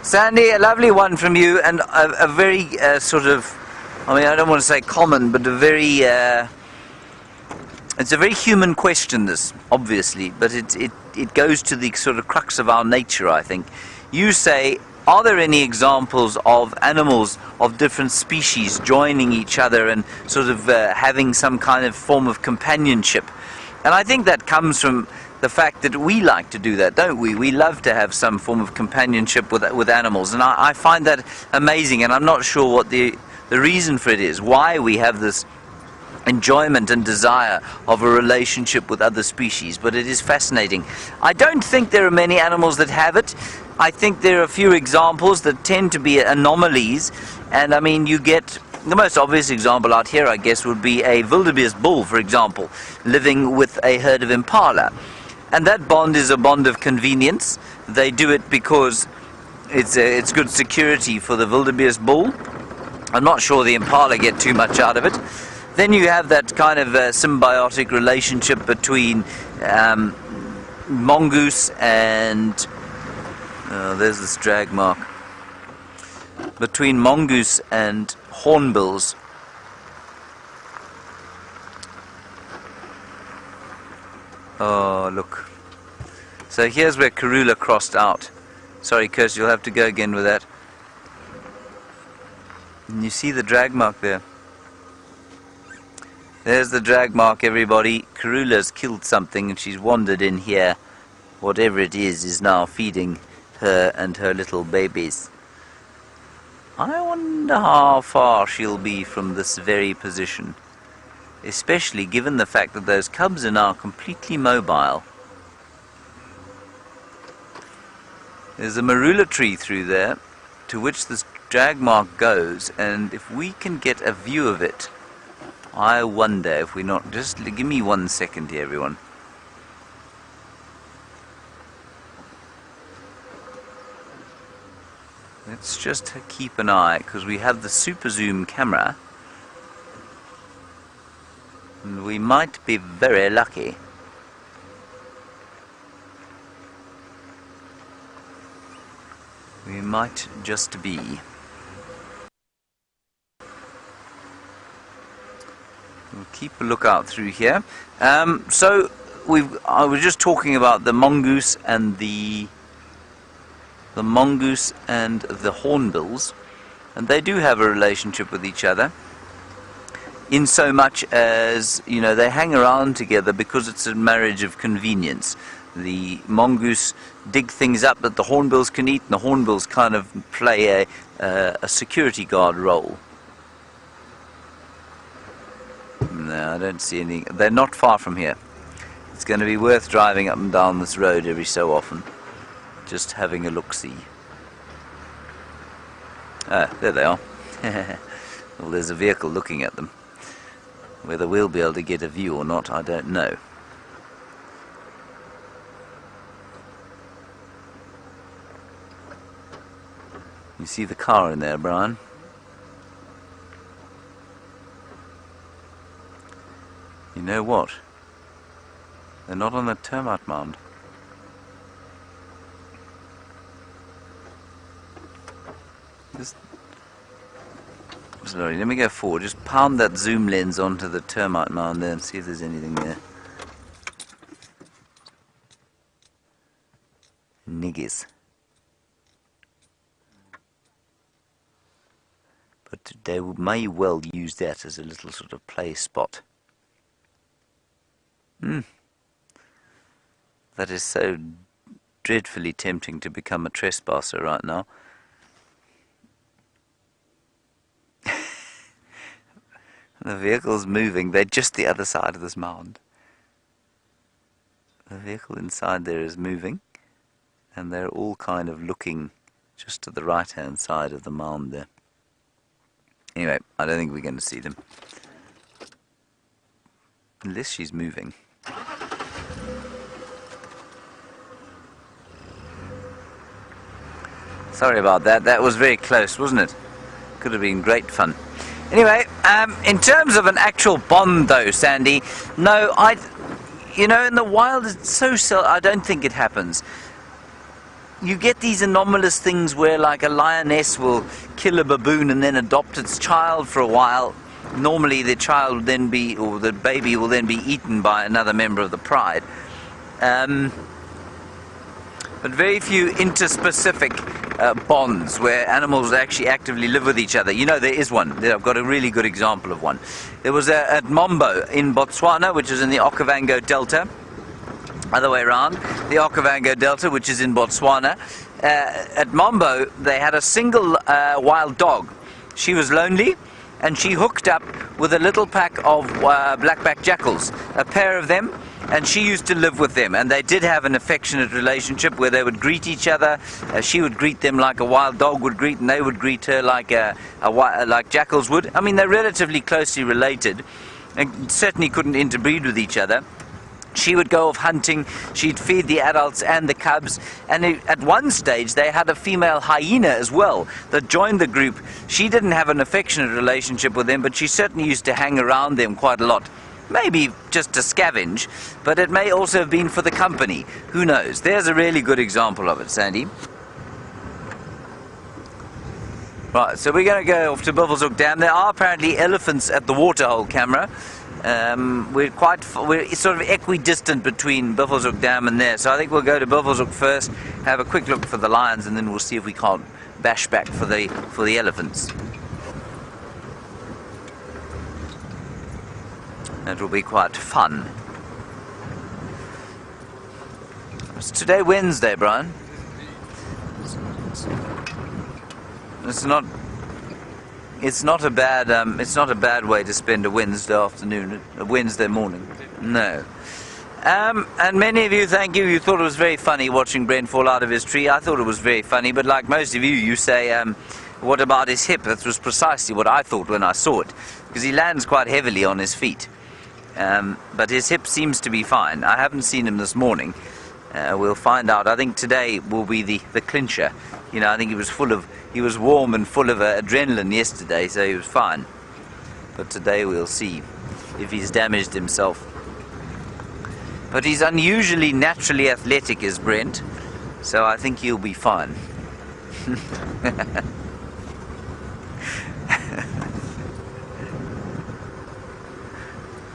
Sandy, a lovely one from you, and a very sort of, I mean, I don't want to say common, but a very, it's a very human question, this, obviously, but it goes to the sort of crux of our nature, I think. You say, are there any examples of animals of different species joining each other and sort of having some kind of form of companionship? And I think that comes from the fact that we like to do that, don't we? We love to have some form of companionship with animals, and I find that amazing, and I'm not sure what the reason for it is, why we have this enjoyment and desire of a relationship with other species, but it is fascinating. I don't think there are many animals that have it. I think there are a few examples that tend to be anomalies, and I mean, you get the most obvious example out here, I guess, would be a wildebeest bull, for example, living with a herd of impala. And that bond is a bond of convenience. They do it because it's good security for the wildebeest bull. I'm not sure the impala get too much out of it. Then you have that kind of symbiotic relationship between mongoose and there's this drag mark. Between mongoose and hornbills. Oh, look. So here's where Karula crossed out. Sorry, Kirst, you'll have to go again with that. And you see the drag mark there. There's the drag mark, everybody. Karula's killed something and she's wandered in here. Whatever it is now feeding her and her little babies. I wonder how far she'll be from this very position, especially given the fact that those cubs are now completely mobile. There's a marula tree through there to which this drag mark goes, and if we can get a view of it, I wonder if we're not, just give me 1 second here, everyone. Let's just keep an eye, because we have the super zoom camera, and we might be very lucky. We might just be. We'll keep a lookout through here. So I was just talking about the mongoose and the hornbills, and they do have a relationship with each other. in so much as, you know, they hang around together because it's a marriage of convenience. The mongoose dig things up that the hornbills can eat, and the hornbills kind of play a security guard role. No, I don't see any. They're not far from here. It's going to be worth driving up and down this road every so often, just having a look-see. Ah, there they are. Well, there's a vehicle looking at them. Whether we'll be able to get a view or not, I don't know. You see the car in there, Brian? You know what? They're not on the termite mound. Sorry, let me go forward. Just pound that zoom lens onto the termite mound there and see if there's anything there. Niggers. But they may well use that as a little sort of play spot. That is so dreadfully tempting to become a trespasser right now. The vehicle's moving. They're just the other side of this mound. The vehicle inside there is moving, and they're all kind of looking just to the right-hand side of the mound there. Anyway, I don't think we're going to see them. Unless she's moving. Sorry about that. That was very close, wasn't it? Could have been great fun. Anyway, in terms of an actual bond though, Sandy, no, you know, in the wild, it's so I don't think it happens. You get these anomalous things where, like, a lioness will kill a baboon and then adopt its child for a while. Normally the child will then be, or the baby will then be eaten by another member of the pride. But very few interspecific bonds where animals actually actively live with each other. You know, there is one. I've got a really good example of one. There was at Mombo in Botswana, which is in the Okavango Delta. Other way around, the Okavango Delta, which is in Botswana. At Mombo, they had a single wild dog. She was lonely, and she hooked up with a little pack of black-backed jackals, a pair of them, and she used to live with them, and they did have an affectionate relationship where they would greet each other. She would greet them like a wild dog would greet, and they would greet her like like jackals would. I mean, they're relatively closely related, and certainly couldn't interbreed with each other. She would go off hunting, she'd feed the adults and the cubs, and at one stage they had a female hyena as well that joined the group. She didn't have an affectionate relationship with them, but she certainly used to hang around them quite a lot. Maybe just to scavenge, but it may also have been for the company. Who knows? There's a really good example of it, Sandy. Right, so we're going to go off to Buffelshoek Dam. There are apparently elephants at the waterhole camera. We're sort of equidistant between Buffelshoek Dam and there, so I think we'll go to Buffelshoek first, have a quick look for the lions, and then we'll see if we can't bash back for the elephants. It will be quite fun. It's today Wednesday, Brian. It's not a bad way to spend a Wednesday afternoon, a Wednesday morning. No. And many of you, thank you, you thought it was very funny watching Brent fall out of his tree. I thought it was very funny, but like most of you, you say, what about his hip? That was precisely what I thought when I saw it, because he lands quite heavily on his feet. But his hip seems to be fine. I haven't seen him this morning. We'll find out. I think today will be the clincher. You know, I think he was warm and full of adrenaline yesterday, so he was fine. But today we'll see if he's damaged himself. But he's unusually naturally athletic, is Brent, so I think he'll be fine.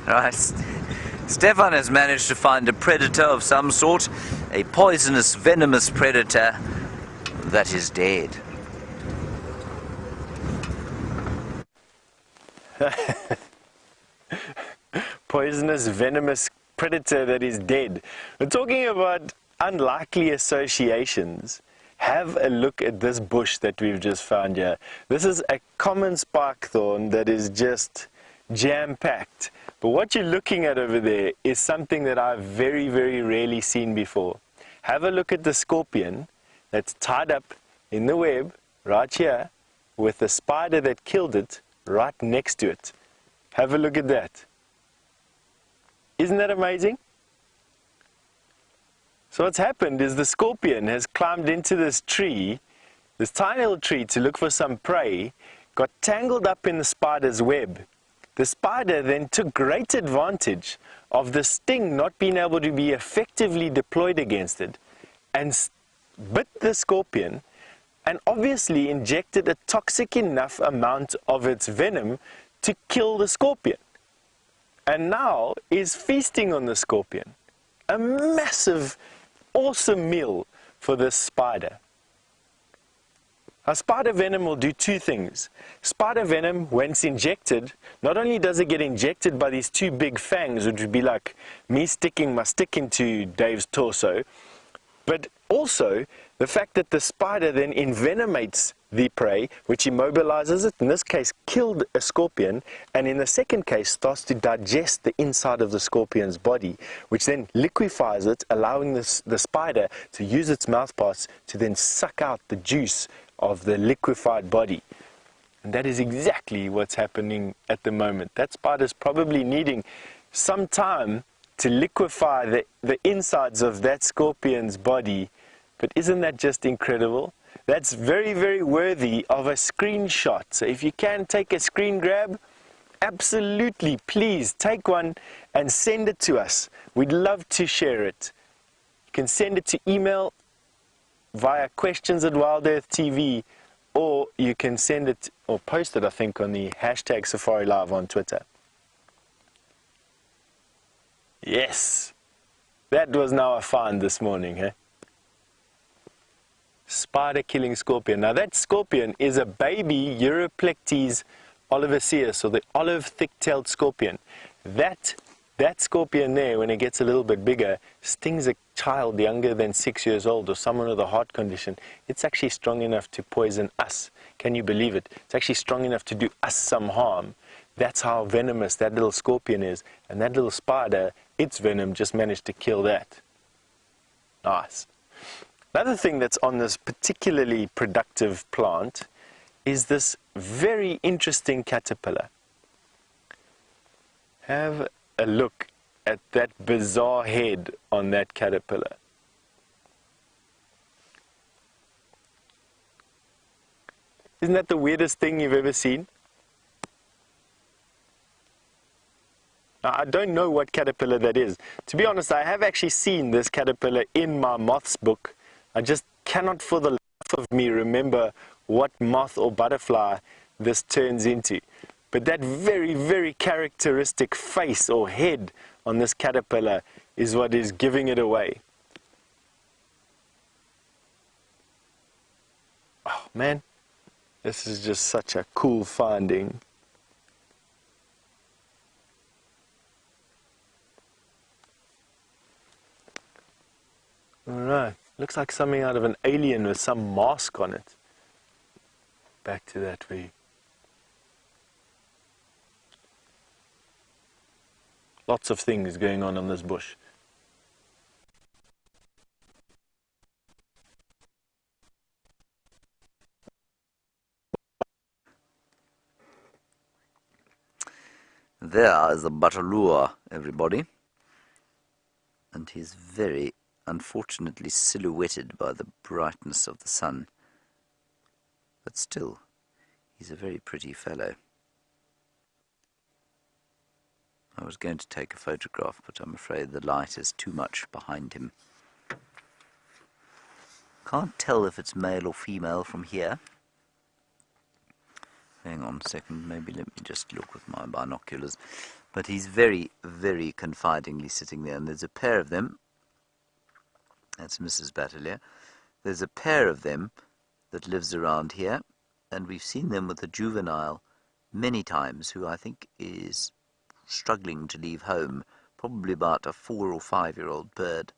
Right. Stefan has managed to find a predator of some sort, a poisonous, venomous predator that is dead. poisonous, venomous predator that is dead. We're talking about unlikely associations. Have a look at this bush that we've just found here. This is a common spike thorn that is just jam-packed. But what you're looking at over there is something that I've very, very rarely seen before. Have a look at the scorpion that's tied up in the web right here with the spider that killed it right next to it. Have a look at that. Isn't that amazing? So what's happened is the scorpion has climbed into this tree, this tiny little tree, to look for some prey, got tangled up in the spider's web. The spider then took great advantage of the sting not being able to be effectively deployed against it and bit the scorpion, and obviously injected a toxic enough amount of its venom to kill the scorpion. And now is feasting on the scorpion. A massive, awesome meal for this spider. Now, spider venom will do two things. Spider venom, when it's injected, not only does it get injected by these two big fangs, which would be like me sticking my stick into Dave's torso, but also the fact that the spider then envenomates the prey, which immobilizes it, in this case killed a scorpion, and in the second case starts to digest the inside of the scorpion's body, which then liquefies it, allowing the spider to use its mouthparts to then suck out the juice of the liquefied body. And that is exactly what's happening at the moment. That spider's probably needing some time to liquefy the insides of that scorpion's body. But isn't that just incredible? That's very, very worthy of a screenshot. So if you can take a screen grab, absolutely, please take one and send it to us. We'd love to share it. You can send it to email via questions@WildEarth.tv, or you can send it or post it, I think, on the hashtag Safari Live on Twitter. Yes, that was now a find this morning, eh? Spider killing scorpion. Now that scorpion is a baby Europlectes olivaceus, or the olive thick-tailed scorpion. That scorpion there, when it gets a little bit bigger, stings a child younger than 6 years old or someone with a heart condition. It's actually strong enough to poison us. Can you believe it? It's actually strong enough to do us some harm. That's how venomous that little scorpion is. And that little spider, its venom just managed to kill that. Nice. Another thing that's on this particularly productive plant is this very interesting caterpillar. Have a look at that bizarre head on that caterpillar. Isn't that the weirdest thing you've ever seen? Now, I don't know what caterpillar that is. To be honest, I have actually seen this caterpillar in my moths book. I just cannot for the life of me remember what moth or butterfly this turns into. But that very, very characteristic face or head on this caterpillar is what is giving it away. Oh man, this is just such a cool finding. Alright, looks like something out of an Alien with some mask on it. Back to that view. Lots of things going on this bush. There is the Batalua, everybody. And he's very unfortunately silhouetted by the brightness of the sun. But still, he's a very pretty fellow. I was going to take a photograph, but I'm afraid the light is too much behind him. Can't tell if it's male or female from here. Hang on a second, maybe let me just look with my binoculars. But he's very, very confidingly sitting there, and there's a pair of them. That's Mrs. Batalua. There's a pair of them that lives around here, and we've seen them with a juvenile many times, who I think is struggling to leave home, probably about a 4 or 5-year-old bird.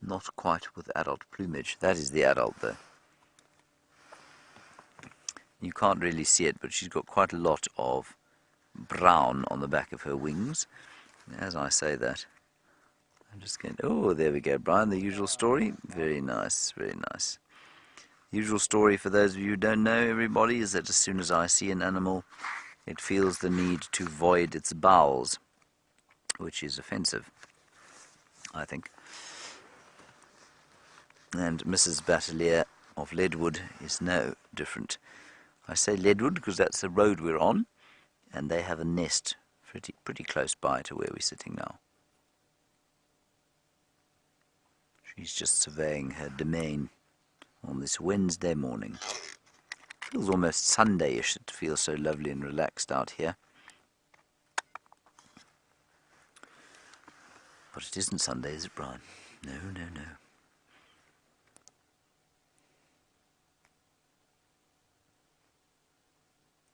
Not quite with adult plumage. That is the adult though. You can't really see it, but she's got quite a lot of brown on the back of her wings. As I say that, I'm just going, oh, there we go, Brian, the usual story. Very nice, very nice. Usual story, for those of you who don't know, everybody, is that as soon as I see an animal, it feels the need to void its bowels, which is offensive, I think. And Mrs. Batelier of Leadwood is no different. I say Leadwood because that's the road we're on, and they have a nest pretty close by to where we're sitting now. She's just surveying her domain on this Wednesday morning. Feels almost Sunday-ish. It feels so lovely and relaxed out here. But it isn't Sunday, is it, Brian? No, no, no.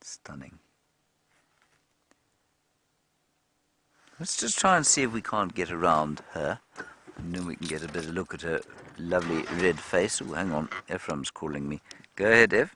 Stunning. Let's just try and see if we can't get around her, and then we can get a better look at her lovely red face. Oh, hang on, Ephraim's calling me. Go ahead, Ev.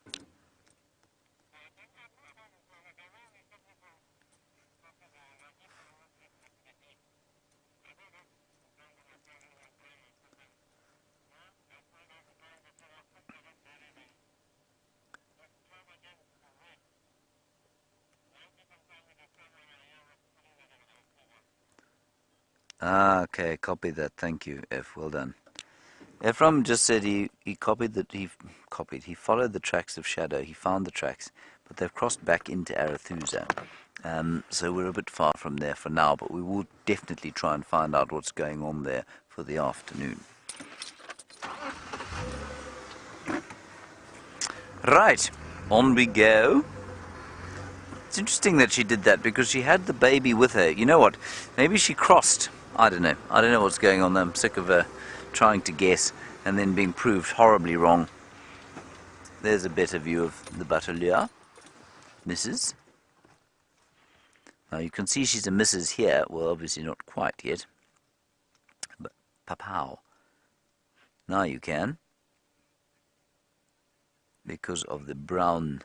Ah, okay, copy that. Thank you, F. Well done. Ephraim just said he followed the tracks of Shadow. He found the tracks, but they've crossed back into Arethusa. So we're a bit far from there for now, but we will definitely try and find out what's going on there for the afternoon. Right, on we go. It's interesting that she did that because she had the baby with her. You know what? Maybe she crossed. I don't know. I don't know what's going on. I'm sick of trying to guess and then being proved horribly wrong. There's a better view of the Batelier. Mrs. Now you can see she's a Mrs. here. Well, obviously not quite yet. But papow. Now you can. Because of the brown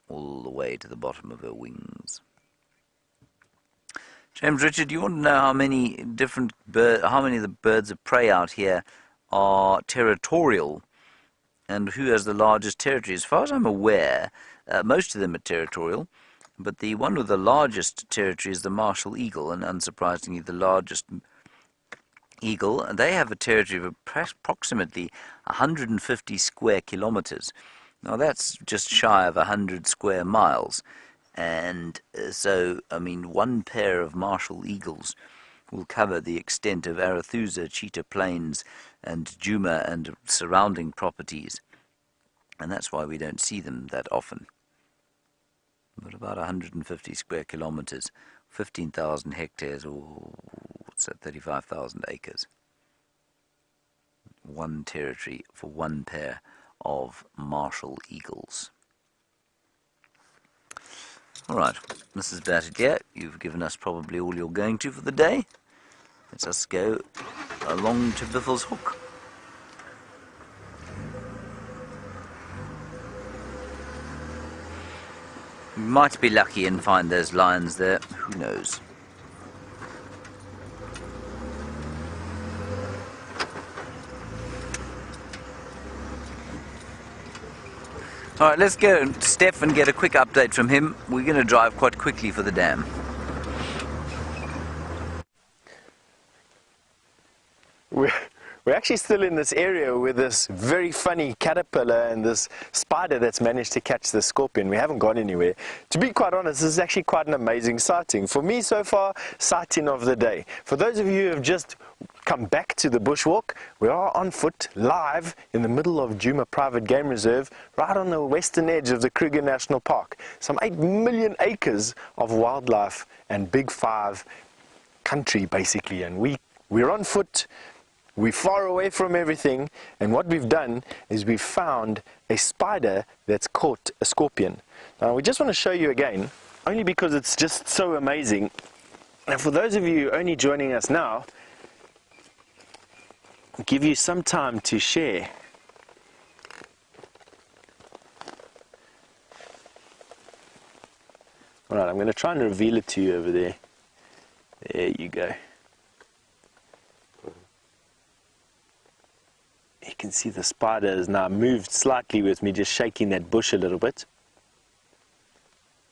all the way to the bottom of her wings. James Richard, do you want to know how many of the birds of prey out here are territorial, and who has the largest territory? As far as I'm aware, most of them are territorial, but the one with the largest territory is the Martial eagle, and unsurprisingly the largest eagle. And they have a territory of approximately 150 square kilometers. Now that's just shy of 100 square miles. And so, I mean, one pair of Martial eagles will cover the extent of Arethusa, Cheetah Plains, and Djuma and surrounding properties. And that's why we don't see them that often. But about 150 square kilometers, 15,000 hectares, or what's that, 35,000 acres. One territory for one pair of Martial eagles. All right, Mrs. Battier, you've given us probably all you're going to for the day. Let us go along to Biffle's Hook. We might be lucky and find those lions there. Who knows? All right, let's go to Stef and get a quick update from him. We're going to drive quite quickly for the dam. We're actually still in this area with this very funny caterpillar and this spider that's managed to catch the scorpion. We haven't gone anywhere. To be quite honest, this is actually quite an amazing sighting. For me so far, sighting of the day. For those of you who have just come back to the bushwalk, we are on foot, live, in the middle of Djuma Private Game Reserve, right on the western edge of the Kruger National Park. Some 8 million acres of wildlife and Big Five country, basically. And we're on foot. We're far away from everything, and what we've done is we've found a spider that's caught a scorpion. Now we just want to show you again, only because it's just so amazing. And for those of you only joining us now, I'll give you some time to share. Alright, I'm going to try and reveal it to you over there. There you go. You can see the spider has now moved slightly with me just shaking that bush a little bit.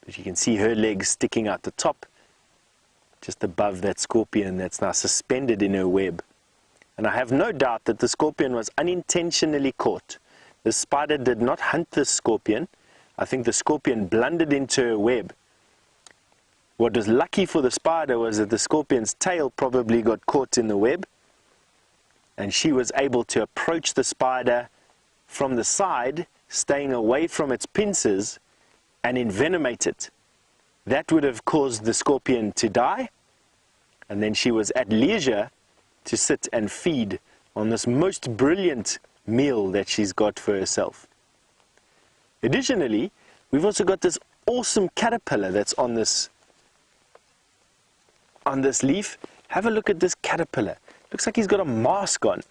But you can see her legs sticking out the top, just above that scorpion that's now suspended in her web. And I have no doubt that the scorpion was unintentionally caught. The spider did not hunt the scorpion. I think the scorpion blundered into her web. What was lucky for the spider was that the scorpion's tail probably got caught in the web, and she was able to approach the spider from the side, staying away from its pincers, and envenomate it. That would have caused the scorpion to die, and then she was at leisure to sit and feed on this most brilliant meal that she's got for herself. Additionally, we've also got this awesome caterpillar that's on this leaf. Have a look at this caterpillar. Looks like he's got a mask on.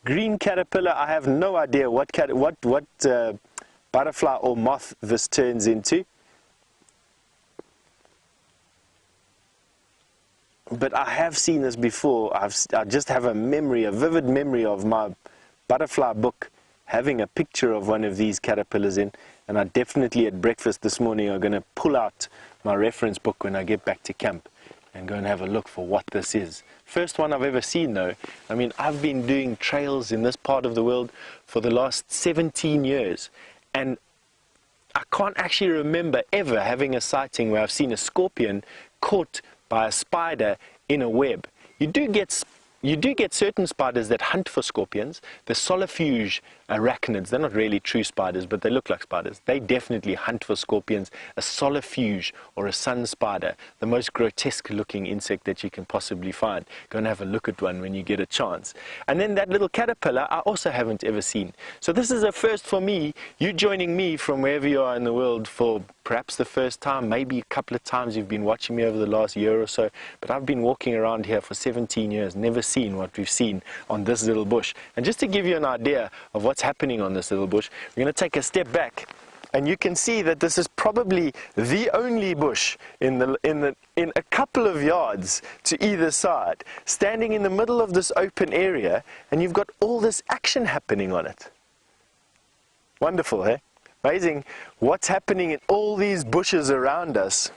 Green caterpillar. I have no idea what butterfly or moth this turns into. But I have seen this before. I just have a memory, a vivid memory of my butterfly book having a picture of one of these caterpillars in. And I definitely at breakfast this morning are going to pull out my reference book when I get back to camp and go and have a look for what this is. First one I've ever seen though. I mean, I've been doing trails in this part of the world for the last 17 years. And I can't actually remember ever having a sighting where I've seen a scorpion caught by a spider in a web. You do get certain spiders that hunt for scorpions. The solifuge arachnids, they're not really true spiders, but they look like spiders. They definitely hunt for scorpions. A solifuge or a sun spider, the most grotesque looking insect that you can possibly find. Go and have a look at one when you get a chance. And then that little caterpillar I also haven't ever seen. So this is a first for me. You joining me from wherever you are in the world for perhaps the first time, maybe a couple of times you've been watching me over the last year or so, but I've been walking around here for 17 years, never seen what we've seen on this little bush. And just to give you an idea of what's happening on this little bush, we're going to take a step back, and you can see that this is probably the only bush in a couple of yards to either side, standing in the middle of this open area, and you've got all this action happening on it. Wonderful, eh? Amazing what's happening in all these bushes around us.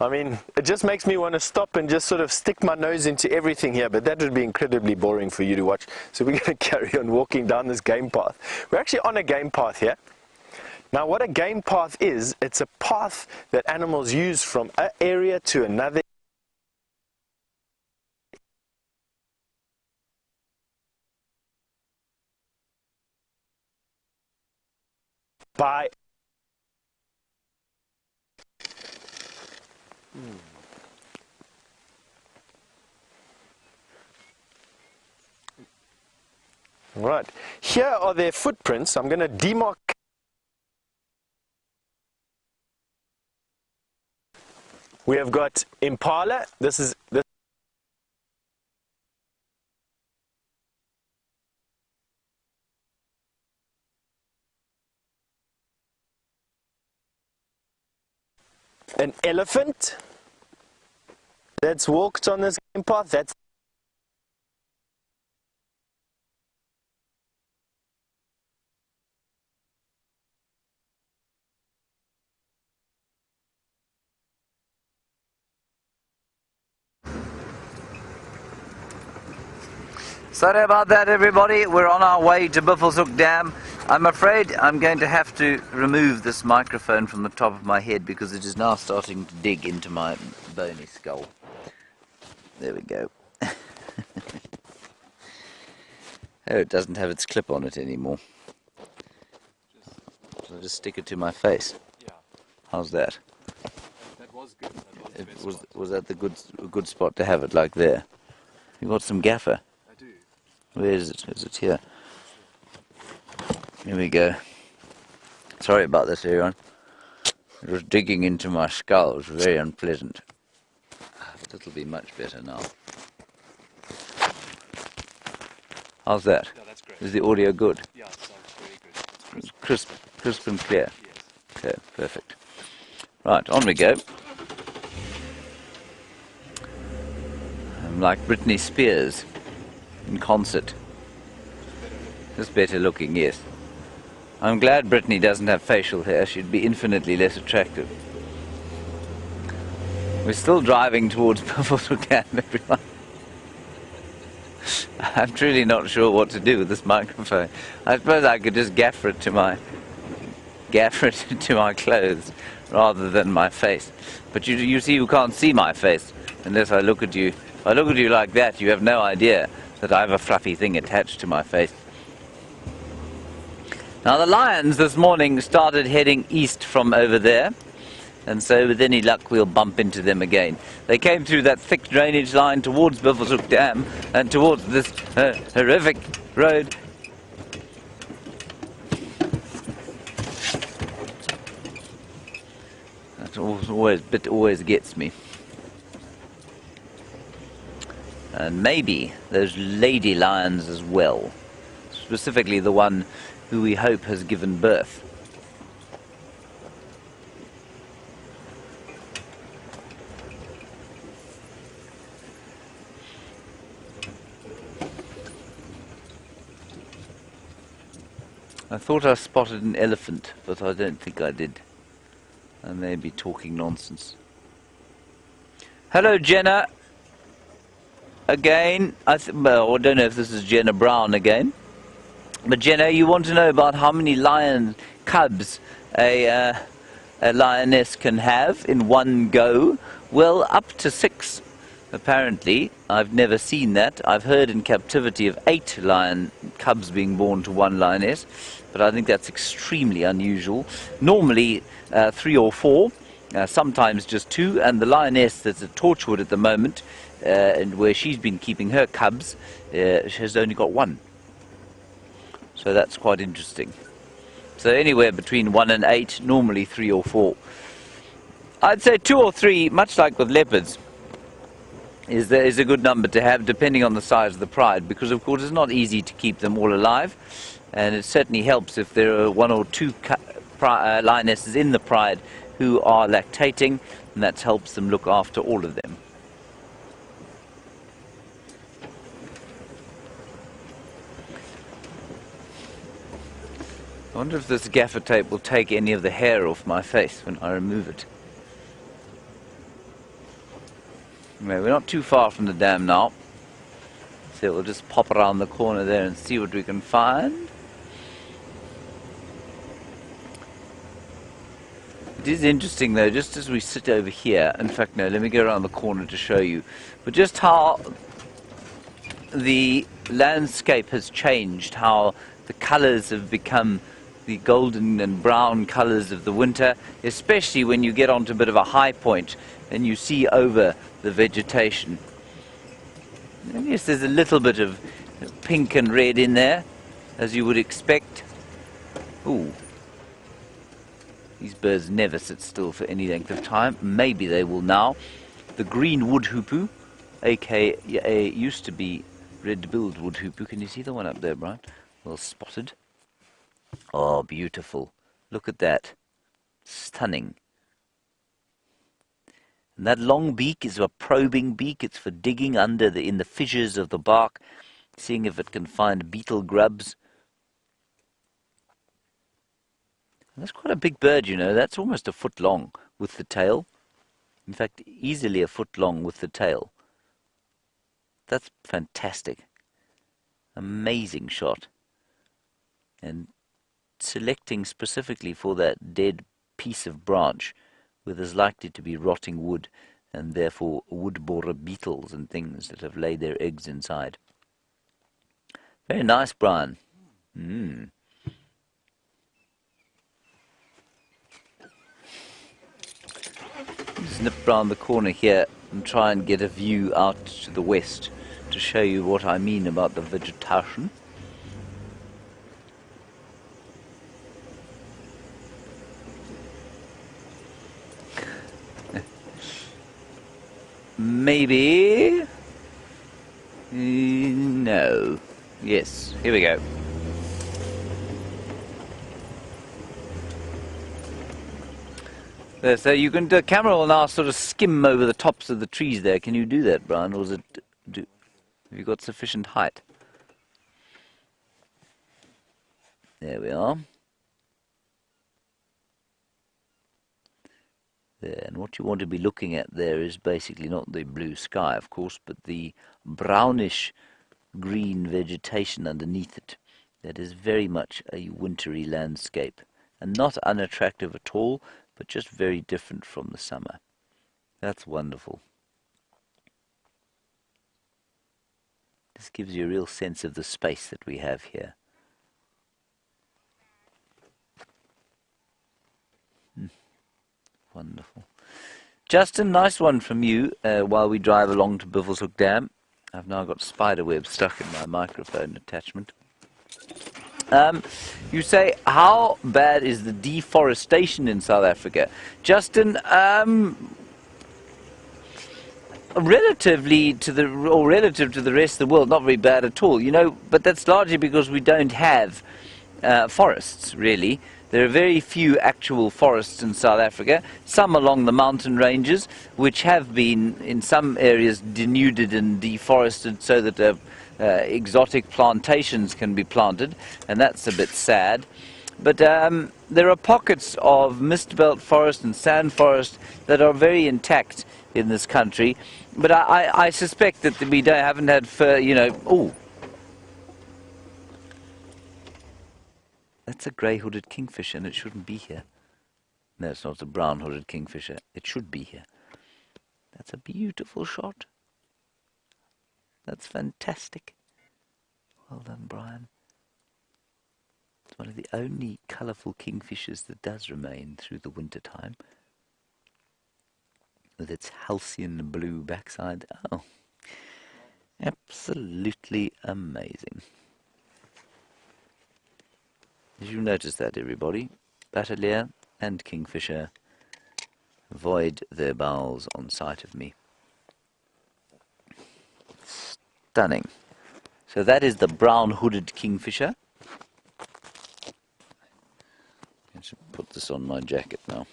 I mean, it just makes me want to stop and just sort of stick my nose into everything here, but that would be incredibly boring for you to watch. So we're going to carry on walking down this game path. We're actually on a game path here. Now what a game path is, it's a path that animals use from an area to another. By Right, here are their footprints. I'm going to demark. We have got impala. This is an elephant that's walked on this game path. That's Sorry about that, everybody. We're on our way to Buffelshoek Dam. I'm afraid I'm going to have to remove this microphone from the top of my head because it is now starting to dig into my bony skull. There we go. Oh, it doesn't have its clip on it anymore. So I'll just stick it to my face. Yeah. How's that? Was that the good spot to have it like there? You got some gaffer? I do. Where is it? Is it here? Here we go. Sorry about this, everyone. It was digging into my skull. It was very unpleasant. But it'll be much better now. How's that? Yeah, that's great. Is the audio good? Yeah, it sounds very good. It's Crisp and clear. Yes. Okay, perfect. Right, on we go. I'm like Britney Spears in concert. Just better looking, yes. I'm glad Britney doesn't have facial hair. She'd be infinitely less attractive. We're still driving towards Birmingham, everyone. I'm truly not sure what to do with this microphone. I suppose I could just gaffer it to my clothes rather than my face. But you see, you can't see my face unless I look at you. If I look at you like that, you have no idea that I have a fluffy thing attached to my face. Now the lions this morning started heading east from over there, and so with any luck we'll bump into them again. They came through that thick drainage line towards Birmingham Dam and towards this horrific road. That always gets me. And maybe those lady lions as well, specifically the one who we hope has given birth. I thought I spotted an elephant, but I don't think I did. I may be talking nonsense. Hello, Jenna. Again, well, I don't know if this is Jenna Brown again. But Jenna, you want to know about how many lion cubs a lioness can have in one go? Well, up to 6, apparently. I've never seen that. I've heard in captivity of 8 lion cubs being born to one lioness, but I think that's extremely unusual. Normally 3 or 4, sometimes just 2, and the lioness that's at Torchwood at the moment, and where she's been keeping her cubs, has only got 1. So that's quite interesting. So anywhere between 1 and 8, normally 3 or 4. I'd say 2 or 3, much like with leopards, is a good number to have, depending on the size of the pride, because of course it's not easy to keep them all alive, and it certainly helps if there are 1 or 2 lionesses in the pride who are lactating, and that helps them look after all of them. I wonder if this gaffer tape will take any of the hair off my face when I remove it. Anyway, we're not too far from the dam now, so we'll just pop around the corner there and see what we can find. It is interesting though, just as we sit over here, in fact no, let me go around the corner to show you, but just how the landscape has changed, how the colours have become the golden and brown colours of the winter, especially when you get onto a bit of a high point and you see over the vegetation. And yes, there's a little bit of pink and red in there, as you would expect. Ooh. These birds never sit still for any length of time. Maybe they will now. The green wood hoopoe, aka used to be red-billed wood hoopoe. Can you see the one up there, Brian? Well spotted. Oh, beautiful. Look at that. Stunning. And that long beak is a probing beak. It's for digging in the fissures of the bark, seeing if it can find beetle grubs. And that's quite a big bird, you know. That's almost a foot long with the tail. In fact, easily a foot long with the tail. That's fantastic. Amazing shot. And selecting specifically for that dead piece of branch where there's likely to be rotting wood and therefore wood borer beetles and things that have laid their eggs inside. Very nice, Brian. Just nip round the corner here and try and get a view out to the west to show you what I mean about the vegetation. Maybe. No. Yes, here we go. There, so you can, the camera will now sort of skim over the tops of the trees there. Can you do that, Brian? Or is it, have you got sufficient height? There we are. There, and what you want to be looking at there is basically not the blue sky, of course, but the brownish green vegetation underneath it. That is very much a wintry landscape, and not unattractive at all, but just very different from the summer. That's wonderful. This gives you a real sense of the space that we have here. Wonderful. Justin, nice one from you while we drive along to Bivelshoek Dam. I've now got spider web stuck in my microphone attachment. You say, how bad is the deforestation in South Africa? Justin, relative to the rest of the world, not very bad at all, you know, but that's largely because we don't have forests, really. There are very few actual forests in South Africa, some along the mountain ranges, which have been, in some areas, denuded and deforested so that exotic plantations can be planted, and that's a bit sad. But there are pockets of mist belt forest and sand forest that are very intact in this country, but I suspect that we haven't had, ooh. That's a grey-hooded kingfisher, and it shouldn't be here. No, it's not a brown-hooded kingfisher. It should be here. That's a beautiful shot. That's fantastic. Well done, Brian. It's one of the only colourful kingfishers that does remain through the winter time. With its halcyon blue backside. Oh, absolutely amazing. Did you notice that, everybody? Batelier and kingfisher void their bowels on sight of me. Stunning. So that is the brown-hooded kingfisher. I should put this on my jacket now.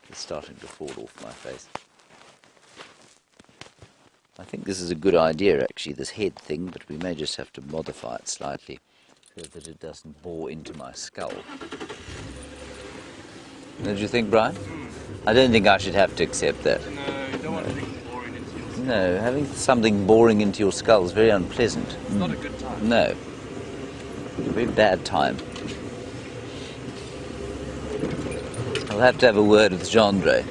It's starting to fall off my face. I think this is a good idea, actually, this head thing, but we may just have to modify it slightly so that it doesn't bore into my skull. Don't you think, Brian? I don't think I should have to accept that. No, you don't want things boring into your skull. No, having something boring into your skull is very unpleasant. It's not a good time. No. A very bad time. I'll have to have a word with Jandre.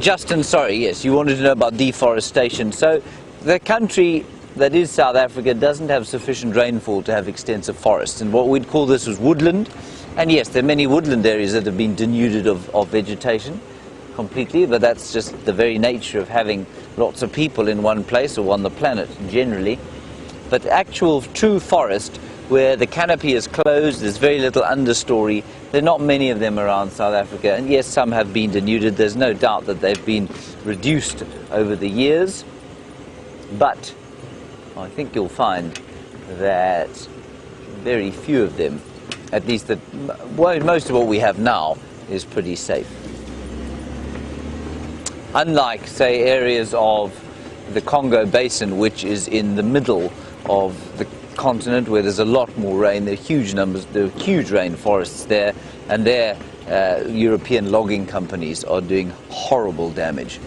Justin, sorry, yes, you wanted to know about deforestation. So the country that is South Africa doesn't have sufficient rainfall to have extensive forests, and what we'd call this was woodland. And yes, there are many woodland areas that have been denuded of vegetation completely, but that's just the very nature of having lots of people in one place or on the planet generally. But actual true forest, where the canopy is closed, there's very little understory. There are not many of them around South Africa, and yes, some have been denuded. There's no doubt that they've been reduced over the years, but I think you'll find that very few of them, at least that most of what we have now, is pretty safe. Unlike, say, areas of the Congo Basin, which is in the middle of the continent, where there's a lot more rain, there are huge numbers, there are huge rainforests there, and there European logging companies are doing horrible damage.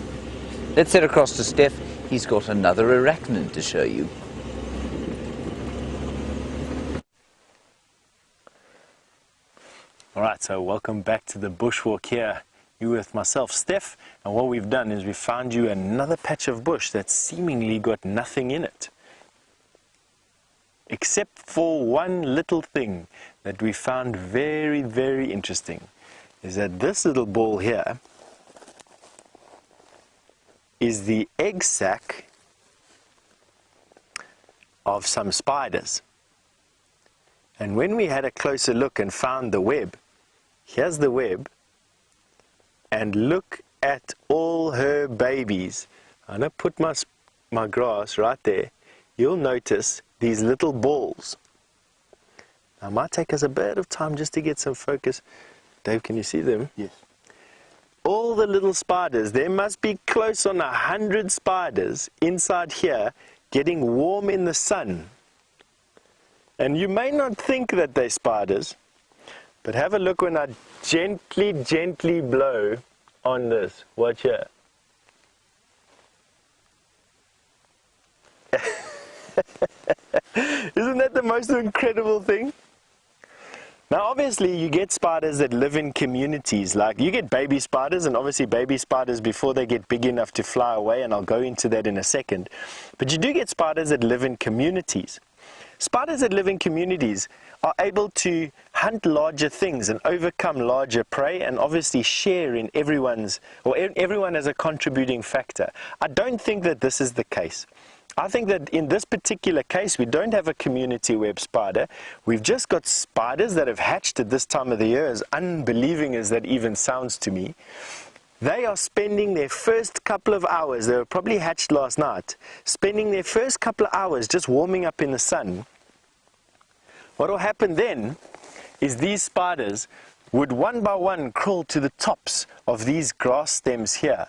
Let's head across to Stef. He's got another arachnid to show you. Alright, so welcome back to the bushwalk here. You with myself, Stef, and what we've done is we found you another patch of bush that's seemingly got nothing in it. Except for one little thing. that we found very, very interesting is that this little ball here is the egg sac of some spiders. And when we had a closer look and found the web, here's the web, and look at all her babies. I'm going to put my grass right there. You'll notice these little balls. Now, it might take us a bit of time just to get some focus. Dave, can you see them? Yes. All the little spiders, there must be close on 100 spiders inside here getting warm in the sun. And you may not think that they're spiders, but have a look when I gently, gently blow on this. Watch here. Isn't that the most incredible thing? Now obviously you get spiders that live in communities, like you get baby spiders, and obviously baby spiders before they get big enough to fly away, and I'll go into that in a second. But you do get spiders that live in communities. Spiders that live in communities are able to hunt larger things and overcome larger prey, and obviously share in everyone's, or everyone as a contributing factor. I don't think that this is the case. I think that in this particular case, we don't have a community web spider. We've just got spiders that have hatched at this time of the year, as unbelieving as that even sounds to me. They are spending their first couple of hours, they were probably hatched last night, spending their first couple of hours just warming up in the sun. What will happen then is these spiders would one by one crawl to the tops of these grass stems here,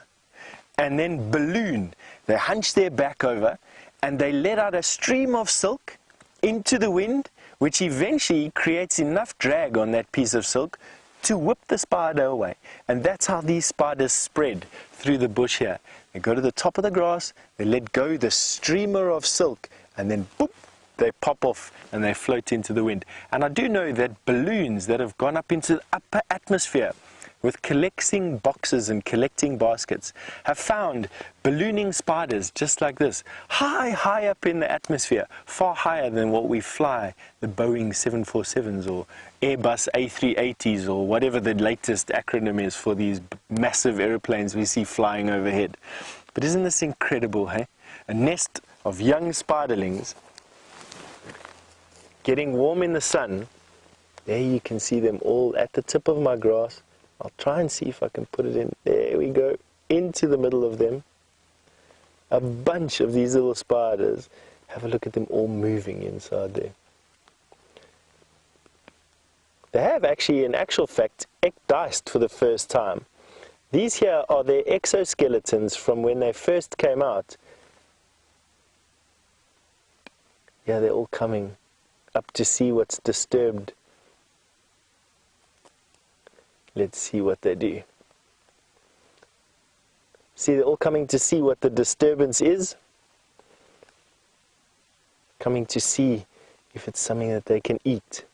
and then balloon. They hunch their back over, and they let out a stream of silk into the wind, which eventually creates enough drag on that piece of silk to whip the spider away. And that's how these spiders spread through the bush here. They go to the top of the grass, they let go the streamer of silk, and then boop, they pop off and they float into the wind. And I do know that balloons that have gone up into the upper atmosphere with collecting boxes and collecting baskets have found ballooning spiders just like this, high up in the atmosphere, far higher than what we fly the Boeing 747s or Airbus A380s or whatever the latest acronym is for these massive airplanes we see flying overhead. But isn't this incredible, hey? A nest of young spiderlings getting warm in the sun. There you can see them all at the tip of my grass. I'll try and see if I can put it in. There we go, into the middle of them. A bunch of these little spiders. Have a look at them all moving inside there. They have actually, in actual fact, ecdiced for the first time. These here are their exoskeletons from when they first came out. Yeah, they're all coming up to see what's disturbed. Let's see what they do. See, they're all coming to see what the disturbance is. Coming to see if it's something that they can eat.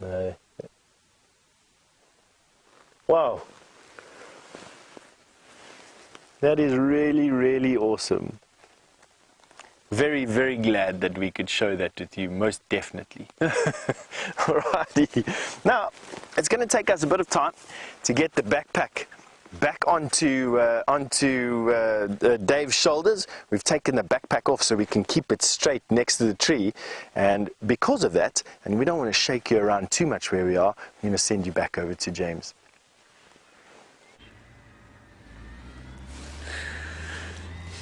No. Wow. That is really, really awesome. Very, very glad that we could show that with you, most definitely. Alrighty. Now, it's going to take us a bit of time to get the backpack back onto Dave's shoulders. We've taken the backpack off so we can keep it straight next to the tree. And because of that, and we don't want to shake you around too much where we are, I'm going to send you back over to James.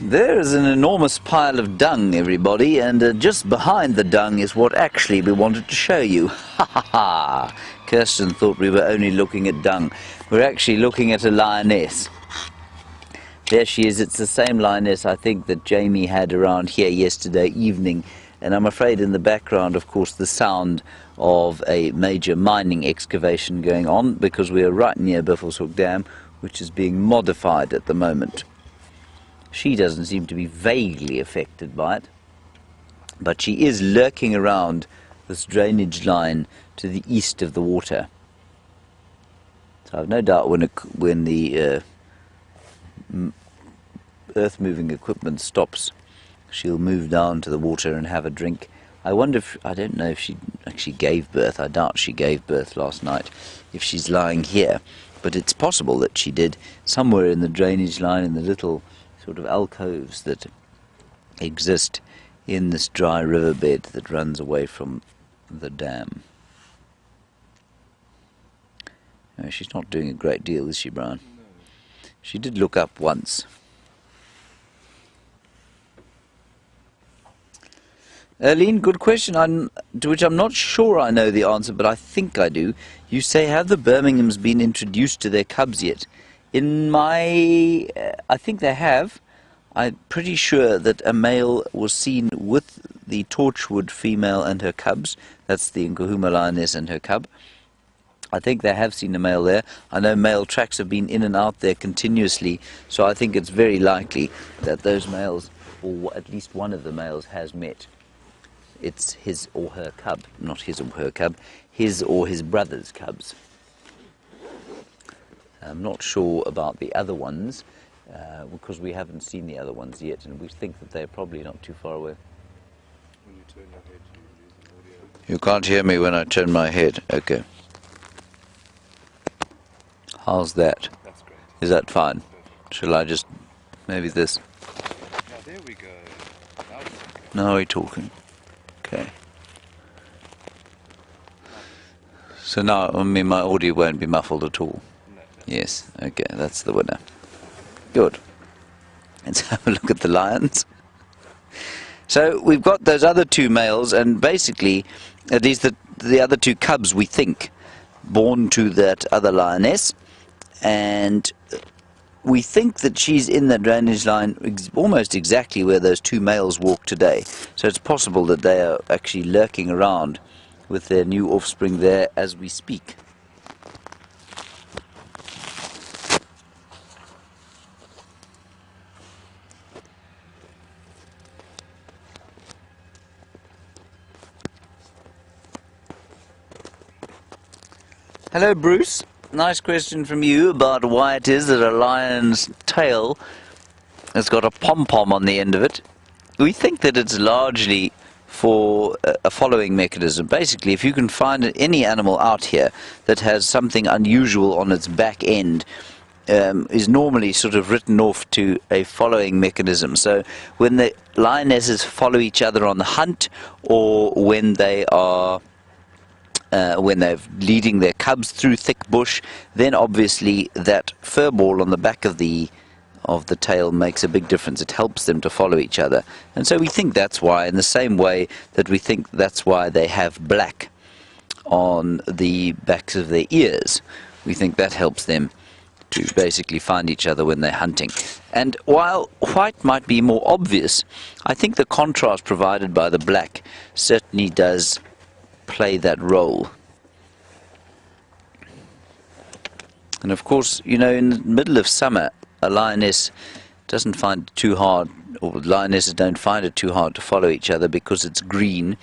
There is an enormous pile of dung, everybody, and just behind the dung is what actually we wanted to show you. Ha ha ha! Kirsten thought we were only looking at dung. We're actually looking at a lioness. There she is. It's the same lioness, I think, that Jamie had around here yesterday evening. And I'm afraid in the background, of course, the sound of a major mining excavation going on, because we are right near Buffelshoek Dam, which is being modified at the moment. She doesn't seem to be vaguely affected by it, but she is lurking around this drainage line to the east of the water. So I've no doubt when the earth-moving equipment stops, she'll move down to the water and have a drink. I wonder if, I don't know if she actually gave birth. I doubt she gave birth last night if she's lying here. But it's possible that she did somewhere in the drainage line, in the little sort of alcoves that exist in this dry riverbed that runs away from the dam. No, she's not doing a great deal, is she, Brian? No. She did look up once. Erlene, good question, to which I'm not sure I know the answer, but I think I do. You say, have the Birminghams been introduced to their cubs yet? I think they have. I'm pretty sure that a male was seen with the Torchwood female and her cubs. That's the Nkuhuma lioness and her cub. I think they have seen a male there. I know male tracks have been in and out there continuously, so I think it's very likely that those males, or at least one of the males, has met. It's his or her cub, not his or her cub, his or his brother's cubs. I'm not sure about the other ones, because we haven't seen the other ones yet, and we think that they're probably not too far away. When you turn your head, you lose the audio. You can't hear me when I turn my head. Okay. How's that? That's great. Is that fine? Perfect. Shall I just, maybe this? Now there we go. Now it's okay. Now we're talking. Okay. So now, I mean, my audio won't be muffled at all. No. Yes, okay, that's the winner. Good. Let's have a look at the lions. So we've got those other two males, and basically, these the other two cubs, we think, born to that other lioness, and we think that she's in the drainage line almost exactly where those two males walk today. So it's possible that they are actually lurking around with their new offspring there as we speak. Hello, Bruce. Nice question from you about why it is that a lion's tail has got a pom-pom on the end of it. We think that it's largely for a following mechanism. Basically, if you can find any animal out here that has something unusual on its back end, is normally sort of written off to a following mechanism. So when the lionesses follow each other on the hunt, or when they are when they're leading their cubs through thick bush, then obviously that fur ball on the back of the tail makes a big difference. It helps them to follow each other. And so we think that's why, in the same way that we think that's why they have black on the backs of their ears. We think that helps them to basically find each other when they're hunting. And while white might be more obvious, I think the contrast provided by the black certainly does play that role. And of course, you know, in the middle of summer, a lioness doesn't find it too hard, or lionesses don't find it too hard to follow each other because it's green,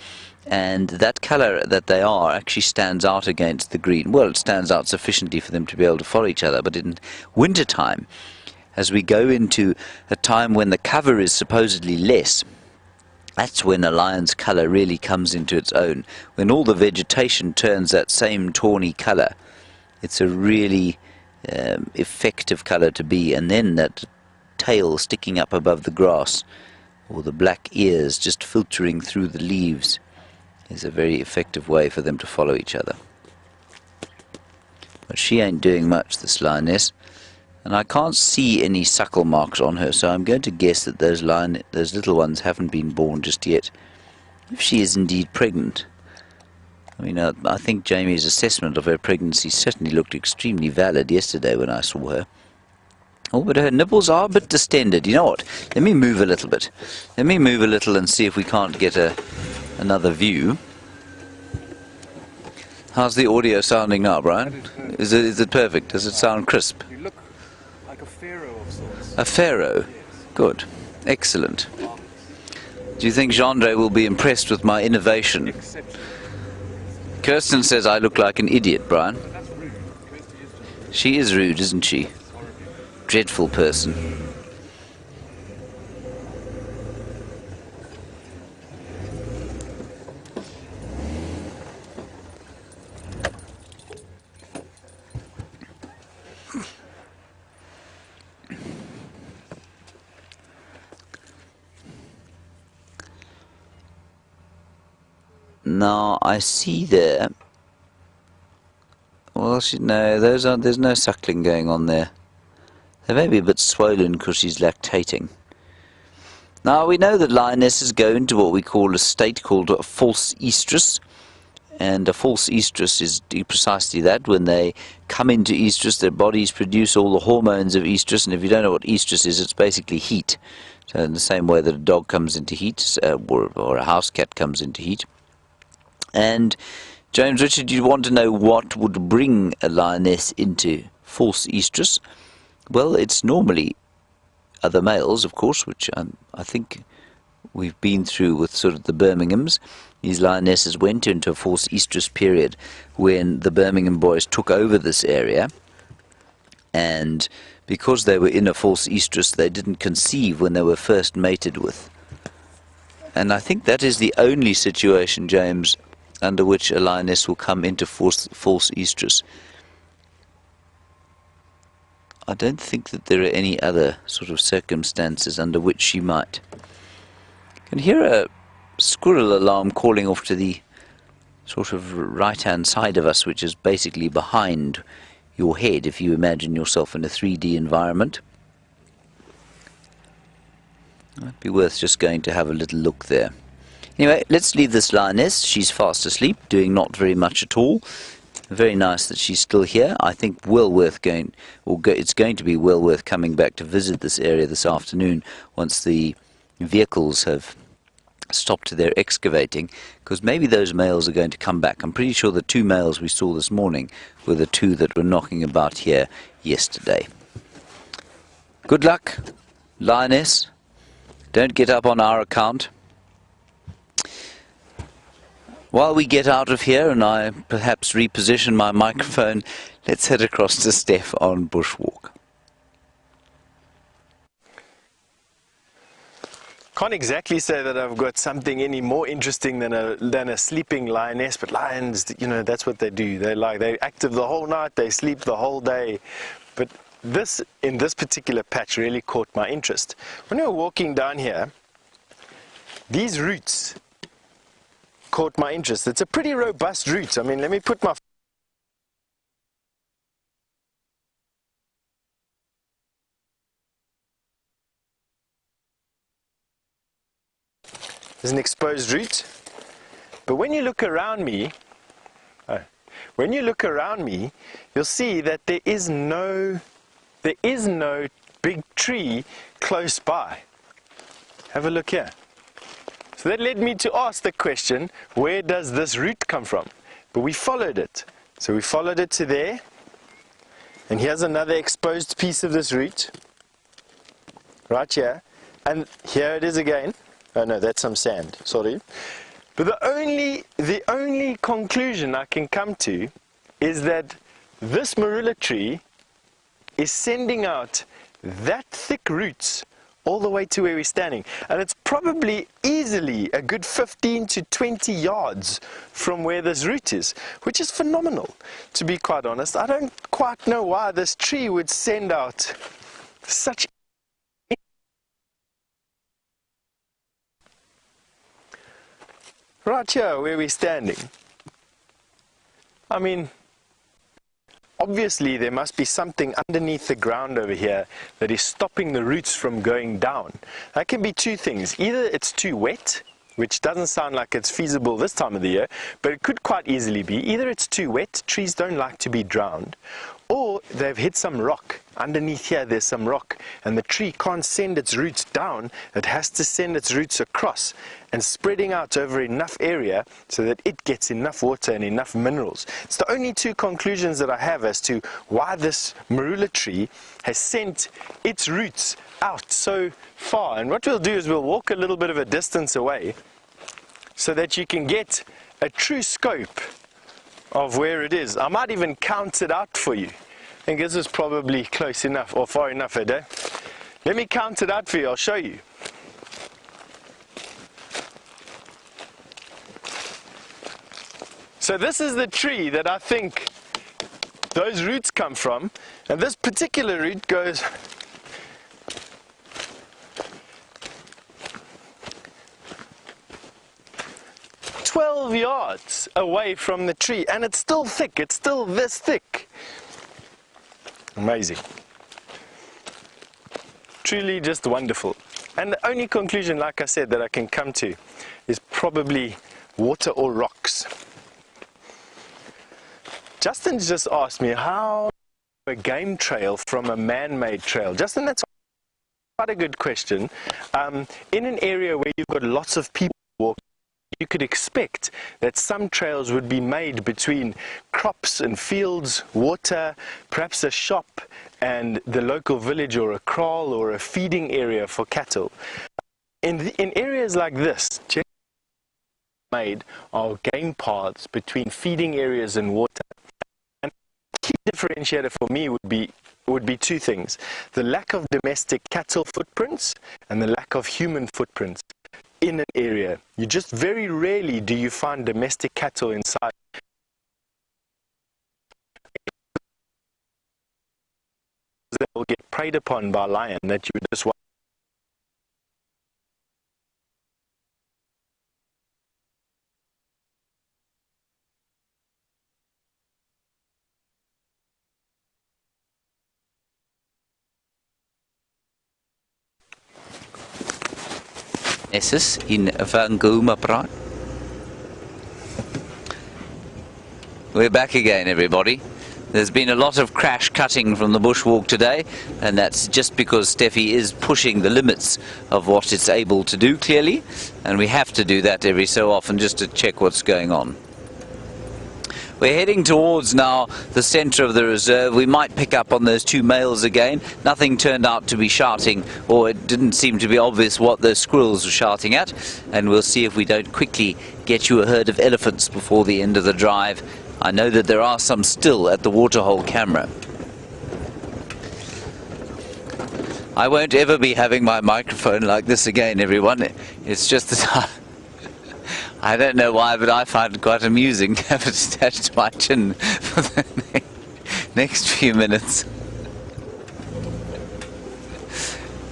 and that color that they are actually stands out against the green. Well, it stands out sufficiently for them to be able to follow each other, but in winter time, as we go into a time when the cover is supposedly less, that's when a lion's colour really comes into its own. When all the vegetation turns that same tawny colour, it's a really effective colour to be. And then that tail sticking up above the grass, or the black ears just filtering through the leaves, is a very effective way for them to follow each other. But she ain't doing much, this lioness. And I can't see any suckle marks on her, so I'm going to guess that those little ones haven't been born just yet. If she is indeed pregnant. I mean, I think Jamie's assessment of her pregnancy certainly looked extremely valid yesterday when I saw her. Oh, but her nipples are a bit distended. You know what? Let me move a little bit. Let me move a little and see if we can't get another view. How's the audio sounding now, Brian? Is it perfect? Does it sound crisp? You look like a pharaoh of sorts. A pharaoh? Yes. Good. Excellent. Do you think Gendre will be impressed with my innovation? Exceptional. Kirsten says I look like an idiot, Brian. But that's rude. Kirsty is rude. She is rude, isn't she? It's horrible. Dreadful person. Now I see there. Well, no, there's no suckling going on there. They may be a bit swollen because she's lactating. Now we know that lionesses go into what we call a state called a false estrus. And a false estrus is precisely that. When they come into estrus, their bodies produce all the hormones of estrus. And if you don't know what estrus is, it's basically heat. So in the same way that a dog comes into heat, or a house cat comes into heat. And James Richard, you want to know what would bring a lioness into false estrus? Well, it's normally other males, of course, which I think we've been through with sort of the Birminghams. These lionesses went into a false estrus period when the Birmingham boys took over this area, and because they were in a false estrus, they didn't conceive when they were first mated with. And I think that is the only situation, James, under which a lioness will come into false estrus. I don't think that there are any other sort of circumstances under which she might. You can hear a squirrel alarm calling off to the sort of right-hand side of us, which is basically behind your head if you imagine yourself in a 3D environment. Might be worth just going to have a little look there. Anyway, let's leave this lioness. She's fast asleep, doing not very much at all. Very nice that she's still here. I think it's going to be well worth coming back to visit this area this afternoon once the vehicles have stopped their excavating, because maybe those males are going to come back. I'm pretty sure the two males we saw this morning were the two that were knocking about here yesterday. Good luck, lioness. Don't get up on our account. While we get out of here and I perhaps reposition my microphone, let's head across to Stef on Bushwalk. Can't exactly say that I've got something any more interesting than a sleeping lioness, but lions, you know, that's what they do. They're active the whole night, they sleep the whole day. But in this particular patch really caught my interest. When we were walking down here, these roots caught my interest. It's a pretty robust root. I mean, let me put my... There's an exposed root. But when you look around me, you'll see that there is no big tree close by. Have a look here. So that led me to ask the question, where does this root come from? But we followed it. So we followed it to there. And here's another exposed piece of this root. Right here. And here it is again. Oh no, that's some sand, sorry. But the only conclusion I can come to is that this marula tree is sending out that thick roots all the way to where we're standing. And it's probably easily a good 15 to 20 yards from where this root is, which is phenomenal, to be quite honest. I don't quite know why this tree would send out such... Right here where we're standing. I mean, obviously there must be something underneath the ground over here that is stopping the roots from going down. That can be two things. Either it's too wet, which doesn't sound like it's feasible this time of the year, but it could quite easily be. Either it's too wet, trees don't like to be drowned, or they've hit some rock. Underneath here there's some rock, and the tree can't send its roots down, it has to send its roots across and spreading out over enough area so that it gets enough water and enough minerals. It's the only two conclusions that I have as to why this marula tree has sent its roots out so far. And what we'll do is we'll walk a little bit of a distance away so that you can get a true scope of where it is. I might even count it out for you. I think this is probably close enough or far enough, Ade. Let me count it out for you, I'll show you. So this is the tree that I think those roots come from, and this particular root goes 12 yards away from the tree, and it's still thick. It's still this thick. Amazing. Truly just wonderful. And the only conclusion, like I said, that I can come to is probably water or rocks. Justin's just asked me how a game trail from a man-made trail. Justin, that's quite a good question. In an area where you've got lots of people walking, you could expect that some trails would be made between crops and fields, water, perhaps a shop and the local village, or a kraal or a feeding area for cattle. In areas like this, made are game paths between feeding areas and water. And the key differentiator for me would be two things: the lack of domestic cattle footprints and the lack of human footprints in an area. You just very rarely do you find domestic cattle inside. They will get preyed upon by lion that you just want. Nessus in Nkuhuma praat. We're back again, everybody. There's been a lot of crash cutting from the bushwalk today, and that's just because Steffi is pushing the limits of what it's able to do, clearly, and we have to do that every so often just to check what's going on. We're heading towards now the centre of the reserve. We might pick up on those two males again. Nothing turned out to be shouting, or it didn't seem to be obvious what those squirrels were shouting at, and we'll see if we don't quickly get you a herd of elephants before the end of the drive. I know that there are some still at the waterhole camera. I won't ever be having my microphone like this again, everyone. It's just that I don't know why, but I find it quite amusing to have it attached to my chin for the next few minutes.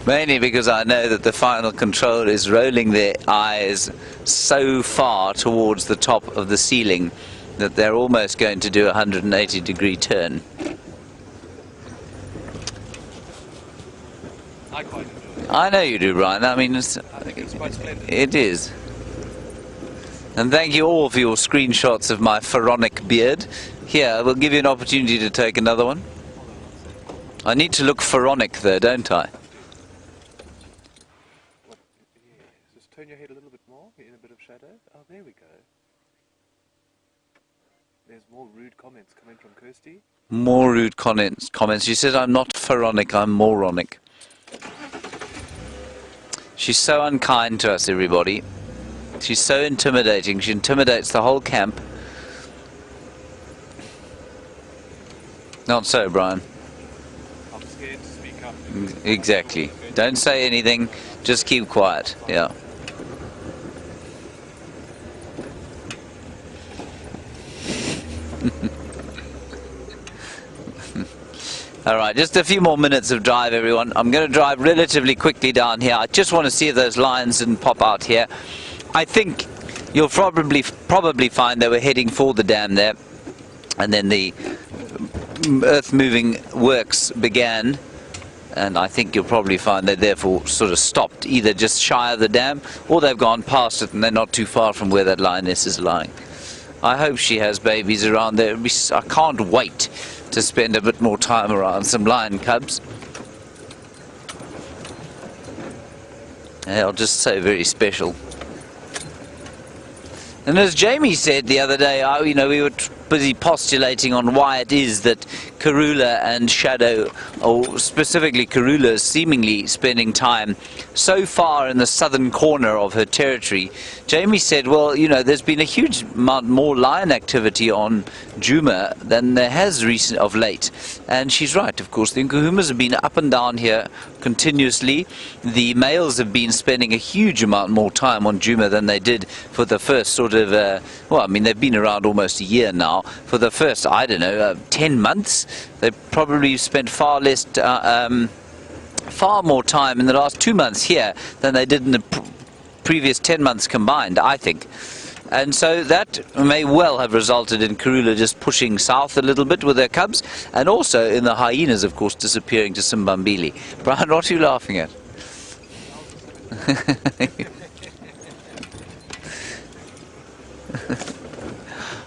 Mainly because I know that the final control is rolling their eyes so far towards the top of the ceiling that they're almost going to do a 180-degree turn. I quite enjoy it. I know you do, Brian. I mean, I think it's quite splendid. it is. And thank you all for your screenshots of my pharaonic beard. Here, we'll give you an opportunity to take another one. I need to look pharaonic though, don't I? What, yeah, just turn your head a little bit more, get in a bit of shadow. Oh, there we go. There's more rude comments coming from Kirsty. More rude comments. She said I'm not pharaonic, I'm moronic. She's so unkind to us, everybody. She's so intimidating. She intimidates the whole camp. Not so, Brian. I'm scared to speak up. Exactly. Don't say anything. Just keep quiet. Yeah. Alright, just a few more minutes of drive, everyone. I'm going to drive relatively quickly down here. I just want to see if those lions didn't pop out here. I think you'll probably find they were heading for the dam there, and then the earth-moving works began, and I think you'll probably find they therefore sort of stopped, either just shy of the dam, or they've gone past it and they're not too far from where that lioness is lying. I hope she has babies around there. I can't wait to spend a bit more time around some lion cubs. They're just so very special. And as Jamie said the other day, we were busy postulating on why it is that Karula and Shadow, or specifically Karula, is seemingly spending time so far in the southern corner of her territory. Jamie said, well, there's been a huge amount more lion activity on Djuma than there has of late. And she's right, of course. The Nkuhumas have been up and down here continuously. The males have been spending a huge amount more time on Djuma than they did for the first sort of, they've been around almost a year now. For the first, 10 months, they've probably spent far more time in the last 2 months here than they did in the previous 10 months combined, I think. And so that may well have resulted in Karula just pushing south a little bit with their cubs, and also in the hyenas, of course, disappearing to Simbambili. Brian, what are you laughing at?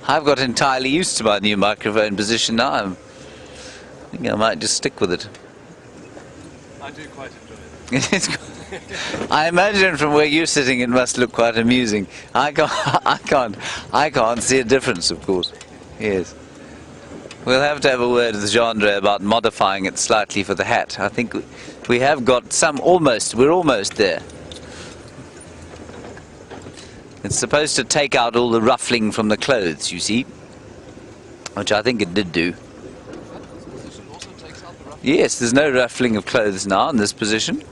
I've got entirely used to my new microphone position now. I think I might just stick with it. I do quite enjoy it. I imagine from where you're sitting it must look quite amusing. I can't see a difference, of course. Yes. We'll have to have a word with Jandre about modifying it slightly for the hat. I think we have got we're almost there. It's supposed to take out all the ruffling from the clothes, you see, which I think it did do. Yes, there's no ruffling of clothes now in this position.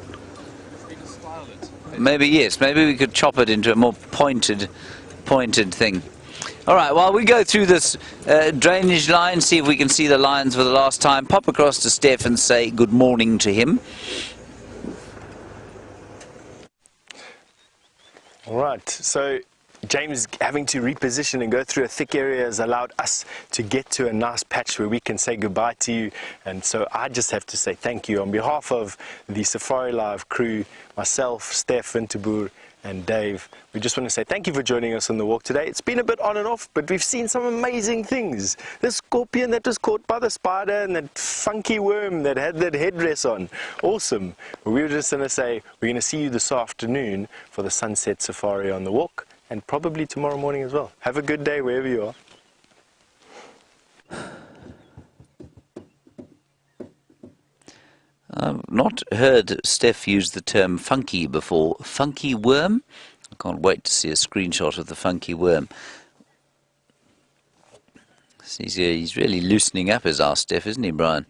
Maybe, yes, maybe we could chop it into a more pointed thing. All right, while we go through this drainage line, see if we can see the lions for the last time, pop across to Stef and say good morning to him. All right, so James having to reposition and go through a thick area has allowed us to get to a nice patch where we can say goodbye to you. And so I just have to say thank you on behalf of the Safari Live crew, myself, Stef, Winterboer and Dave. We just want to say thank you for joining us on the walk today. It's been a bit on and off, but we've seen some amazing things. The scorpion that was caught by the spider and that funky worm that had that headdress on. Awesome. But we were just going to say we're going to see you this afternoon for the sunset safari on the walk, and probably tomorrow morning as well. Have a good day wherever you are. I've not heard Stef use the term funky before. Funky worm? I can't wait to see a screenshot of the funky worm. He's really loosening up his ass, Stef, isn't he, Brian?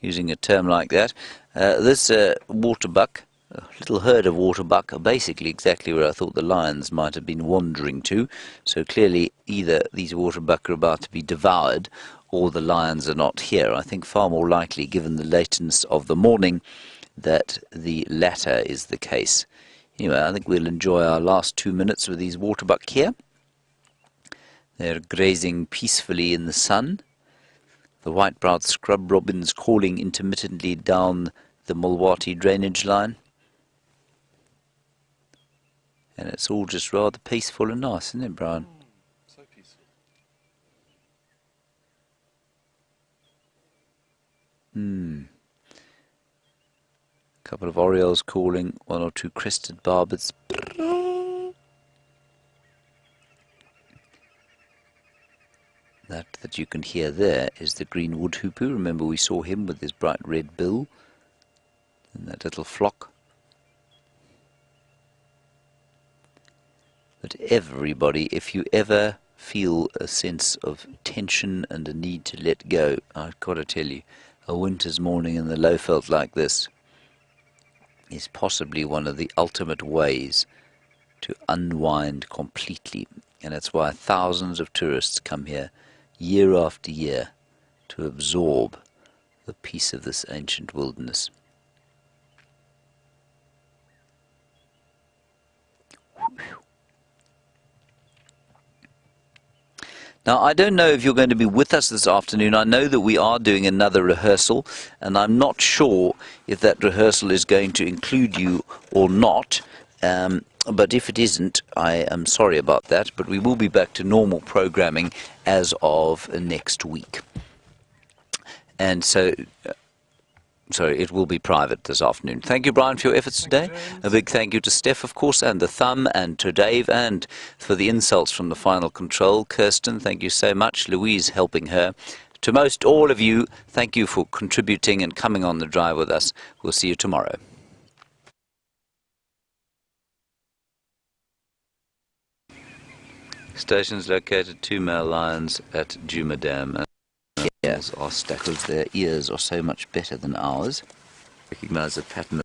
Using a term like that. This waterbuck, a little herd of waterbuck, are basically exactly where I thought the lions might have been wandering to. So clearly either these waterbuck are about to be devoured or the lions are not here. I think far more likely, given the lateness of the morning, that the latter is the case. Anyway, I think we'll enjoy our last 2 minutes with these waterbuck here. They're grazing peacefully in the sun. The white-browed scrub robins calling intermittently down the Mulwati drainage line. And it's all just rather peaceful and nice, isn't it, Brian? So peaceful. A couple of orioles calling, one or two crested barbets. That you can hear there is the green wood hoopoe. Remember we saw him with his bright red bill in that little flock. But everybody, if you ever feel a sense of tension and a need to let go, I've got to tell you, a winter's morning in the Lowveld like this is possibly one of the ultimate ways to unwind completely. And that's why thousands of tourists come here year after year to absorb the peace of this ancient wilderness. Now, I don't know if you're going to be with us this afternoon. I know that we are doing another rehearsal, and I'm not sure if that rehearsal is going to include you or not. But if it isn't, I am sorry about that. But we will be back to normal programming as of next week. And so... Sorry, it will be private this afternoon. Thank you, Brian, for your efforts today. A big thank you to Stef, of course, and the thumb, and to Dave, and for the insults from the final control. Kirsten, thank you so much. Louise helping her. To most all of you, thank you for contributing and coming on the drive with us. We'll see you tomorrow. Stations located 2 male lions at Djuma Dam. Yes, are stacked because their ears are so much better than ours. Recognize the pattern